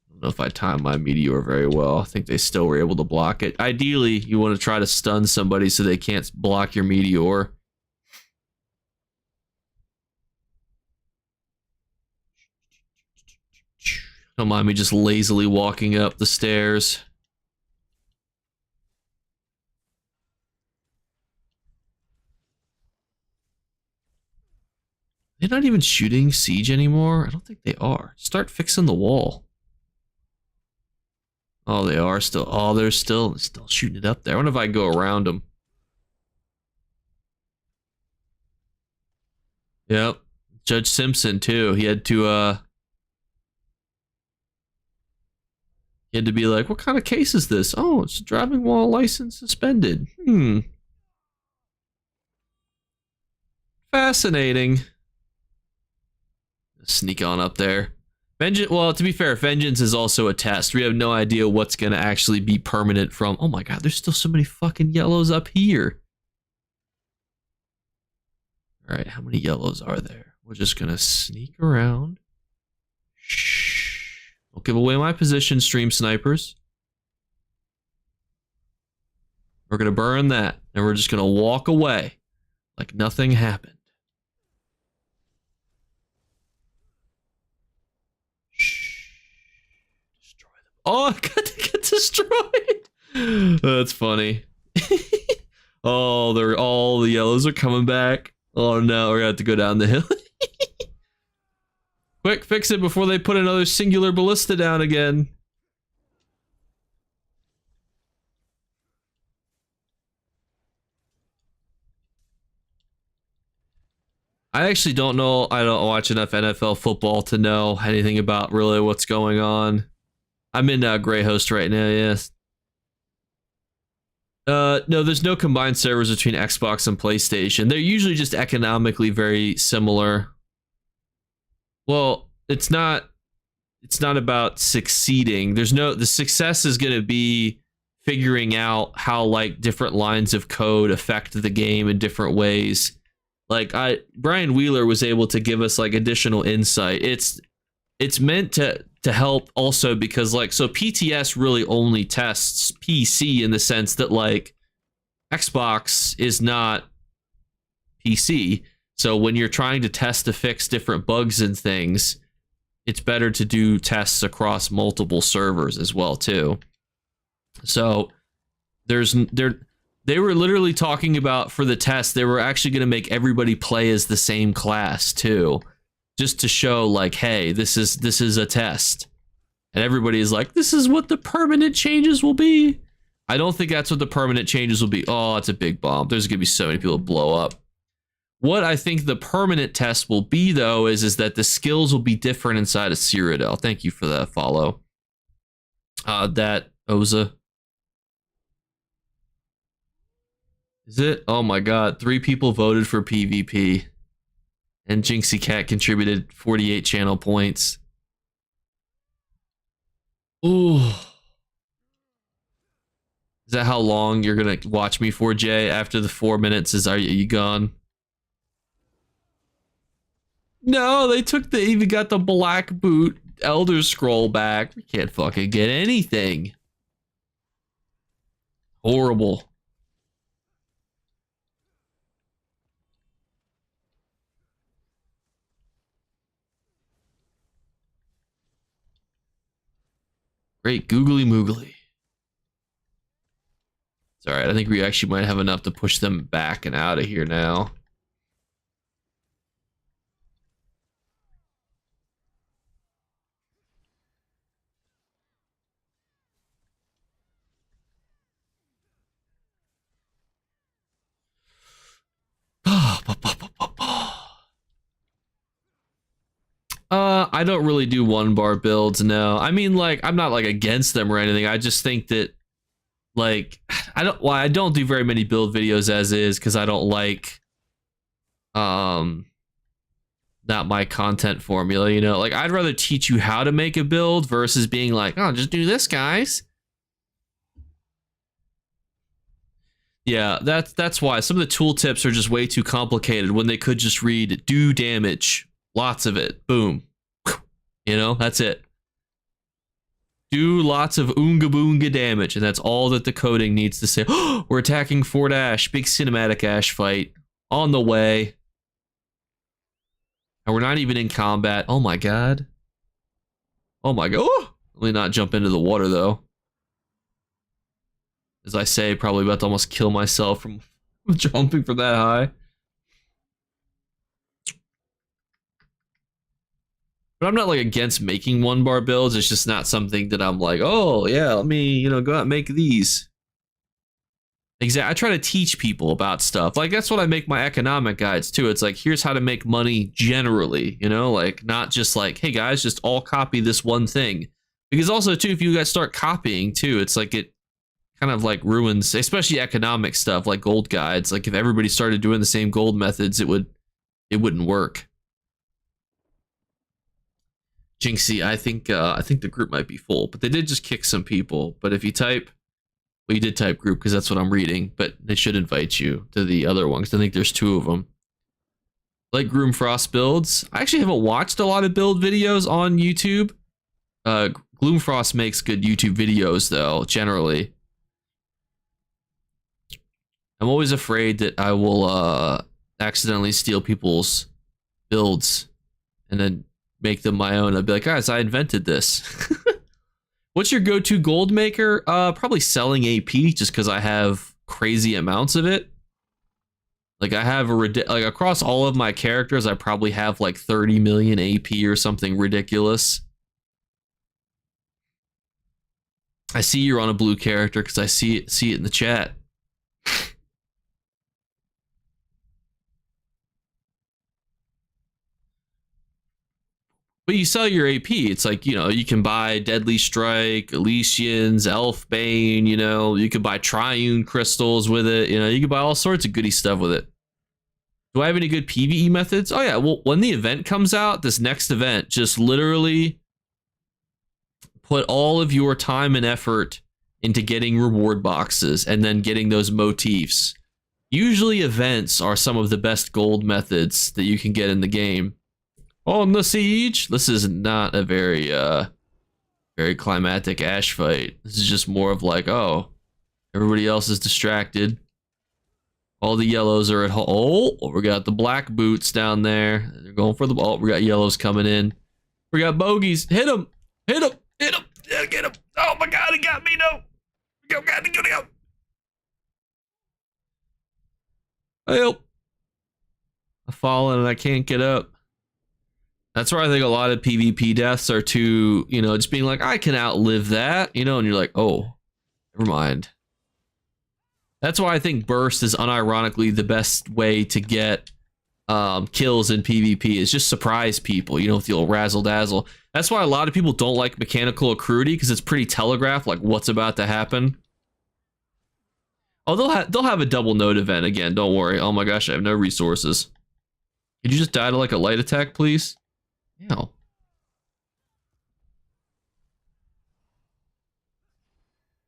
I don't know if I timed my meteor very well. I think they still were able to block it. Ideally, you want to try to stun somebody so they can't block your meteor. Don't mind me just lazily walking up the stairs. They're not even shooting siege anymore? I don't think they are. Start fixing the wall. Oh, they are still. Oh, they're still shooting it up there. I wonder if I can go around them. Yep. Judge Simpson too. He had to be like, what kind of case is this? Oh, it's a driving while license suspended. Fascinating. Sneak on up there. Vengeance, well, to be fair, vengeance is also a test. We have no idea what's going to actually be permanent from. Oh my god, there's still so many fucking yellows up here. All right, how many yellows are there? We're just going to sneak around. Shh. Don't give away my position, stream snipers. We're going to burn that, and we're just going to walk away like nothing happened. Oh, I got to get destroyed. That's funny. Oh, all the yellows are coming back. Oh no, we're gonna have to go down the hill. Quick, fix it before they put another singular ballista down again. I actually don't know. I don't watch enough NFL football to know anything about really what's going on. I'm in Grey Host right now, yes. No, there's no combined servers between Xbox and PlayStation. They're usually just economically very similar. Well, it's not about succeeding. The success is going to be figuring out how like different lines of code affect the game in different ways. Like Brian Wheeler was able to give us like additional insight. It's meant to help also because like, so PTS really only tests PC in the sense that like Xbox is not PC. So when you're trying to test to fix different bugs and things, it's better to do tests across multiple servers as well too. So they were literally talking about for the test, they were actually going to make everybody play as the same class too, just to show like, hey, this is a test. And everybody is like, this is what the permanent changes will be. I don't think that's what the permanent changes will be. Oh, it's a big bomb. There's going to be so many people blow up. What I think the permanent test will be, though, is that the skills will be different inside of Cyrodiil. Thank you for that follow. That Oza. Is it? Oh my god. 3 people voted for PvP. And Jinxie Cat contributed 48 channel points. Ooh. Is that how long you're going to watch me for, Jay? After the 4 minutes, are you gone? No, they even got the Black Boot Elder Scroll back. We can't fucking get anything. Horrible. Great googly moogly. It's alright, I think we actually might have enough to push them back and out of here now. Oh, I don't really do 1-bar builds, no. I mean, like, I'm not like against them or anything. I just think that, like, I don't do very many build videos as is, because I don't like not my content formula, you know. Like, I'd rather teach you how to make a build versus being like, oh, just do this, guys. Yeah, that's why some of the tooltips are just way too complicated when they could just read do damage, lots of it, boom. You know, that's it. Do lots of oonga boonga damage, and that's all that the coding needs to say. Oh, we're attacking Fort Ash, big cinematic Ash fight on the way. And we're not even in combat. Oh my god. Oh my god. Oh! Let me not jump into the water though. As I say, probably about to almost kill myself from jumping from that high. But I'm not like against making 1-bar builds. It's just not something that I'm like, oh yeah, let me, you know, go out and make these. Exactly. I try to teach people about stuff. Like, that's what I make my economic guides too. It's like, here's how to make money generally, you know, like not just like, hey guys, just all copy this one thing. Because also too, if you guys start copying too, it's like it kind of like ruins, especially economic stuff like gold guides. Like if everybody started doing the same gold methods, it wouldn't work. Jinxie, I think the group might be full, but they did just kick some people. But if you type, well, you did type group because that's what I'm reading, but they should invite you to the other one because I think there's 2 of them. Like Gloomfrost builds. I actually haven't watched a lot of build videos on YouTube. Gloomfrost makes good YouTube videos though, generally. I'm always afraid that I will accidentally steal people's builds and then make them my own. I'd be like, guys, I invented this. What's your go-to gold maker? Probably selling AP, just because I have crazy amounts of it. Like I have like across all of my characters, I probably have like 30 million AP or something ridiculous. I see you're on a blue character because I see it in the chat. But you sell your AP, it's like, you know, you can buy Deadly Strike, Elysians, Elfbane, you know, you could buy Triune crystals with it, you know, you can buy all sorts of goody stuff with it. Do I have any good PvE methods? Oh yeah, well, when the event comes out, this next event, just literally put all of your time and effort into getting reward boxes and then getting those motifs. Usually events are some of the best gold methods that you can get in the game. On the siege. This is not a very very climatic Ash fight. This is just more of like, oh, everybody else is distracted. All the yellows are at home. Oh, we got the black boots down there. They're going for the ball. We got yellows coming in. We got bogeys. Hit him. Hit him. Hit him. Yeah, get him. Oh my god, he got me. No. Go, got to go. Help. I've fallen and I can't get up. That's where I think a lot of PvP deaths are too, you know, just being like, I can outlive that, you know, and you're like, oh, never mind. That's why I think burst is unironically the best way to get kills in PvP, is just surprise people, you know, with the old razzle dazzle. That's why a lot of people don't like mechanical accruity, because it's pretty telegraphed, like what's about to happen. Oh, they'll have a double node event again, don't worry. Oh my gosh, I have no resources. Could you just die to like a light attack, please? Yeah.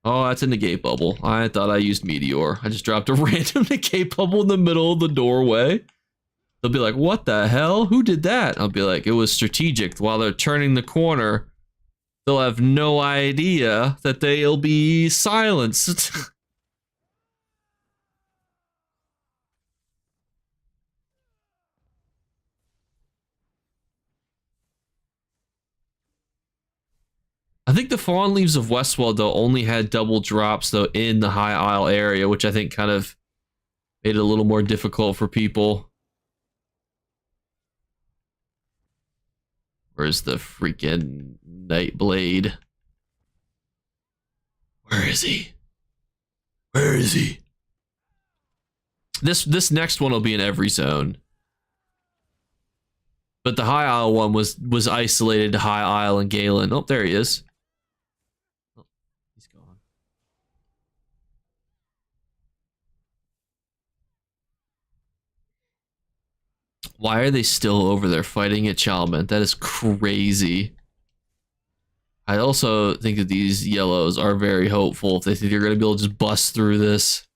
Oh, that's a negate bubble. I thought I used Meteor. I just dropped a random negate bubble in the middle of the doorway. They'll be like, what the hell? Who did that? I'll be like, it was strategic. While they're turning the corner, they'll have no idea that they'll be silenced. I think the Fallen Leaves of Westwell, though, only had double drops, though, in the High Isle area, which I think kind of made it a little more difficult for people. Where's the freaking Nightblade? Where is he? Where is he? This next one will be in every zone. But the High Isle one was isolated to High Isle and Galen. Oh, there he is. Oh, he's gone. Why are they still over there fighting at Chalmont? That is crazy. I also think that these yellows are very hopeful if they think they're going to be able to just bust through this.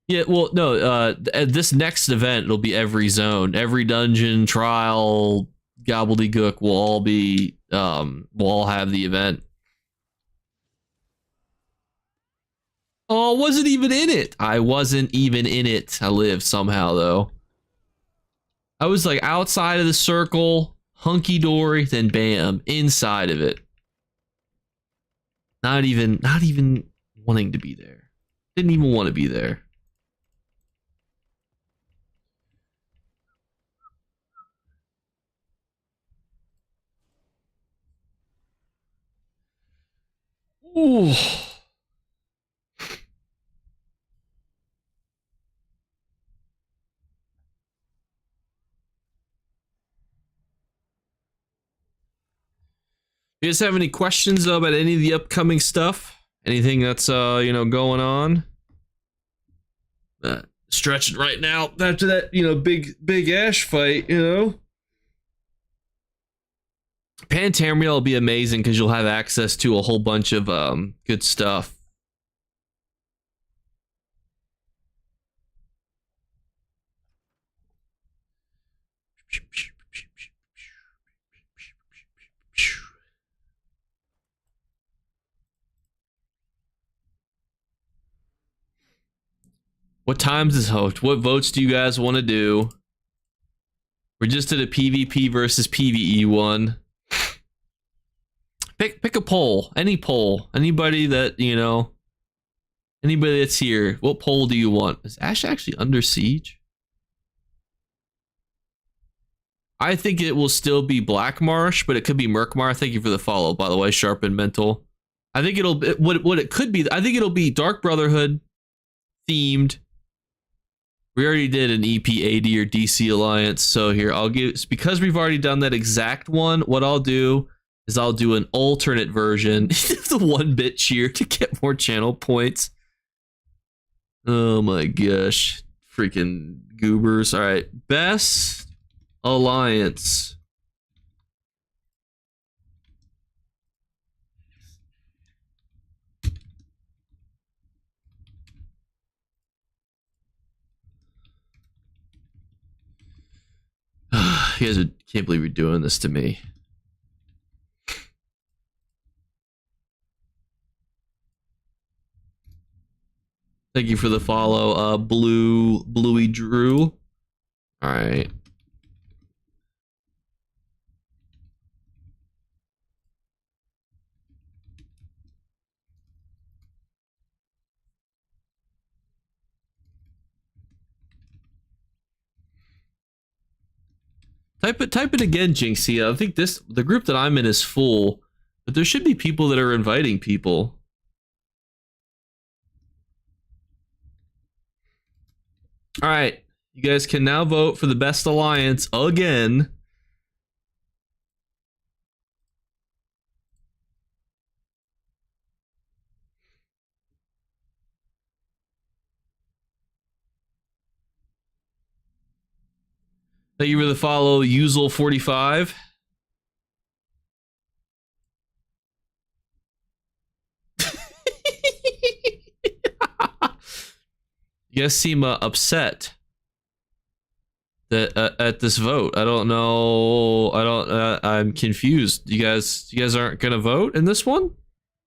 Yeah, well, no, at this next event, it'll be every zone. Every dungeon, trial, gobbledygook will all be, we'll all have the event. Oh, I wasn't even in it. I wasn't even in it. I lived somehow, though. I was like outside of the circle, hunky-dory, then bam, inside of it. Not even wanting to be there. Didn't even want to be there. Ooh. You guys have any questions about any of the upcoming stuff? Anything that's you know, going on? Stretching right now after that, you know, big Ash fight, you know. Pantamriel will be amazing because you'll have access to a whole bunch of good stuff. What times is host? What votes do you guys want to do? We're just at a PvP versus PvE one. Pick a poll. Any poll. Anybody that, you know, anybody that's here. What poll do you want? Is Ash actually under siege? I think it will still be Black Marsh, but it could be Murkmar. Thank you for the follow, by the way, Sharp and Mental. I think it'll what it could be. I think it'll be Dark Brotherhood themed. We already did an EP80 or DC Alliance, so here I'll give, because we've already done that exact one. What I'll do is I'll do an alternate version, the 1-bit cheer to get more channel points. Oh my gosh, freaking goobers! All right, best alliance. You guys can't believe you're doing this to me. Thank you for the follow, Bluey Drew. All right. Type it again, Jinxie. I think the group that I'm in is full, but there should be people that are inviting people. All right, you guys can now vote for the best alliance again. Thank you for the follow, Usual45. You guys seem upset that at this vote. I don't know. I'm confused. You guys aren't gonna vote in this one?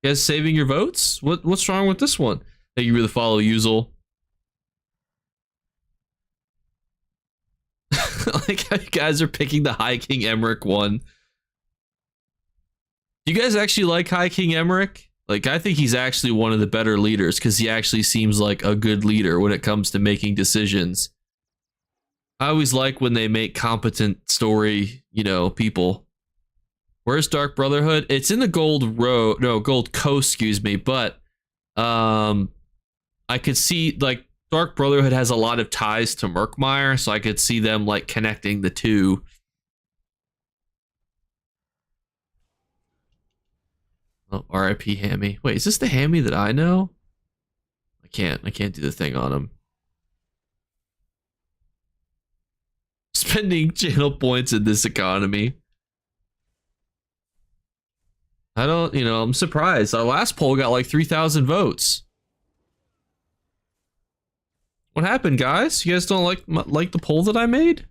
You guys saving your votes? What's wrong with this one? Thank you for the follow, Usual. Like how you guys are picking the High King Emmerich one. Do you guys actually like High King Emmerich? Like, I think he's actually one of the better leaders because he actually seems like a good leader when it comes to making decisions. I always like when they make competent story, you know, people. Where's Dark Brotherhood? It's in the Gold Road, no, Gold Coast, excuse me, but I could see, like, Dark Brotherhood has a lot of ties to Murkmire, so I could see them like connecting the two. Oh, R.I.P. Hammy. Wait, is this the Hammy that I know? I can't do the thing on him. Spending channel points in this economy. I don't, I'm surprised. Our last poll got like 3,000 votes. What happened, guys? You guys don't like the poll that I made?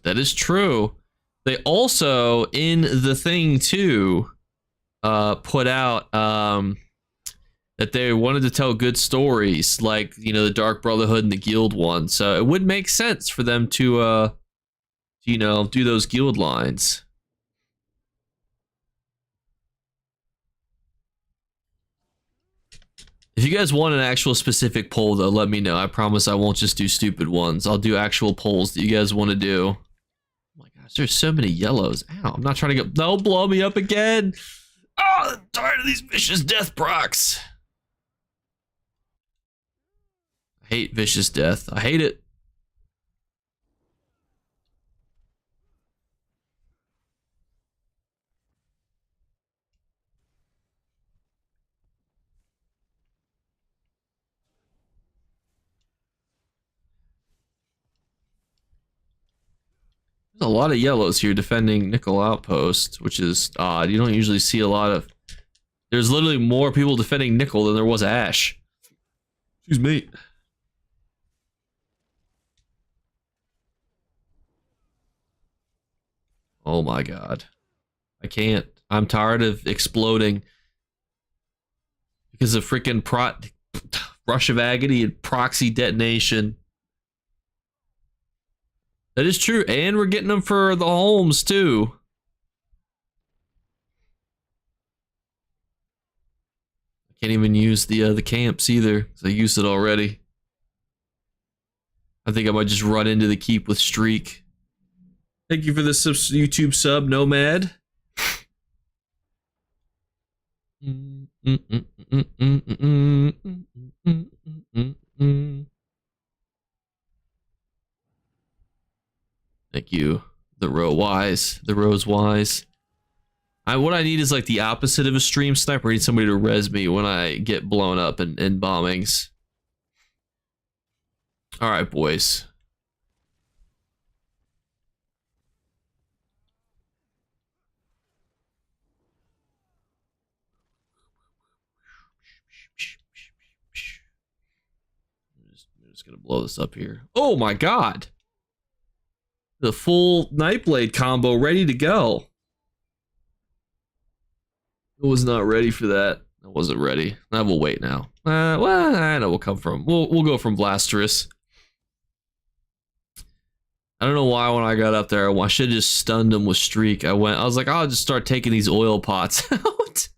That is true. They also, in the thing too, put out that they wanted to tell good stories, like the Dark Brotherhood and the Guild one. So it would make sense for them to do those guild lines. If you guys want an actual specific poll, though, let me know. I promise I won't just do stupid ones. I'll do actual polls that you guys want to do. Oh my gosh, there's so many yellows. Ow, I'm not trying to go. Don't blow me up again. Oh, I'm tired of these vicious death procs. I hate vicious death. I hate it. There's a lot of yellows here defending Nickel Outpost, which is odd. You don't usually see a lot of... There's literally more people defending Nickel than there was Ash. Excuse me. Oh my god. I can't. I'm tired of exploding. Because of freaking Rush of Agony and proxy detonation. That is true, and we're getting them for the homes too. I can't even use the camps either, because I used it already. I think I might just run into the keep with Streak. Thank you for the YouTube sub, Nomad. Thank you. The Rose Wise. What I need is like the opposite of a stream sniper. I need somebody to res me when I get blown up in bombings. Alright, boys. I'm just gonna blow this up here. Oh my god! The full Nightblade combo ready to go. I was not ready for that. I wasn't ready. I will wait now. Well, I know we'll come from. We'll go from Blasterous. I don't know why when I got up there, I should have just stunned him with Streak. I was like, I'll just start taking these oil pots out.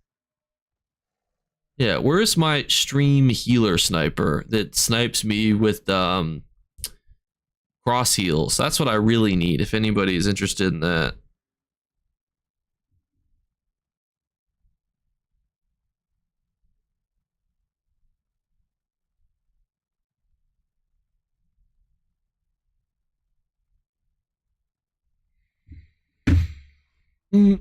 Yeah, where's my stream healer sniper that snipes me with cross heals? That's what I really need if anybody is interested in that. I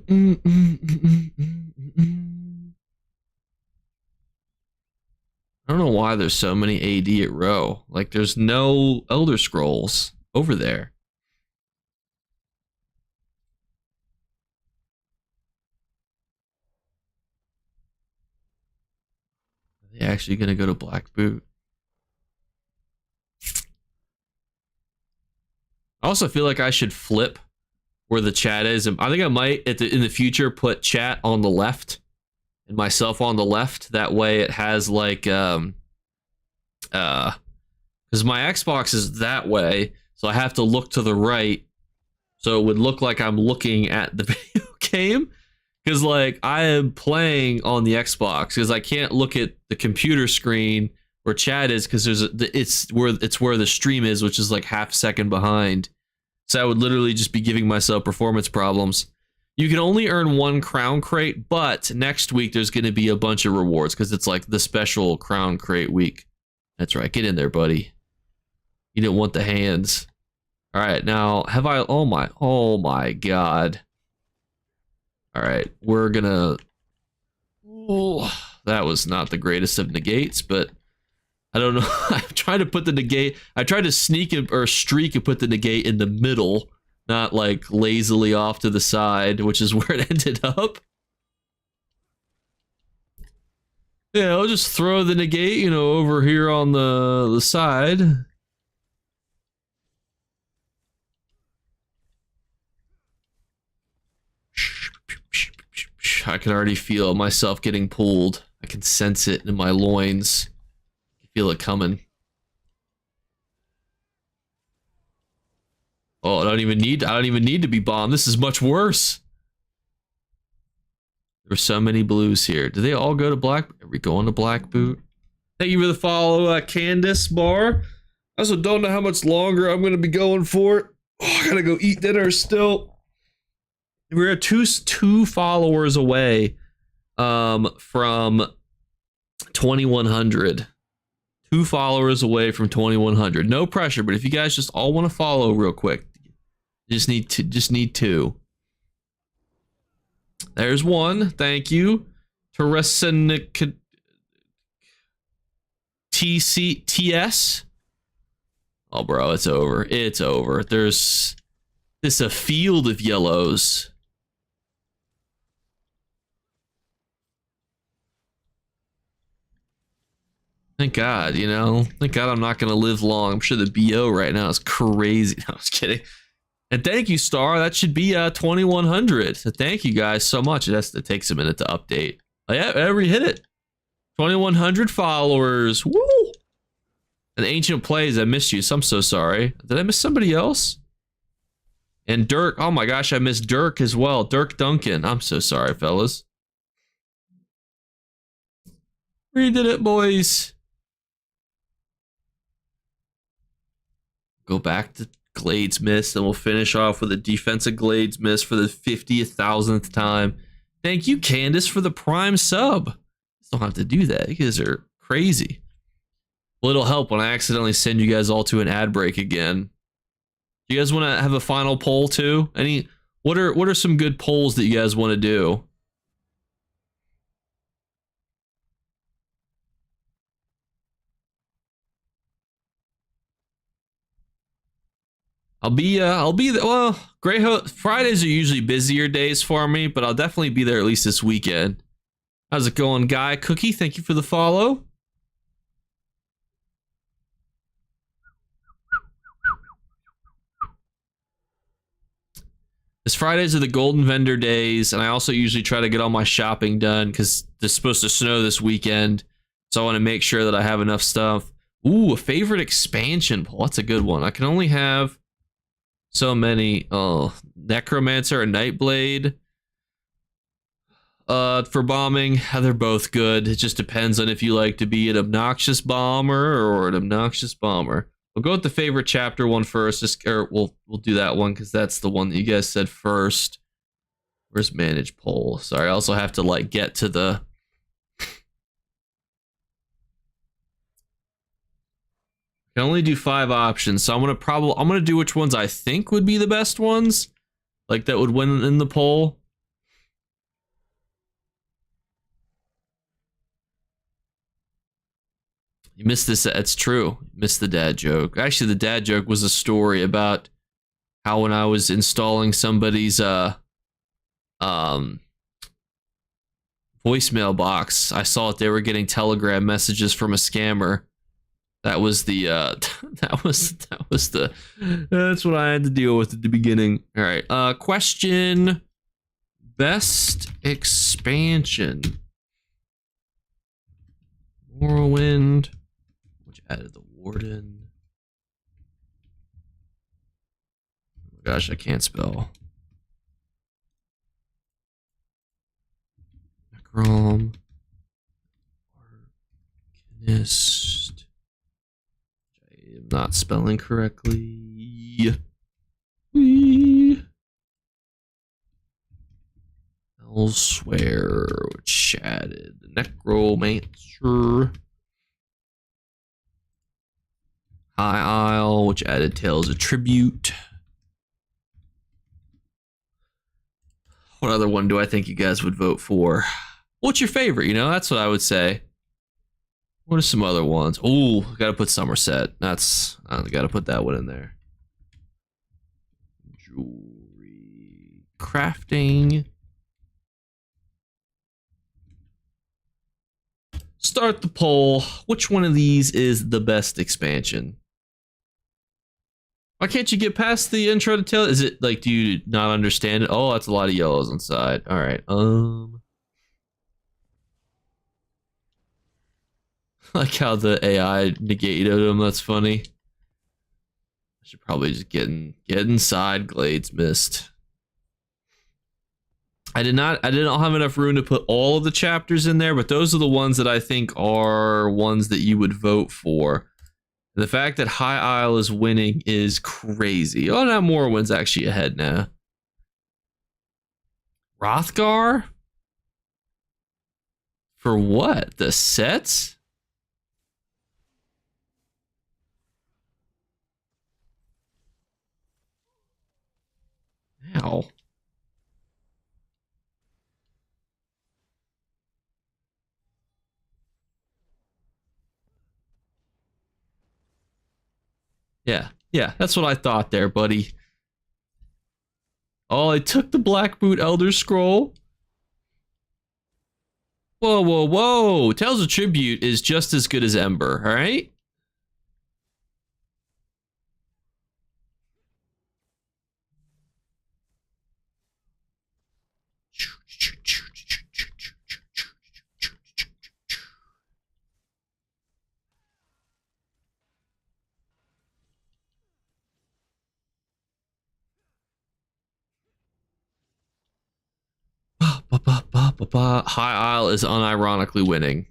don't know why there's so many AD at row. Like, there's no Elder Scrolls over there. Are they actually gonna go to Black Boot? I also feel like I should flip where the chat is. I think I might in the future put chat on the left and myself on the left. That way it has like because my Xbox is that way, So I have to look to the right, so it would look like I'm looking at the video game. Because like I am playing on the Xbox, because I can't look at the computer screen where chat is, because it's where the stream is, which is like half a second behind. So I would literally just be giving myself performance problems. You can only earn 1 crown crate, but next week there's going to be a bunch of rewards because it's like the special crown crate week. That's right. Get in there, buddy. You didn't want the hands. All right, now have I? Oh my God. All right, we're gonna. Oh, that was not the greatest of negates, but I don't know. I tried to put the negate. I tried to sneak or streak and put the negate in the middle, not like lazily off to the side, which is where it ended up. Yeah, I'll just throw the negate, you know, over here on the side. I can already feel myself getting pulled. I can sense it in my loins. I feel it coming. Oh, I don't even need to be bombed. This is much worse. There's so many blues here. Do they all go to black? Are we going to black boot? Thank you for the follow, Candace Bar. I also don't know how much longer I'm going to be going for it. Oh, I gotta go eat dinner still. We're two followers away from 2100. 2 followers away from 2100. No pressure, but if you guys just all want to follow real quick, just need 2. There's 1. Thank you. Teresa TS. Oh, bro, it's over. It's over. There's a field of yellows. Thank God, you know. Thank God I'm not going to live long. I'm sure the BO right now is crazy. No, I was kidding. And thank you, Star. That should be 2100. So thank you guys so much. It takes a minute to update. Oh, yeah, we hit it. 2100 followers. Woo! And Ancient Plays, I missed you. So I'm so sorry. Did I miss somebody else? And Dirk. Oh my gosh, I missed Dirk as well. Dirk Duncan. I'm so sorry, fellas. We did it, boys. Go back to Glades Miss, and we'll finish off with a defensive Glades Miss for the 50,000th time. Thank you, Candace, for the prime sub. Don't have to do that. You guys are crazy. Well, it'll help when I accidentally send you guys all to an ad break again. Do you guys want to have a final poll too? What are some good polls that you guys want to do? I'll be well, Fridays are usually busier days for me, but I'll definitely be there at least this weekend. How's it going, Guy Cookie? Thank you for the follow. This Fridays are the golden vendor days, and I also usually try to get all my shopping done because it's supposed to snow this weekend, so I want to make sure that I have enough stuff. Ooh, a favorite expansion poll. That's a good one. I can only have so many. Oh, Necromancer and Nightblade. For bombing, they're both good. It just depends on if you like to be an obnoxious bomber or an obnoxious bomber. We'll go with the favorite chapter one first. We'll do that one because that's the one that you guys said first. Where's manage poll? Sorry, I also have to like get to the. I can only do 5 options, so I'm gonna do which ones I think would be the best ones, like that would win in the poll. You missed this. It's true. You missed the dad joke. Actually, the dad joke was a story about how when I was installing somebody's voicemail box, I saw that they were getting Telegram messages from a scammer. That was the that's what I had to deal with at the beginning. All right. Question: best expansion. Morrowind. Which added the Warden. Gosh, I can't spell. Necrom. Arcanist. I am not spelling correctly. Elsewhere, which added the Necromancer. High Isle, which added Tales of Tribute. What other one do I think you guys would vote for? What's your favorite? You know, that's what I would say. What are some other ones? Oh, gotta put Somerset. That's, I gotta put that one in there. Jewelry. Crafting. Start the poll. Which one of these is the best expansion? Why can't you get past the intro to tell? Is it like, do you not understand it? Oh, that's a lot of yellows inside. All right. Like how the AI negated them. That's funny. I should probably just get inside Glades Mist. I didn't have enough room to put all of the chapters in there, but those are the ones that I think are ones that you would vote for. The fact that High Isle is winning is crazy. Oh, now Morrowind's actually ahead now. Rothgar? For what? The sets? Ow. Yeah, that's what I thought there, buddy. Oh, I took the Black Boot Elder Scroll. Whoa. Tales of Tribute is just as good as Ember, all right? High Isle is unironically winning.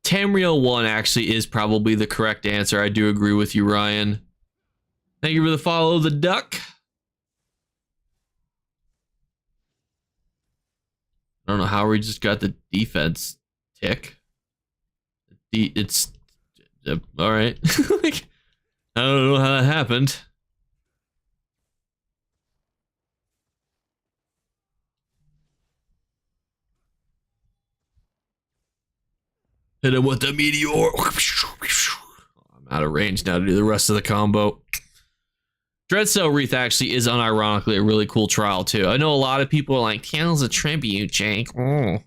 Tamriel 1 actually is probably the correct answer. I do agree with you, Ryan. Thank you for the follow, the duck. I don't know how we just got the defense tick. It's all right. Like, I don't know how that happened. Hit him with the meteor. I'm out of range now to do the rest of the combo. Dreadcell Wreath actually is unironically a really cool trial too. I know a lot of people are like, Tales of Tribute, Jake. Oh.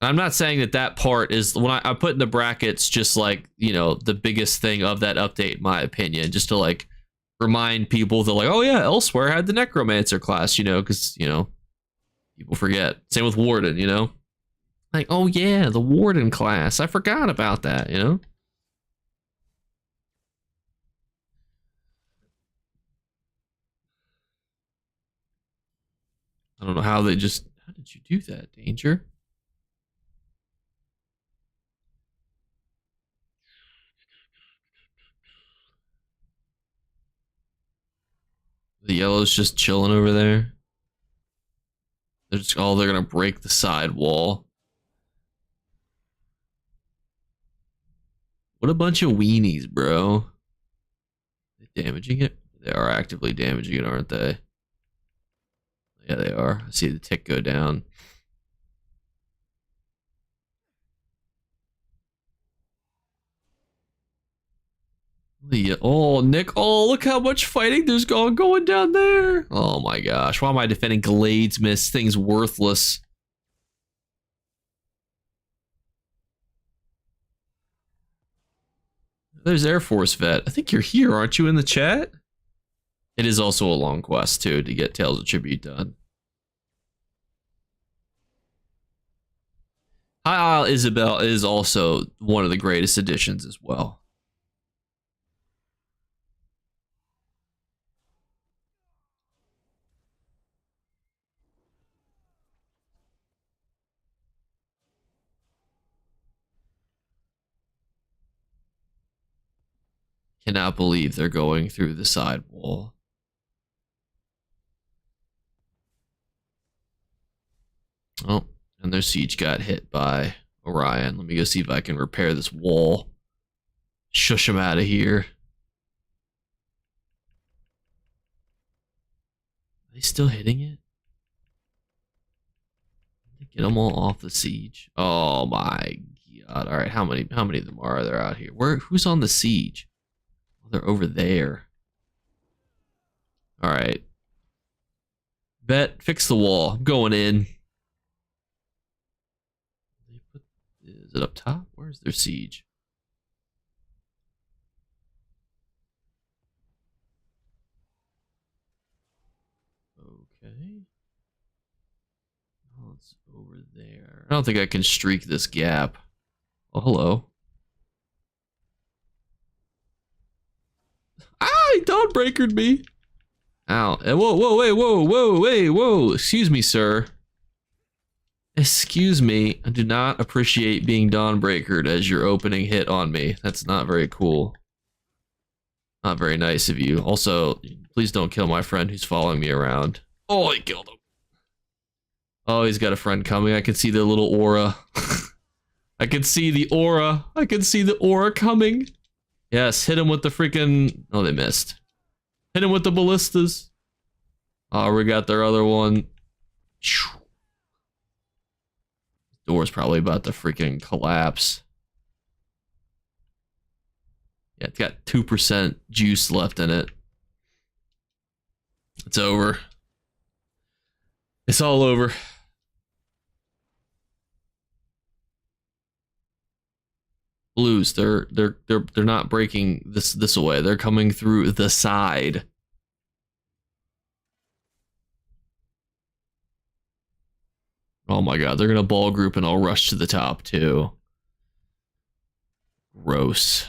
I'm not saying that part is, when I put in the brackets, just like, you know, the biggest thing of that update, in my opinion, just to like remind people that like, oh yeah, Elsewhere had the Necromancer class, you know, because, you know, people forget. Same with Warden, you know, like, oh yeah, the Warden class. I forgot about that, you know. I don't know how they just, how did you do that, Danger? The yellow's just chilling over there. They're just, oh, they're gonna break the side wall. What a bunch of weenies, bro. They damaging it? They are actively damaging it, aren't they? Yeah, they are. I see the tick go down. Oh, Nick. Oh, look how much fighting there's going down there. Oh my gosh. Why am I defending Glades Mist? Thing's worthless. There's Air Force Vet. I think you're here, aren't you, in the chat? It is also a long quest, too, to get Tales of Tribute done. High Isle Isabel is also one of the greatest additions as well. Cannot believe they're going through the side wall. Oh, and their siege got hit by Orion. Let me go see if I can repair this wall. Shush them out of here. Are they still hitting it? Get them all off the siege. Oh my god. All right, how many of them are there out here? Who's on the siege? Oh, they're over there. All right. Vet, fix the wall. I'm going in. Is it up top? Where's their siege? Okay. Oh, it's over there. I don't think I can streak this gap. Oh, hello. Ah, he dawnbreakered me. Ow. Whoa. Excuse me, sir. Excuse me. I do not appreciate being dawnbreakered as your opening hit on me. That's not very cool. Not very nice of you. Also, please don't kill my friend who's following me around. Oh, he killed him. Oh, he's got a friend coming. I can see the little aura. I can see the aura. I can see the aura coming. Yes, hit him with the freaking... Oh, they missed. Hit him with the ballistas. Oh, we got their other one. Door's probably about to freaking collapse. Yeah, it's got 2% juice left in it. It's over. It's all over. Blues, they're not breaking this away. They're coming through the side. Oh my god, they're gonna ball group and I'll rush to the top too. Gross.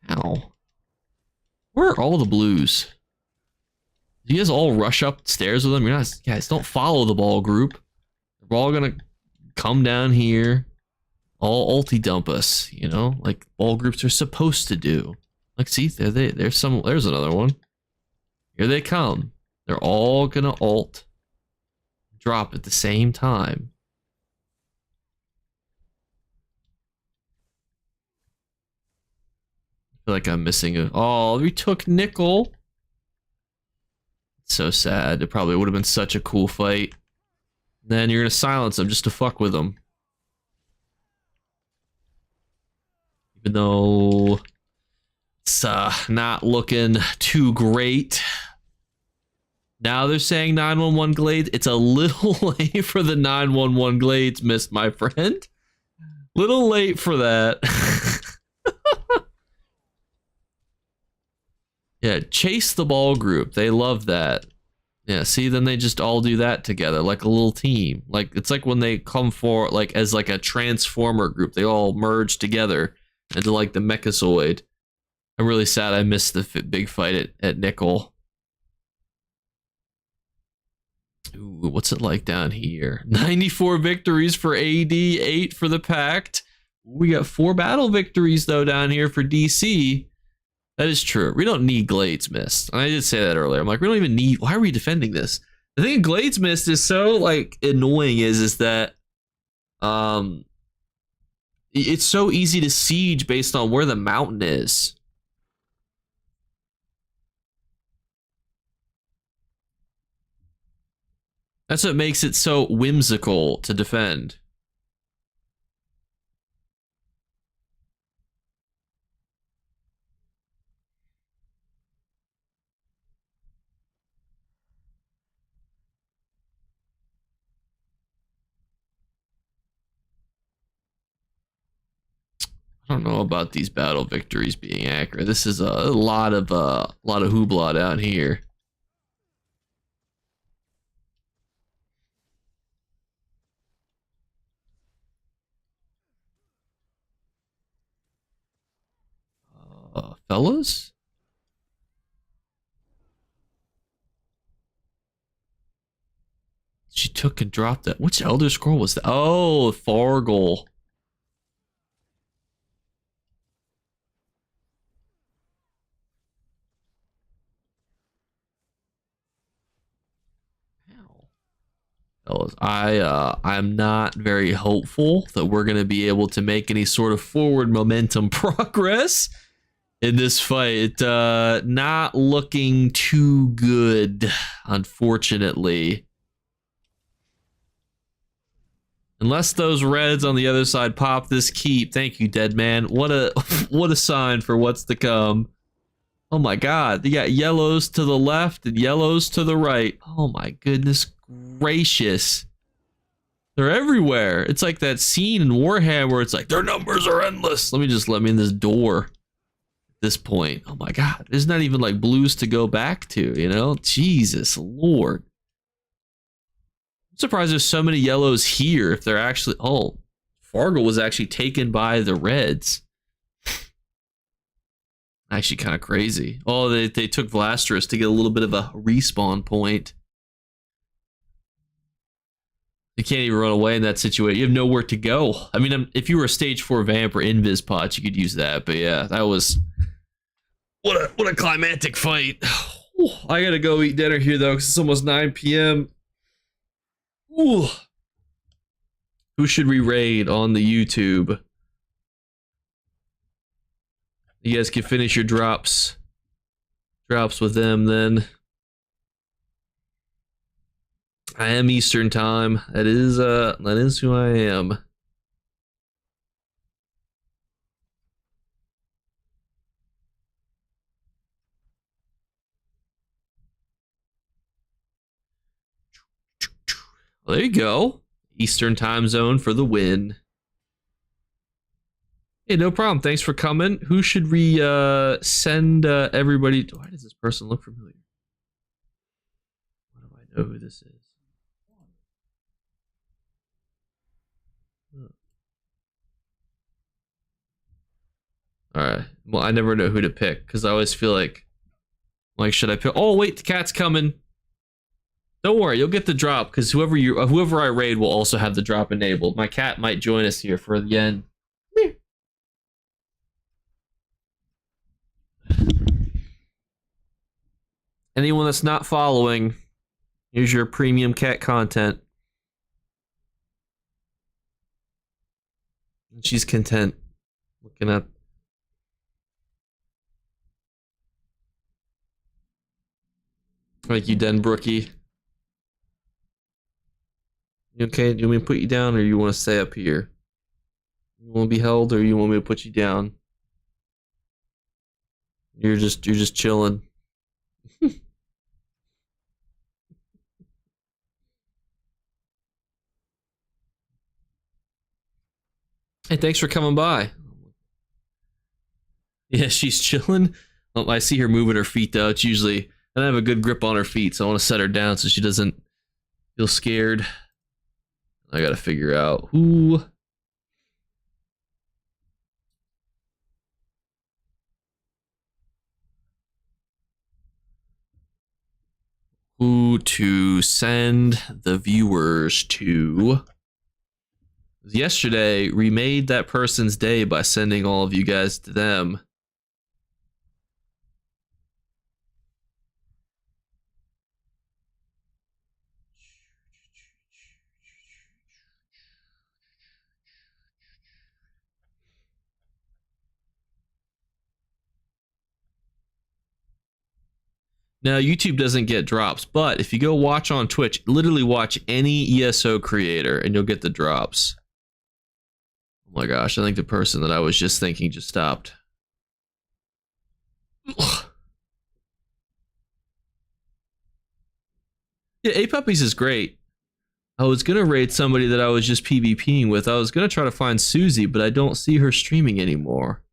Ow. Where are all the blues? Do you guys all rush upstairs with them? You're not, guys, don't follow the ball group. We're all gonna come down here, all ulti dump us, you know, like ball groups are supposed to do. Like, see, there's another one. Here they come. They're all gonna ult drop at the same time. I feel like I'm missing a... Oh, we took Nickel. It's so sad. It probably would have been such a cool fight. Then you're gonna silence them just to fuck with them. Even though it's not looking too great. Now they're saying 911 Glades. It's a little late for the 911 Glades, missed my friend. Little late for that. Yeah, chase the ball group. They love that. Yeah, see, then they just all do that together, like a little team. Like, it's like when they come for, like, as like a transformer group, they all merge together into like the Mechazoid. I'm really sad I missed the big fight at Nickel. Ooh, what's it like down here? 94 victories for AD, 8 for the Pact. We got 4 battle victories, though, down here for DC. That is true. We don't need Glades Mist. I did say that earlier. I'm like, we don't even need... Why are we defending this? The thing Glades Mist is so, like, annoying is that... It's so easy to siege based on where the mountain is. That's what makes it so whimsical to defend. I don't know about these battle victories being accurate. This is a lot of hoopla down here. Fellas? She took and dropped that. Which Elder Scroll was that? Oh, Fargle. Fellas, I'm not very hopeful that we're gonna be able to make any sort of forward momentum progress in this fight. Not looking too good, unfortunately. Unless those reds on the other side pop this keep. Thank you, dead man. What a sign for what's to come. Oh my god, they got yellows to the left and yellows to the right. Oh my goodness gracious. They're everywhere. It's like that scene in Warhammer where it's like, their numbers are endless. Let me in this door at this point. Oh my god, there's not even like blues to go back to, you know? Jesus Lord. I'm surprised there's so many yellows here if they're actually... Oh, Fargo was actually taken by the reds. Actually kind of crazy. Oh, they took Vlasterus to get a little bit of a respawn point. You can't even run away in that situation. You have nowhere to go. I mean, if you were a stage 4 vamp or invis pot, you could use that. But yeah, that was... What a climactic fight. I gotta go eat dinner here, though, because it's almost 9 p.m. Ooh. Who should we raid on the YouTube? You guys can finish your drops with them then. I am Eastern time. That is who I am. Well, there you go. Eastern time zone for the win. Hey, no problem. Thanks for coming. Who should we send everybody? Why does this person look familiar? Why do I know who this is? All right. Well, I never know who to pick because I always feel like should I pick? Oh, wait, the cat's coming. Don't worry, you'll get the drop because whoever I raid will also have the drop enabled. My cat might join us here for the end. Anyone that's not following, here's your premium cat content. And she's content looking at. Like you, Denbrookie. You okay? Do you want me to put you down, or you want to stay up here? You want to be held, or you want me to put you down? You're just chilling. Hey, thanks for coming by. Yeah, she's chilling. Oh, I see her moving her feet though. It's usually I don't have a good grip on her feet, so I want to set her down so she doesn't feel scared. I gotta figure out who to send the viewers to. Yesterday, we made that person's day by sending all of you guys to them. Now, YouTube doesn't get drops, but if you go watch on Twitch, literally watch any ESO creator and you'll get the drops. Oh my gosh, I think the person that I was just thinking just stopped. Yeah, 8 Puppies is great. I was gonna raid somebody that I was just PvPing with. I was gonna try to find Susie, but I don't see her streaming anymore.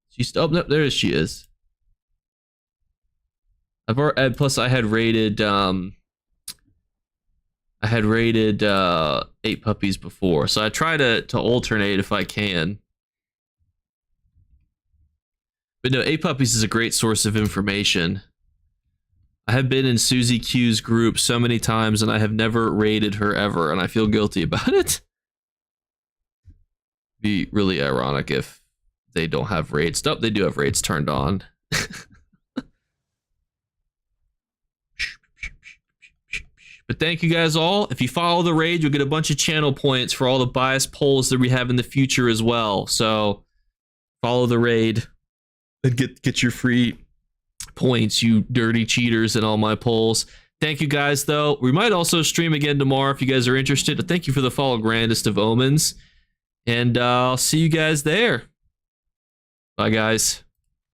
She's oh no, there she is. Plus I had raided 8 puppies before, so I try to alternate if I can. But no, 8 puppies is a great source of information. I have been in Susie Q's group so many times, and I have never raided her ever, and I feel guilty about it. Be really ironic if they don't have raids. Nope, they do have raids turned on. But thank you guys all. If you follow the raid, you'll get a bunch of channel points for all the bias polls that we have in the future as well. So follow the raid and get your free points, you dirty cheaters, in all my polls. Thank you guys, though. We might also stream again tomorrow if you guys are interested. But thank you for the follow, Grandest of Omens. And I'll see you guys there. Bye, guys.